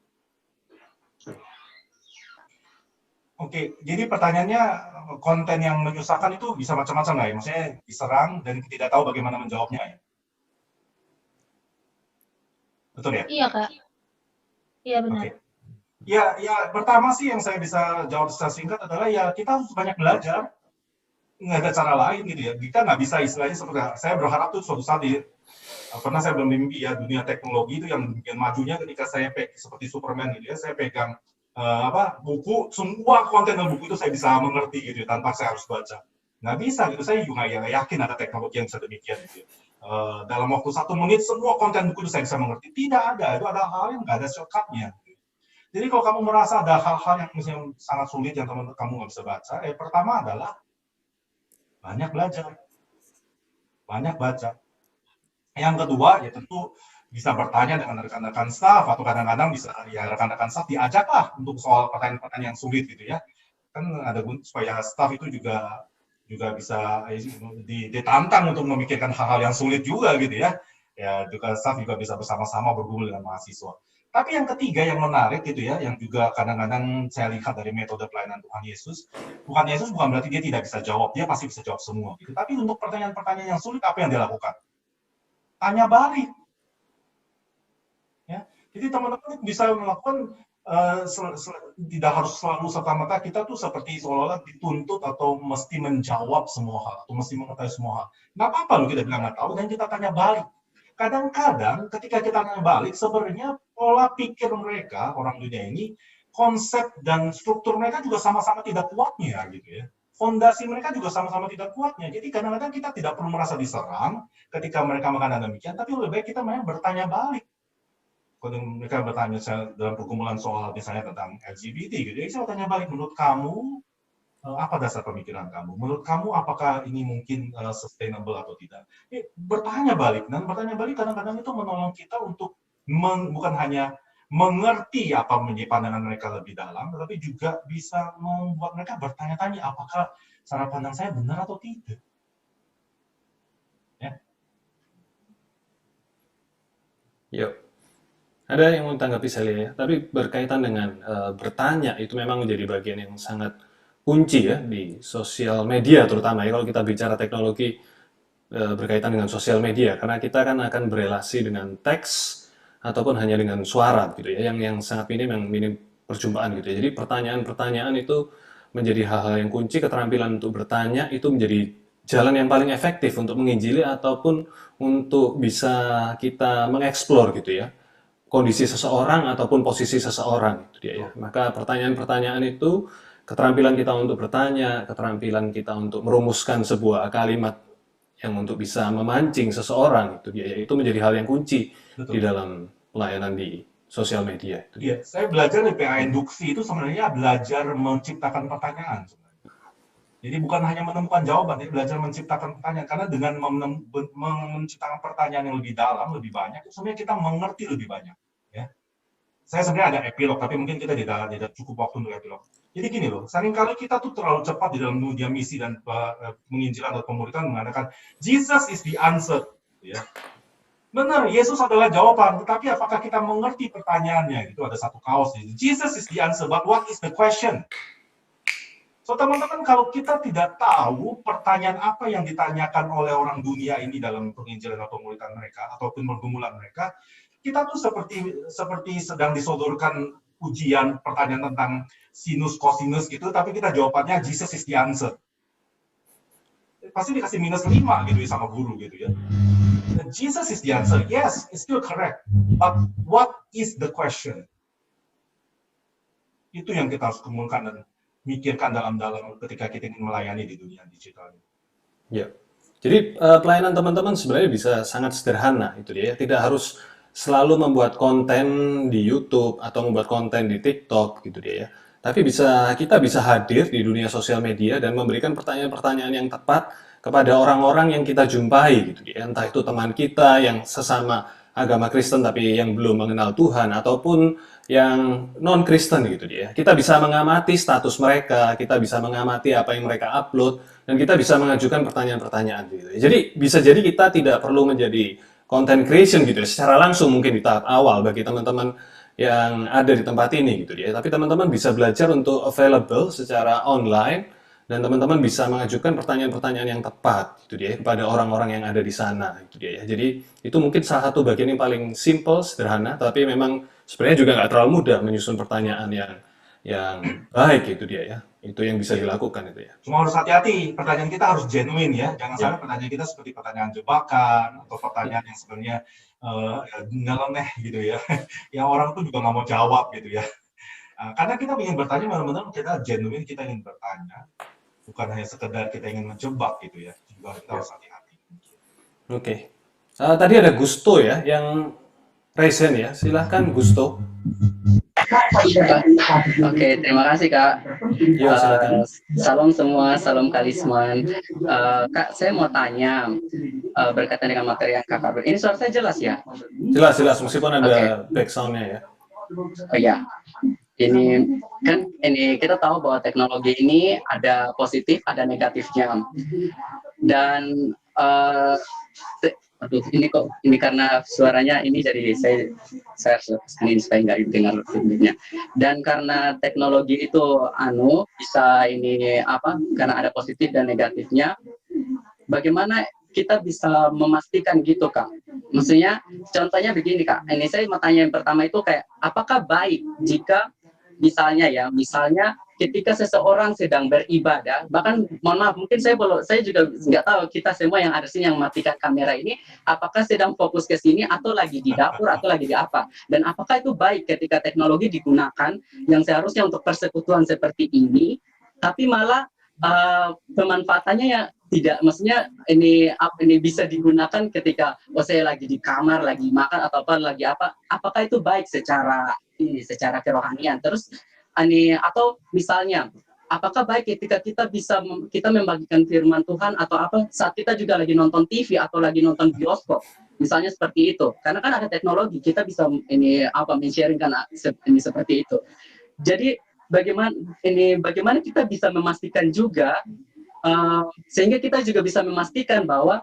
Oke, jadi pertanyaannya konten yang menyusahkan itu bisa macam-macam lah ya, maksudnya diserang dan tidak tahu bagaimana menjawabnya ya. Betul ya? Iya, Kak. Iya, benar. Oke. Ya, pertama sih yang saya bisa jawab secara singkat adalah ya kita harus banyak belajar. Nggak ada cara lain gitu ya. Kita nggak bisa istilahnya seperti, saya berharap tuh suatu saat pernah saya bermimpi ya dunia teknologi itu yang majunya ketika saya seperti Superman gitu ya, saya pegang buku, semua konten dalam buku itu saya bisa mengerti gitu ya, tanpa saya harus baca. Nggak bisa gitu, saya juga yakin ada teknologi yang bisa demikian gitu ya. Dalam waktu 1 menit semua konten buku itu saya bisa mengerti. Tidak ada, itu ada hal yang nggak ada shortcutnya. Jadi kalau kamu merasa ada hal-hal yang misalnya sangat sulit yang kamu nggak bisa baca, pertama adalah banyak belajar, banyak baca. Yang kedua ya tentu bisa bertanya dengan rekan-rekan staff atau kadang-kadang bisa ya rekan-rekan staff diajaklah untuk soal pertanyaan-pertanyaan yang sulit gitu ya. Kan ada supaya staff itu juga bisa ditantang untuk memikirkan hal-hal yang sulit juga gitu ya. Ya juga staff juga bisa bersama-sama bergumul dengan mahasiswa. Tapi yang ketiga yang menarik gitu ya, yang juga kadang-kadang saya lihat dari metode pelayanan Tuhan Yesus bukan berarti dia tidak bisa jawab, dia pasti bisa jawab semua gitu. Tapi untuk pertanyaan-pertanyaan yang sulit apa yang dia lakukan? Tanya balik. Ya. Jadi teman-teman bisa melakukan tidak harus selalu serta-merta kita tuh seperti seolah-olah dituntut atau mesti menjawab semua hal atau mesti mengetahui semua hal. Nggak apa-apa loh kita bilang nggak tahu dan kita tanya balik. Kadang-kadang ketika kita tanya balik sebenarnya pola pikir mereka orang dunia ini, konsep dan struktur mereka juga sama-sama tidak kuatnya gitu ya. Fondasi mereka juga sama-sama tidak kuatnya. Jadi kadang-kadang kita tidak perlu merasa diserang ketika mereka mengatakan demikian, tapi lebih baik kita memang bertanya balik. kalau mereka bertanya dalam pergumulan soal misalnya tentang LGBT gitu, saya tanya balik, menurut kamu apa dasar pemikiran kamu? Menurut kamu apakah ini mungkin sustainable atau tidak? Bertanya balik, dan bertanya balik kadang-kadang itu menolong kita untuk bukan hanya mengerti apa menjadi pandangan mereka lebih dalam, tetapi juga bisa membuat mereka bertanya-tanya apakah cara pandang saya benar atau tidak. Ya. Yuk. Ada yang mau tanggapi Celia ya? Tapi berkaitan dengan bertanya itu memang menjadi bagian yang sangat kunci ya di sosial media terutama ya kalau kita bicara teknologi berkaitan dengan sosial media karena kita kan akan berelasi dengan teks ataupun hanya dengan suara gitu ya yang sangat minim perjumpaan gitu ya. Jadi pertanyaan-pertanyaan itu menjadi hal-hal yang kunci, keterampilan untuk bertanya itu menjadi jalan yang paling efektif untuk menginjili ataupun untuk bisa kita mengeksplor gitu ya kondisi seseorang ataupun posisi seseorang itu dia ya. Maka pertanyaan-pertanyaan itu keterampilan kita untuk bertanya, keterampilan kita untuk merumuskan sebuah kalimat yang untuk bisa memancing seseorang itu dia ya. Itu menjadi hal yang kunci Betul. di dalam pelayanan di sosial media. Iya, saya belajar di PA Induksi itu sebenarnya belajar menciptakan pertanyaan sebenarnya. Jadi bukan hanya menemukan jawaban, tapi belajar menciptakan pertanyaan. Karena dengan menciptakan pertanyaan yang lebih dalam, lebih banyak, sebenarnya kita mengerti lebih banyak. Ya. Saya sebenarnya ada epilog, tapi mungkin kita tidak cukup waktu untuk epilog. Jadi gini loh, seringkali kita tuh terlalu cepat di dalam dunia misi dan penginjilan atau pemuridan mengatakan Jesus is the answer. Ya. Benar, Yesus adalah jawaban, tetapi apakah kita mengerti pertanyaannya? Itu ada satu kaos. Jesus is the answer, but what is the question? So teman-teman, kalau kita tidak tahu pertanyaan apa yang ditanyakan oleh orang dunia ini dalam penginjilan atau pemuridan mereka, ataupun pergumulan mereka, kita tuh seperti sedang disodorkan ujian pertanyaan tentang sinus kosinus gitu, tapi kita jawabannya Jesus is the answer. Pasti dikasih -5 gitu ya sama guru gitu ya. Jesus is the answer. Yes, it's still correct. But what is the question? Itu yang kita harus kumpulkan dan mikirkan dalam-dalam ketika kita ingin melayani di dunia digital. Ya. Jadi pelayanan teman-teman sebenarnya bisa sangat sederhana itu dia ya. Tidak harus selalu membuat konten di YouTube atau membuat konten di TikTok gitu dia ya. Tapi kita bisa hadir di dunia sosial media dan memberikan pertanyaan-pertanyaan yang tepat kepada orang-orang yang kita jumpai gitu dia. Entah itu teman kita yang sesama agama Kristen tapi yang belum mengenal Tuhan ataupun yang non-Kristen gitu dia. Kita bisa mengamati status mereka, kita bisa mengamati apa yang mereka upload dan kita bisa mengajukan pertanyaan-pertanyaan gitu. Jadi bisa jadi kita tidak perlu menjadi content creation gitu ya, secara langsung mungkin di tahap awal bagi teman-teman yang ada di tempat ini gitu ya. Tapi teman-teman bisa belajar untuk available secara online dan teman-teman bisa mengajukan pertanyaan-pertanyaan yang tepat gitu ya kepada orang-orang yang ada di sana gitu ya. Jadi itu mungkin salah satu bagian yang paling simple, sederhana, tapi memang sebenarnya juga nggak terlalu mudah menyusun pertanyaan yang baik gitu dia ya. Itu yang bisa dilakukan itu ya. Cuma harus hati-hati, pertanyaan kita harus genuine ya. Jangan sampai pertanyaan kita seperti pertanyaan jebakan atau pertanyaan yang sebenarnya nyeleneh gitu ya. Yang orang tuh juga nggak mau jawab gitu ya. Karena kita ingin bertanya, benar-benar kita genuine, kita ingin bertanya. Bukan hanya sekedar kita ingin menjebak gitu ya. Juga kita harus hati-hati. Oke. Tadi ada Gusto ya, yang raise hand ya. Silahkan Gusto. Oke, terima kasih Kak. Yo, silakan. Salam semua, salam Kalisman. Kak, saya mau tanya berkaitan dengan materi yang Kakak beri. Ini suara saya jelas ya? Jelas, meskipun ada backsound-nya ya. Oh iya. Ini kita tahu bahwa teknologi ini ada positif, ada negatifnya. Dan ini karena suaranya ini jadi saya ini supaya nggak dengar filmnya. Dan karena teknologi itu bisa karena ada positif dan negatifnya. Bagaimana kita bisa memastikan gitu Kak? Maksudnya contohnya begini Kak. Ini saya mau tanya yang pertama itu kayak apakah baik jika misalnya ketika seseorang sedang beribadah, bahkan mohon maaf mungkin saya juga nggak tahu kita semua yang ada sini yang matikan kamera ini apakah sedang fokus ke sini atau lagi di dapur atau lagi di apa, dan apakah itu baik ketika teknologi digunakan yang seharusnya untuk persekutuan seperti ini tapi malah pemanfaatannya tidak, maksudnya ini bisa digunakan ketika saya lagi di kamar, lagi makan atau apa lagi apa, apakah itu baik secara secara kerohanian? Terus atau misalnya apakah baik ketika kita bisa kita membagikan firman Tuhan atau apa saat kita juga lagi nonton TV atau lagi nonton bioskop, misalnya seperti itu, karena kan ada teknologi, kita bisa men-sharingkan ini seperti itu. Jadi bagaimana kita bisa memastikan juga sehingga kita juga bisa memastikan bahwa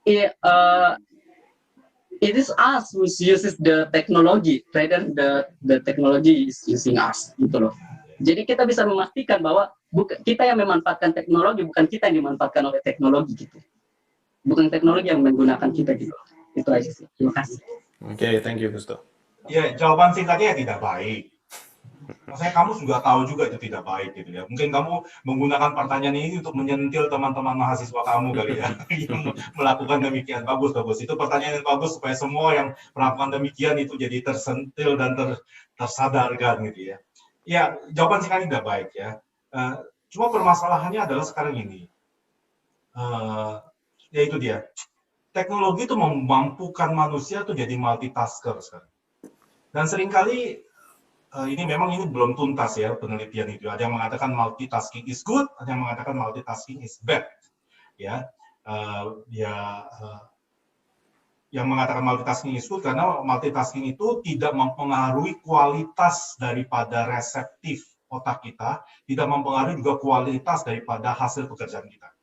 it is us who uses the technology rather the technology is using us, gitu loh. Jadi kita bisa memastikan bahwa kita yang memanfaatkan teknologi, bukan kita yang dimanfaatkan oleh teknologi, gitu. Bukan teknologi yang menggunakan kita, gitu. Itu aja sih. Terima kasih. Oke, thank you Gusto. Ya, jawaban singkatnya ya tidak baik. Maksudnya kamu juga tahu juga itu tidak baik gitu ya. Mungkin kamu menggunakan pertanyaan ini untuk menyentil teman-teman mahasiswa kamu kali ya yang melakukan demikian. Bagus. Itu pertanyaan yang bagus supaya semua yang melakukan demikian itu jadi tersentil dan tersadarkan gitu ya. Ya, jawaban singkatnya tidak baik ya. Cuma permasalahannya adalah sekarang ini. Yaitu dia. Teknologi itu memampukan manusia tuh jadi multitasker sekarang. Dan seringkali ini belum tuntas ya penelitian itu. Ada yang mengatakan multitasking is good, ada yang mengatakan multitasking is bad. Ya, yang mengatakan multitasking is good karena multitasking itu tidak mempengaruhi kualitas daripada reseptif otak kita, tidak mempengaruhi juga kualitas daripada hasil pekerjaan kita.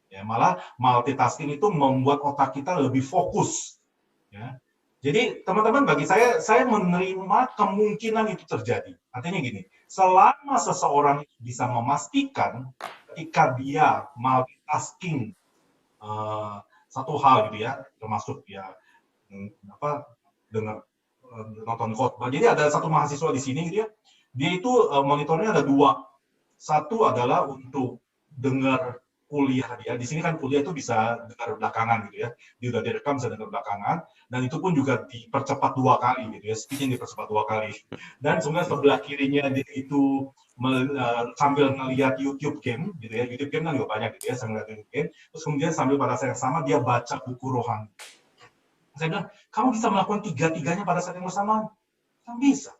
Ya, malah multitasking itu membuat otak kita lebih fokus. Ya. Jadi teman-teman, bagi saya menerima kemungkinan itu terjadi. Artinya gini, selama seseorang bisa memastikan ketika dia multitasking satu hal gitu ya, termasuk ya dengar nonton khotbah. Jadi ada satu mahasiswa di sini gitu ya, dia itu monitornya ada dua. Satu adalah untuk dengar kuliah dia. Di sini kan kuliah itu bisa dengar belakangan gitu ya. Dia udah direkam bisa dengar belakangan. Dan itu pun juga dipercepat 2 kali gitu ya. Speednya dipercepat 2 kali. Dan sebenarnya sebelah kirinya dia itu sambil ngelihat YouTube game gitu ya. YouTube game kan juga banyak gitu ya. Sambil ngelihat YouTube game. Terus kemudian sambil pada saat yang sama dia baca buku rohani. Saya bilang, kamu bisa melakukan tiga-tiganya pada saat yang bersamaan? Kan bisa.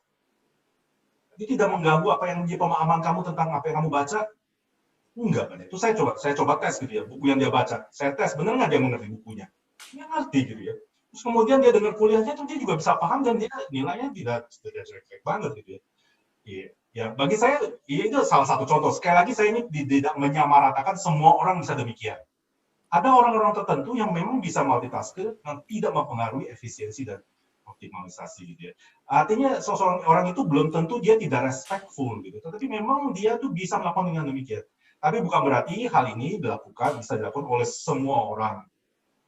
Jadi tidak mengganggu apa yang menjadi pemahaman kamu tentang apa yang kamu baca. Enggak kan, itu saya coba tes gitu ya, buku yang dia baca. Saya tes, benar nggak dia mengerti bukunya? Dia ngerti gitu ya. Terus kemudian dia dengar kuliahnya, tuh dia juga bisa paham dan dia nilainya tidak jelek banget gitu ya. Iya, ya bagi saya itu salah satu contoh. Sekali lagi saya ini tidak menyamaratakan semua orang bisa demikian. Ada orang-orang tertentu yang memang bisa multitasking dan tidak mempengaruhi efisiensi dan optimalisasi gitu ya. Artinya seseorang orang itu belum tentu dia tidak respectful gitu, tetapi memang dia tuh bisa melakukan dengan demikian. Tapi bukan berarti hal ini bisa dilakukan oleh semua orang.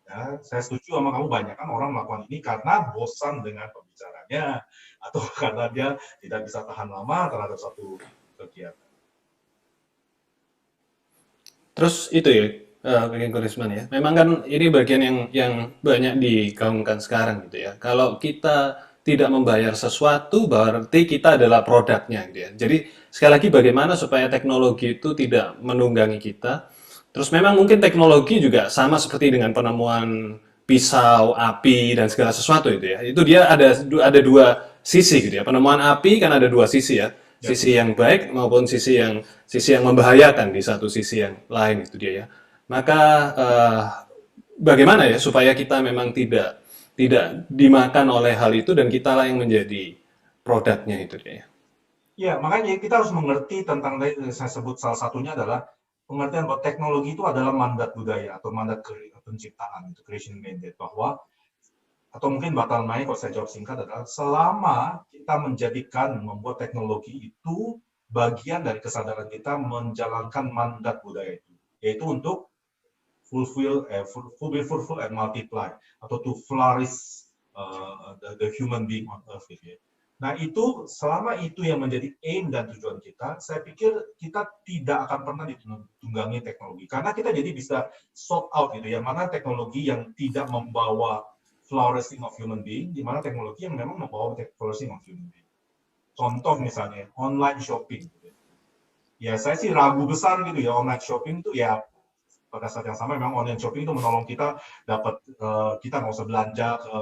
Ya, saya setuju sama kamu, banyak kan orang melakukan ini karena bosan dengan pembicaranya atau karena dia tidak bisa tahan lama terhadap satu kegiatan. Terus itu ya, Bang Korisman ya. Memang kan ini bagian yang banyak digaungkan sekarang gitu ya. Kalau kita tidak membayar sesuatu berarti kita adalah produknya gitu ya. Jadi sekali lagi bagaimana supaya teknologi itu tidak menunggangi kita. Terus memang mungkin teknologi juga sama seperti dengan penemuan pisau, api dan segala sesuatu itu ya. Itu dia ada dua sisi gitu ya. Penemuan api kan ada dua sisi ya. Sisi yang baik maupun sisi yang membahayakan di satu sisi yang lain itu dia ya. Maka bagaimana ya supaya kita memang tidak dimakan oleh hal itu dan kita lah yang menjadi produknya itu dia. Ya, makanya kita harus mengerti tentang, saya sebut salah satunya adalah pengertian bahwa teknologi itu adalah mandat budaya atau mandat penciptaan, itu creation mandate, bahwa atau mungkin batal naik kalau saya jawab singkat adalah selama kita membuat teknologi itu bagian dari kesadaran kita menjalankan mandat budaya itu, yaitu untuk be fruitful and multiply, atau to flourish the human being on earth gitu ya. Nah itu, selama itu yang menjadi aim dan tujuan kita, saya pikir kita tidak akan pernah ditunggangi teknologi. Karena kita jadi bisa sort out gitu, yang mana teknologi yang tidak membawa flourishing of human being, di mana teknologi yang memang membawa flourishing of human being. Contoh misalnya, online shopping. Gitu. Ya saya sih ragu besar gitu ya, online shopping itu ya pada saat yang sama memang online shopping itu menolong kita dapat kita nggak usah belanja ke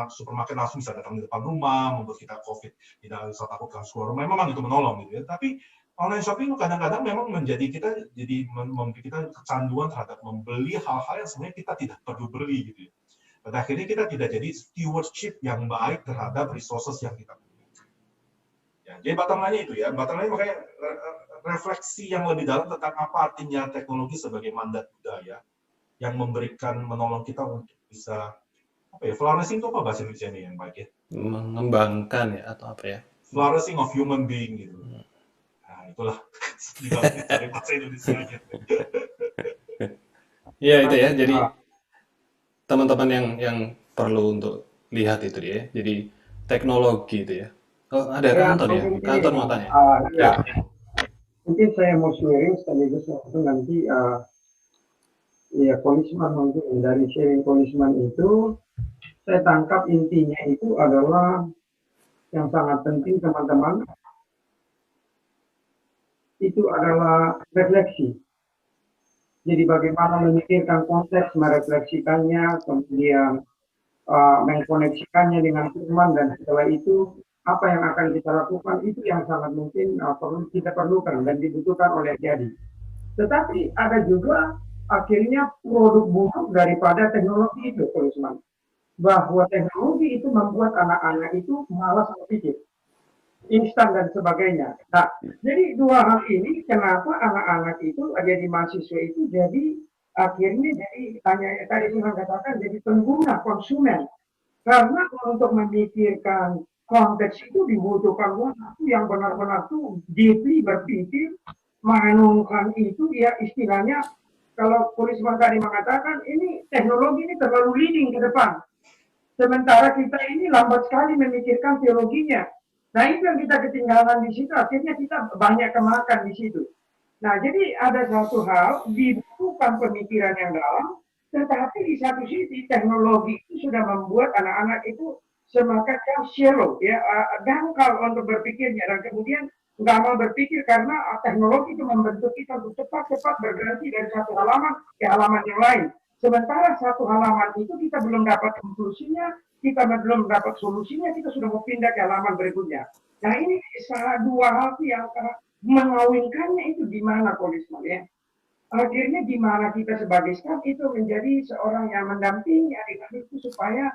supermarket, langsung bisa datang di depan rumah, membuat kita COVID tidak usah takut harus keluar rumah. Memang itu menolong gitu ya. Tapi online shopping itu kadang-kadang memang menjadi kita jadi membuat kita kecanduan terhadap membeli hal-hal yang sebenarnya kita tidak perlu beli gitu ya. Pada akhirnya kita tidak jadi stewardship yang baik terhadap resources yang kita punya. Ya, jadi bottom line-nya itu ya, bottom line makanya refleksi yang lebih dalam tentang apa artinya teknologi sebagai mandat budaya yang menolong kita untuk bisa apa ya, flourishing itu apa bahasa Indonesia ini yang baik ya? Mengembangkan ya atau apa ya? Flourishing of human being gitu. Nah, itulah dari bahasa Indonesia aja. Ya itu ya, jadi teman-teman yang perlu untuk lihat itu ya. Jadi teknologi itu ya. Oh, ada kantor ya? Kantor mau tanya. Ya. Mungkin saya mau sharing sekaligus waktu nanti ya Kolisman mungkin dari sharing Kolisman itu saya tangkap intinya itu adalah yang sangat penting teman-teman itu adalah refleksi. Jadi bagaimana memikirkan konteks, merefleksikannya, kemudian mengkoneksikannya dengan firman, dan setelah itu apa yang akan kita lakukan itu yang sangat mungkin perlu kita perlukan dan dibutuhkan oleh jadi. Tetapi ada juga akhirnya produk buruk daripada teknologi itu, Kolisman. Bahwa teknologi itu membuat anak-anak itu malas berpikir, instan dan sebagainya. Nah, jadi dua hal ini kenapa anak-anak itu jadi mahasiswa itu jadi akhirnya jadi tadi Tuhan katakan jadi pengguna, konsumen. Karena untuk memikirkan konteks itu dibutuhkan waktu yang benar-benar tuh deeply berpikir, merenungkan itu ya istilahnya kalau Kolisman tadi mengatakan ini teknologi ini terlalu leading ke depan. Sementara kita ini lambat sekali memikirkan teologinya. Nah itu yang kita ketinggalan di situ, akhirnya kita banyak kemakan di situ. Nah jadi ada satu hal, dibutuhkan pemikiran yang dalam, tetapi di satu sisi teknologi itu sudah membuat anak-anak itu semacam shallow, ya, dangkal untuk berpikirnya, dan kemudian nggak mau berpikir karena teknologi itu membentuk kita untuk cepat-cepat berganti dari satu halaman ke halaman yang lain. Sementara satu halaman itu kita belum dapat konklusinya, kita belum dapat solusinya, kita sudah mau pindah ke halaman berikutnya. Nah ini dua hal yang mengawinkannya itu di mana Kolisman ya. Akhirnya di mana kita sebagai staff itu menjadi seorang yang mendampingi adik-adik itu supaya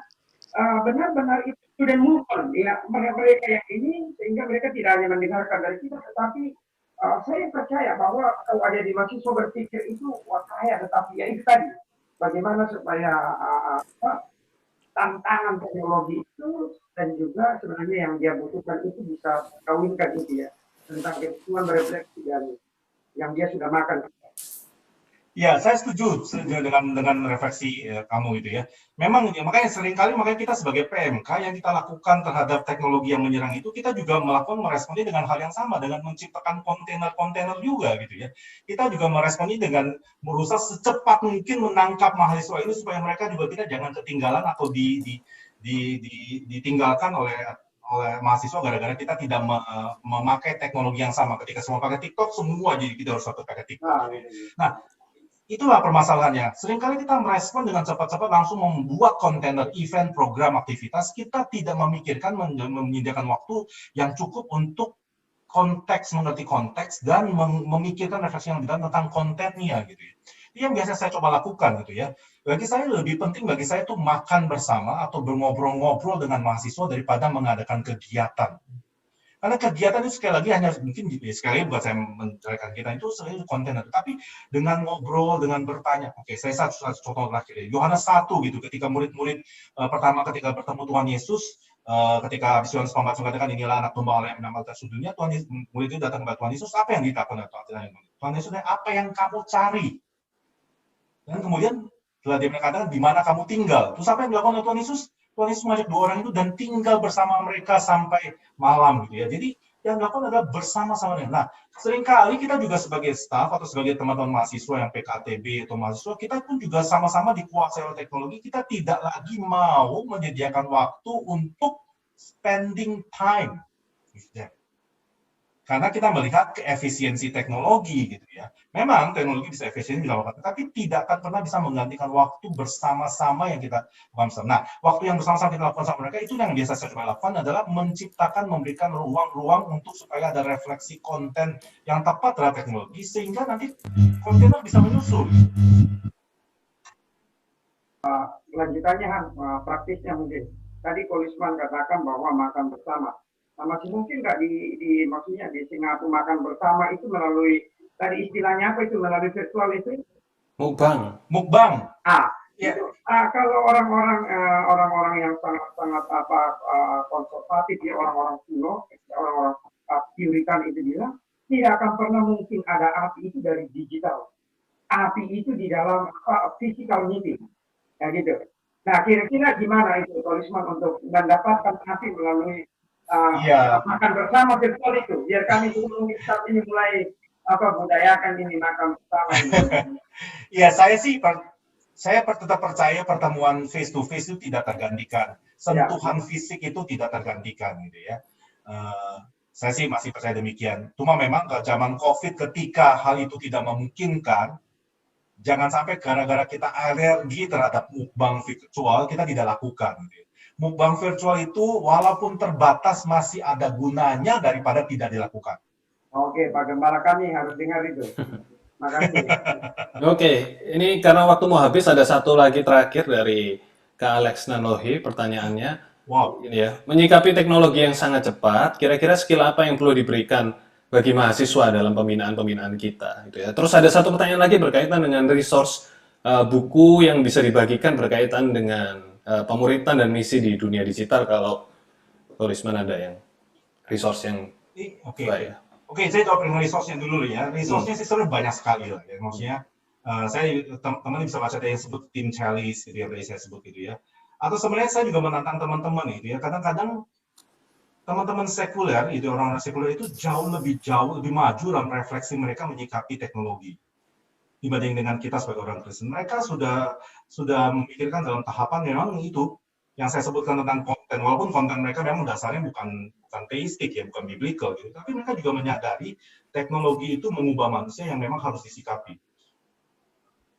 benar-benar itu sudah move on ya mereka yang ini, sehingga mereka tidak hanya mendengarkan dari kita, tetapi saya percaya bahwa kalau ada di mahasiswa berpikir itu wah saya, tetapi ya itu tadi bagaimana supaya tantangan teknologi itu dan juga sebenarnya yang dia butuhkan itu bisa kawinkan itu ya tentang kebutuhan berefleksi dan yang dia sudah makan. Ya, saya setuju dengan refleksi kamu itu ya. Memang makanya seringkali kita sebagai PMK yang kita lakukan terhadap teknologi yang menyerang itu, kita juga meresponnya dengan hal yang sama, dengan menciptakan kontainer-kontainer juga gitu ya. Kita juga meresponi dengan berusaha secepat mungkin menangkap mahasiswa ini supaya mereka juga jangan ketinggalan atau ditinggalkan oleh mahasiswa gara-gara kita tidak memakai teknologi yang sama. Ketika semua pakai TikTok, semua jadi kita harus pakai TikTok. Nah, itulah permasalahannya. Seringkali kita merespon dengan cepat-cepat langsung membuat kontainer event, program, aktivitas. Kita tidak memikirkan, menyediakan waktu yang cukup untuk mengerti konteks, dan memikirkan refleksi yang lebih dalam tentang kontennya gitu ya. Itu yang biasa saya coba lakukan gitu ya. Bagi saya lebih penting itu makan bersama atau ngobrol-ngobrol dengan mahasiswa daripada mengadakan kegiatan. Karena kegiatan itu sekali lagi hanya mungkin sekali buat saya menceritakan kita itu selalu konten, tapi dengan ngobrol, dengan bertanya. Oke, saya satu contoh terakhir. Yohanes 1 gitu, ketika murid-murid pertama ketika bertemu Tuhan Yesus, ketika Yohanes Pembaptis mengatakan inilah anak domba Allah yang menambah dosa dunia, murid itu datang kepada Tuhan Yesus, apa yang dilakukan Tuhan Yesus? Apa yang kamu cari? Dan kemudian setelah dia mengatakan di mana kamu tinggal, terus apa yang dilakukan oleh Tuhan Yesus? Tuhan Yesus mengajak dua orang itu dan tinggal bersama mereka sampai malam gitu ya. Jadi yang dilakukan adalah bersama-sama. Nah, seringkali kita juga sebagai staf atau sebagai teman-teman mahasiswa yang PKTB atau mahasiswa, kita pun juga sama-sama dikuasai oleh teknologi. Kita tidak lagi mau menyediakan waktu untuk spending time with them. Karena kita melihat keefisiensi teknologi gitu ya. Memang teknologi bisa efisien dilakukan, tapi tidak akan pernah bisa menggantikan waktu bersama-sama yang kita lakukan bersama. Nah, waktu yang bersama-sama kita lakukan sama mereka itu yang biasa saya coba lakukan adalah menciptakan, memberikan ruang-ruang untuk supaya ada refleksi konten yang tepat terhadap teknologi sehingga nanti kontennya bisa menyusul. Lanjutannya Han, praktisnya mungkin. Tadi Kolisman katakan bahwa makan bersama. Nah, masih mungkin nggak maksudnya di Singapura makan bersama itu melalui, tadi istilahnya apa itu, melalui virtual itu? Mukbang. Mukbang. Itu, kalau orang-orang yang sangat konservatif ya, orang-orang kuno, orang-orang Puritan itu bilang tidak akan pernah mungkin ada api itu dari digital. Api itu di dalam physical meeting, ya gitu. Nah, kira-kira gimana itu Kolisman untuk mendapatkan api melalui makan bersama virtual itu? Biar kami juga mungkin saat ini mulai budayakan ini makan bersama. Ya, saya tetap percaya pertemuan face to face itu tidak tergantikan. Sentuhan fisik itu tidak tergantikan gitu ya. Saya sih masih percaya demikian. Cuma memang zaman COVID ketika hal itu tidak memungkinkan, jangan sampai gara-gara kita alergi terhadap mukbang virtual kita tidak lakukan. Gitu. Mukbang virtual itu walaupun terbatas masih ada gunanya daripada tidak dilakukan. Oke, Pak Gembala kami harus dengar itu. Makasih. Oke, ini karena waktu mau habis ada satu lagi terakhir dari Kak Alex Nanohi pertanyaannya. Wow. Ini ya, menyikapi teknologi yang sangat cepat, kira-kira skill apa yang perlu diberikan bagi mahasiswa dalam pembinaan kita? Gitu ya. Terus ada satu pertanyaan lagi berkaitan dengan resource buku yang bisa dibagikan berkaitan dengan pemuritan dan misi di dunia digital. Kalau Kolisman ada yang resource yang Oke, saya jawab dengan resource-nya dulu ya. Resource-nya sih sebenarnya banyak sekali lah ya. Maksudnya teman-teman bisa baca yang sebut Tim Chalice gitu ya, tadi saya sebut gitu ya. Atau sebenarnya saya juga menantang teman-teman gitu ya. Kadang-kadang teman-teman sekuler, itu orang-orang sekuler itu jauh lebih maju dalam refleksi mereka menyikapi teknologi dibanding dengan kita sebagai orang Kristen. Mereka sudah memikirkan dalam tahapan memang itu yang saya sebutkan tentang konten, walaupun konten mereka memang dasarnya bukan teistik ya, bukan biblical gitu, tapi mereka juga menyadari teknologi itu mengubah manusia yang memang harus disikapi.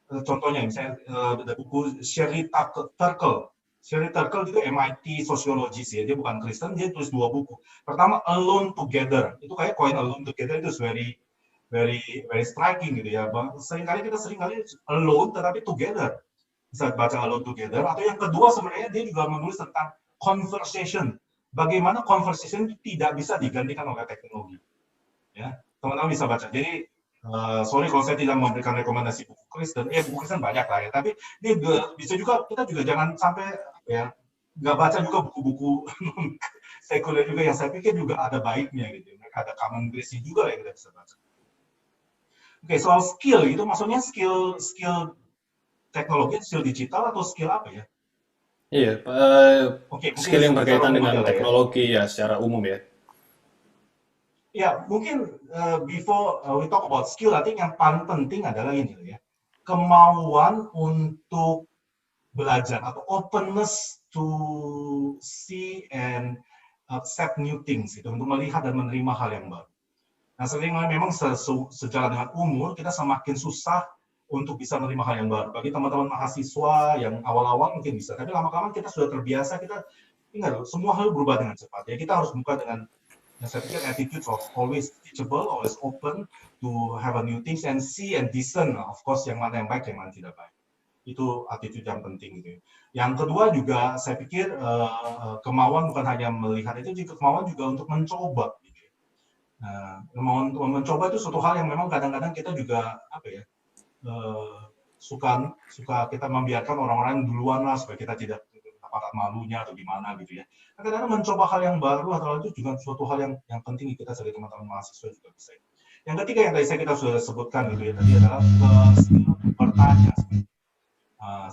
Contohnya misalnya ada buku Sherry Turkle. Sherry Turkle itu MIT sociologist ya, dia bukan Kristen, dia tulis 2 buku. Pertama Alone Together, itu kayak koin Alone Together itu very striking gitu ya. Seringkali kita alone tetapi together. Bisa baca Alone Together. Atau yang kedua sebenarnya dia juga menulis tentang conversation. Bagaimana conversation itu tidak bisa digantikan oleh teknologi. Ya, teman-teman bisa baca. Jadi sorry kalau saya tidak memberikan rekomendasi buku Kristen. Buku Kristen banyak lah ya. Tapi dia bisa juga, kita juga jangan sampai ya nggak baca juga buku-buku sekuler juga yang saya pikir juga ada baiknya gitu. Mereka ada common grace juga yang kita bisa baca. Oke, soal skill itu maksudnya skill teknologi, skill digital atau skill apa ya? Iya, skill yang berkaitan dengan teknologi ya secara umum ya. Ya, mungkin before we talk about skill, I think yang paling penting adalah ini ya, kemauan untuk belajar atau openness to see and accept new things, gitu, untuk melihat dan menerima hal yang baru. Nah, seringkali memang sejalan dengan umur kita semakin susah untuk bisa menerima hal yang baru. Bagi teman-teman mahasiswa yang awal-awal mungkin bisa, tapi lama-lama kita sudah terbiasa, kita ingat loh, semua hal berubah dengan cepat. Ya, kita harus buka dengan, saya pikir attitude of always teachable, always open to have a new things and see and discern, of course, yang mana yang baik, yang mana tidak baik. Itu attitude yang penting gitu. Yang kedua juga saya pikir kemauan bukan hanya melihat, itu juga kemauan juga untuk mencoba. Gitu. Nah, kemauan untuk mencoba itu suatu hal yang memang kadang-kadang kita juga suka kita membiarkan orang-orang duluan lah supaya kita tidak dapat malunya atau gimana gitu ya. Kadang-kadang mencoba hal yang baru atau itu juga suatu hal yang penting kita sebagai teman-teman mahasiswa juga bisa. Yang ketiga yang tadi kita sudah sebutkan gitu ya tadi adalah skill bertanya.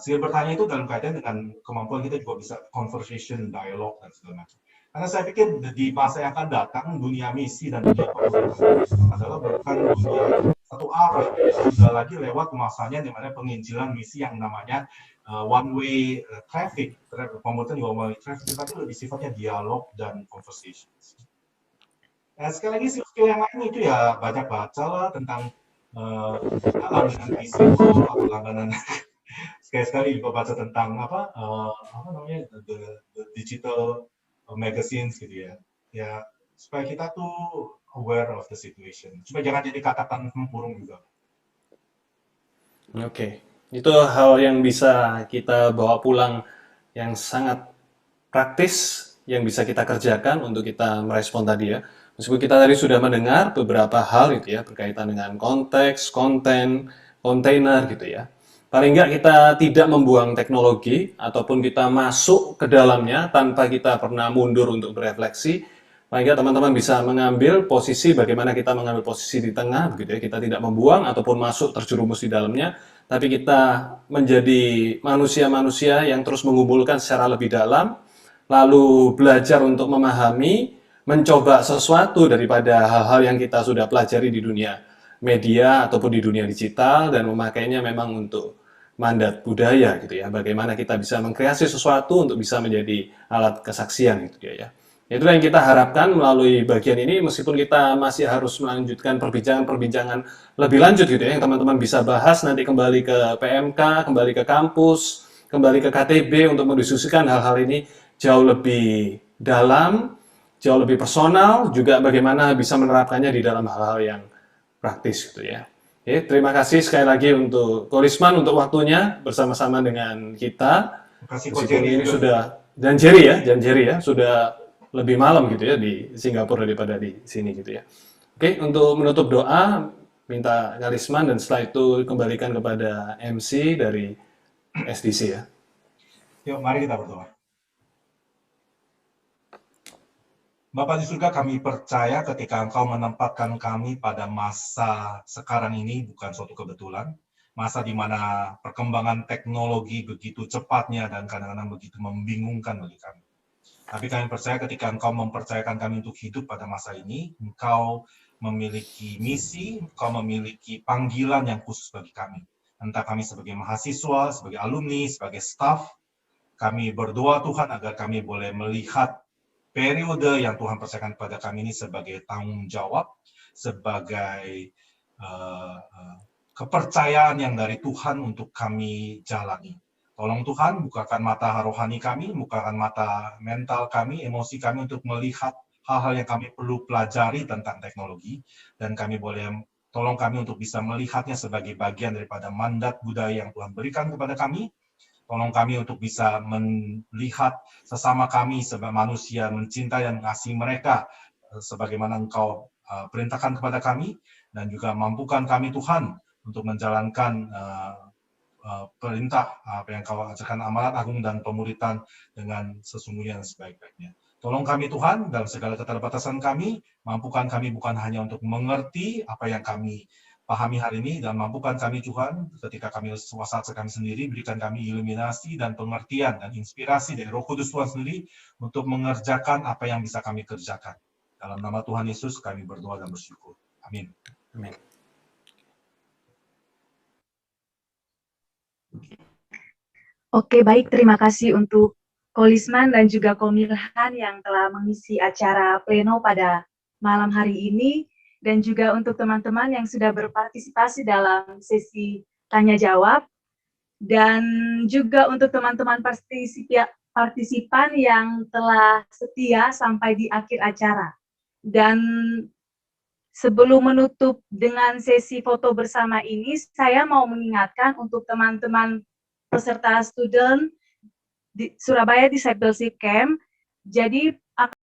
Skill bertanya itu dalam kaitan dengan kemampuan kita juga bisa conversation, dialog dan segala macam. Karena saya pikir di masa yang akan datang dunia misi dan dunia konferensi adalah bukan dunia satu arah, sudah lagi lewat masanya di mana penginjilan misi yang namanya one way traffic, pembuatan one way traffic, tapi lebih sifatnya dialog dan conversation. Nah, sekali lagi skill yang lain itu ya banyak baca lah tentang langganan visual atau langganan sekali-sekali juga baca tentang apa namanya the digital magazines gitu ya. Ya supaya kita tuh aware of the situation. Supaya jangan jadi katakan tempurung juga. Oke, itu hal yang bisa kita bawa pulang yang sangat praktis yang bisa kita kerjakan untuk kita merespon tadi ya. Meskipun kita tadi sudah mendengar beberapa hal itu ya berkaitan dengan konteks, konten, kontainer gitu ya. Paling nggak kita tidak membuang teknologi ataupun kita masuk ke dalamnya tanpa kita pernah mundur untuk berefleksi. Paling nggak teman-teman bisa mengambil posisi bagaimana kita mengambil posisi di tengah begitu ya. Kita tidak membuang ataupun masuk terjerumus di dalamnya, tapi kita menjadi manusia-manusia yang terus mengumpulkan secara lebih dalam, lalu belajar untuk memahami, mencoba sesuatu daripada hal-hal yang kita sudah pelajari di dunia media ataupun di dunia digital dan memakainya memang untuk mandat budaya gitu ya. Bagaimana kita bisa mengkreasi sesuatu untuk bisa menjadi alat kesaksian gitu ya. Itulah yang kita harapkan melalui bagian ini, meskipun kita masih harus melanjutkan perbincangan-perbincangan lebih lanjut gitu ya, yang teman-teman bisa bahas nanti kembali ke PMK, kembali ke kampus, kembali ke KTB untuk mendiskusikan hal-hal ini jauh lebih dalam, jauh lebih personal, juga bagaimana bisa menerapkannya di dalam hal-hal yang praktis gitu ya. Oke, terima kasih sekali lagi untuk Korisman untuk waktunya bersama-sama dengan kita. Terima kasih Ko Meskipun Jerry ini juga. sudah dan Jerry ya, sudah lebih malam gitu ya di Singapura daripada di sini gitu ya. Oke, untuk menutup doa minta Karisman dan setelah itu kembalikan kepada MC dari SDC ya. Yuk, mari kita berdoa. Bapa di surga, kami percaya ketika Engkau menempatkan kami pada masa sekarang ini bukan suatu kebetulan, masa di mana perkembangan teknologi begitu cepatnya dan kadang-kadang begitu membingungkan bagi kami. Tapi kami percaya ketika Engkau mempercayakan kami untuk hidup pada masa ini, Engkau memiliki misi, Engkau memiliki panggilan yang khusus bagi kami. Entah kami sebagai mahasiswa, sebagai alumni, sebagai staff, kami berdoa Tuhan agar kami boleh melihat periode yang Tuhan percayakan kepada kami ini sebagai tanggung jawab, sebagai kepercayaan yang dari Tuhan untuk kami jalani. Tolong Tuhan, bukakan mata rohani kami, bukakan mata mental kami, emosi kami untuk melihat hal-hal yang kami perlu pelajari tentang teknologi, dan kami boleh tolong kami untuk bisa melihatnya sebagai bagian daripada mandat budaya yang Tuhan berikan kepada kami. Tolong kami untuk bisa melihat sesama kami sebagai manusia, mencintai dan mengasihi mereka sebagaimana Engkau perintahkan kepada kami, dan juga mampukan kami Tuhan untuk menjalankan perintah apa yang Kau ajarkan amanat agung dan pemuritan dengan sesungguhnya dan sebaik-baiknya. Tolong kami Tuhan dalam segala keterbatasan kami, mampukan kami bukan hanya untuk mengerti apa yang kami pahami hari ini, dan mampukan kami Tuhan ketika kami saat kami sendiri, berikan kami iluminasi dan pengertian dan inspirasi dari Roh Kudus Tuhan sendiri untuk mengerjakan apa yang bisa kami kerjakan. Dalam nama Tuhan Yesus kami berdoa dan bersyukur. Amin. Amin. Oke, baik. Terima kasih untuk Kolisman dan juga Komilhan yang telah mengisi acara pleno pada malam hari ini, dan juga untuk teman-teman yang sudah berpartisipasi dalam sesi tanya-jawab, dan juga untuk teman-teman partisipan yang telah setia sampai di akhir acara. Dan sebelum menutup dengan sesi foto bersama ini, saya mau mengingatkan untuk teman-teman peserta student di Surabaya Discipleship Camp, jadi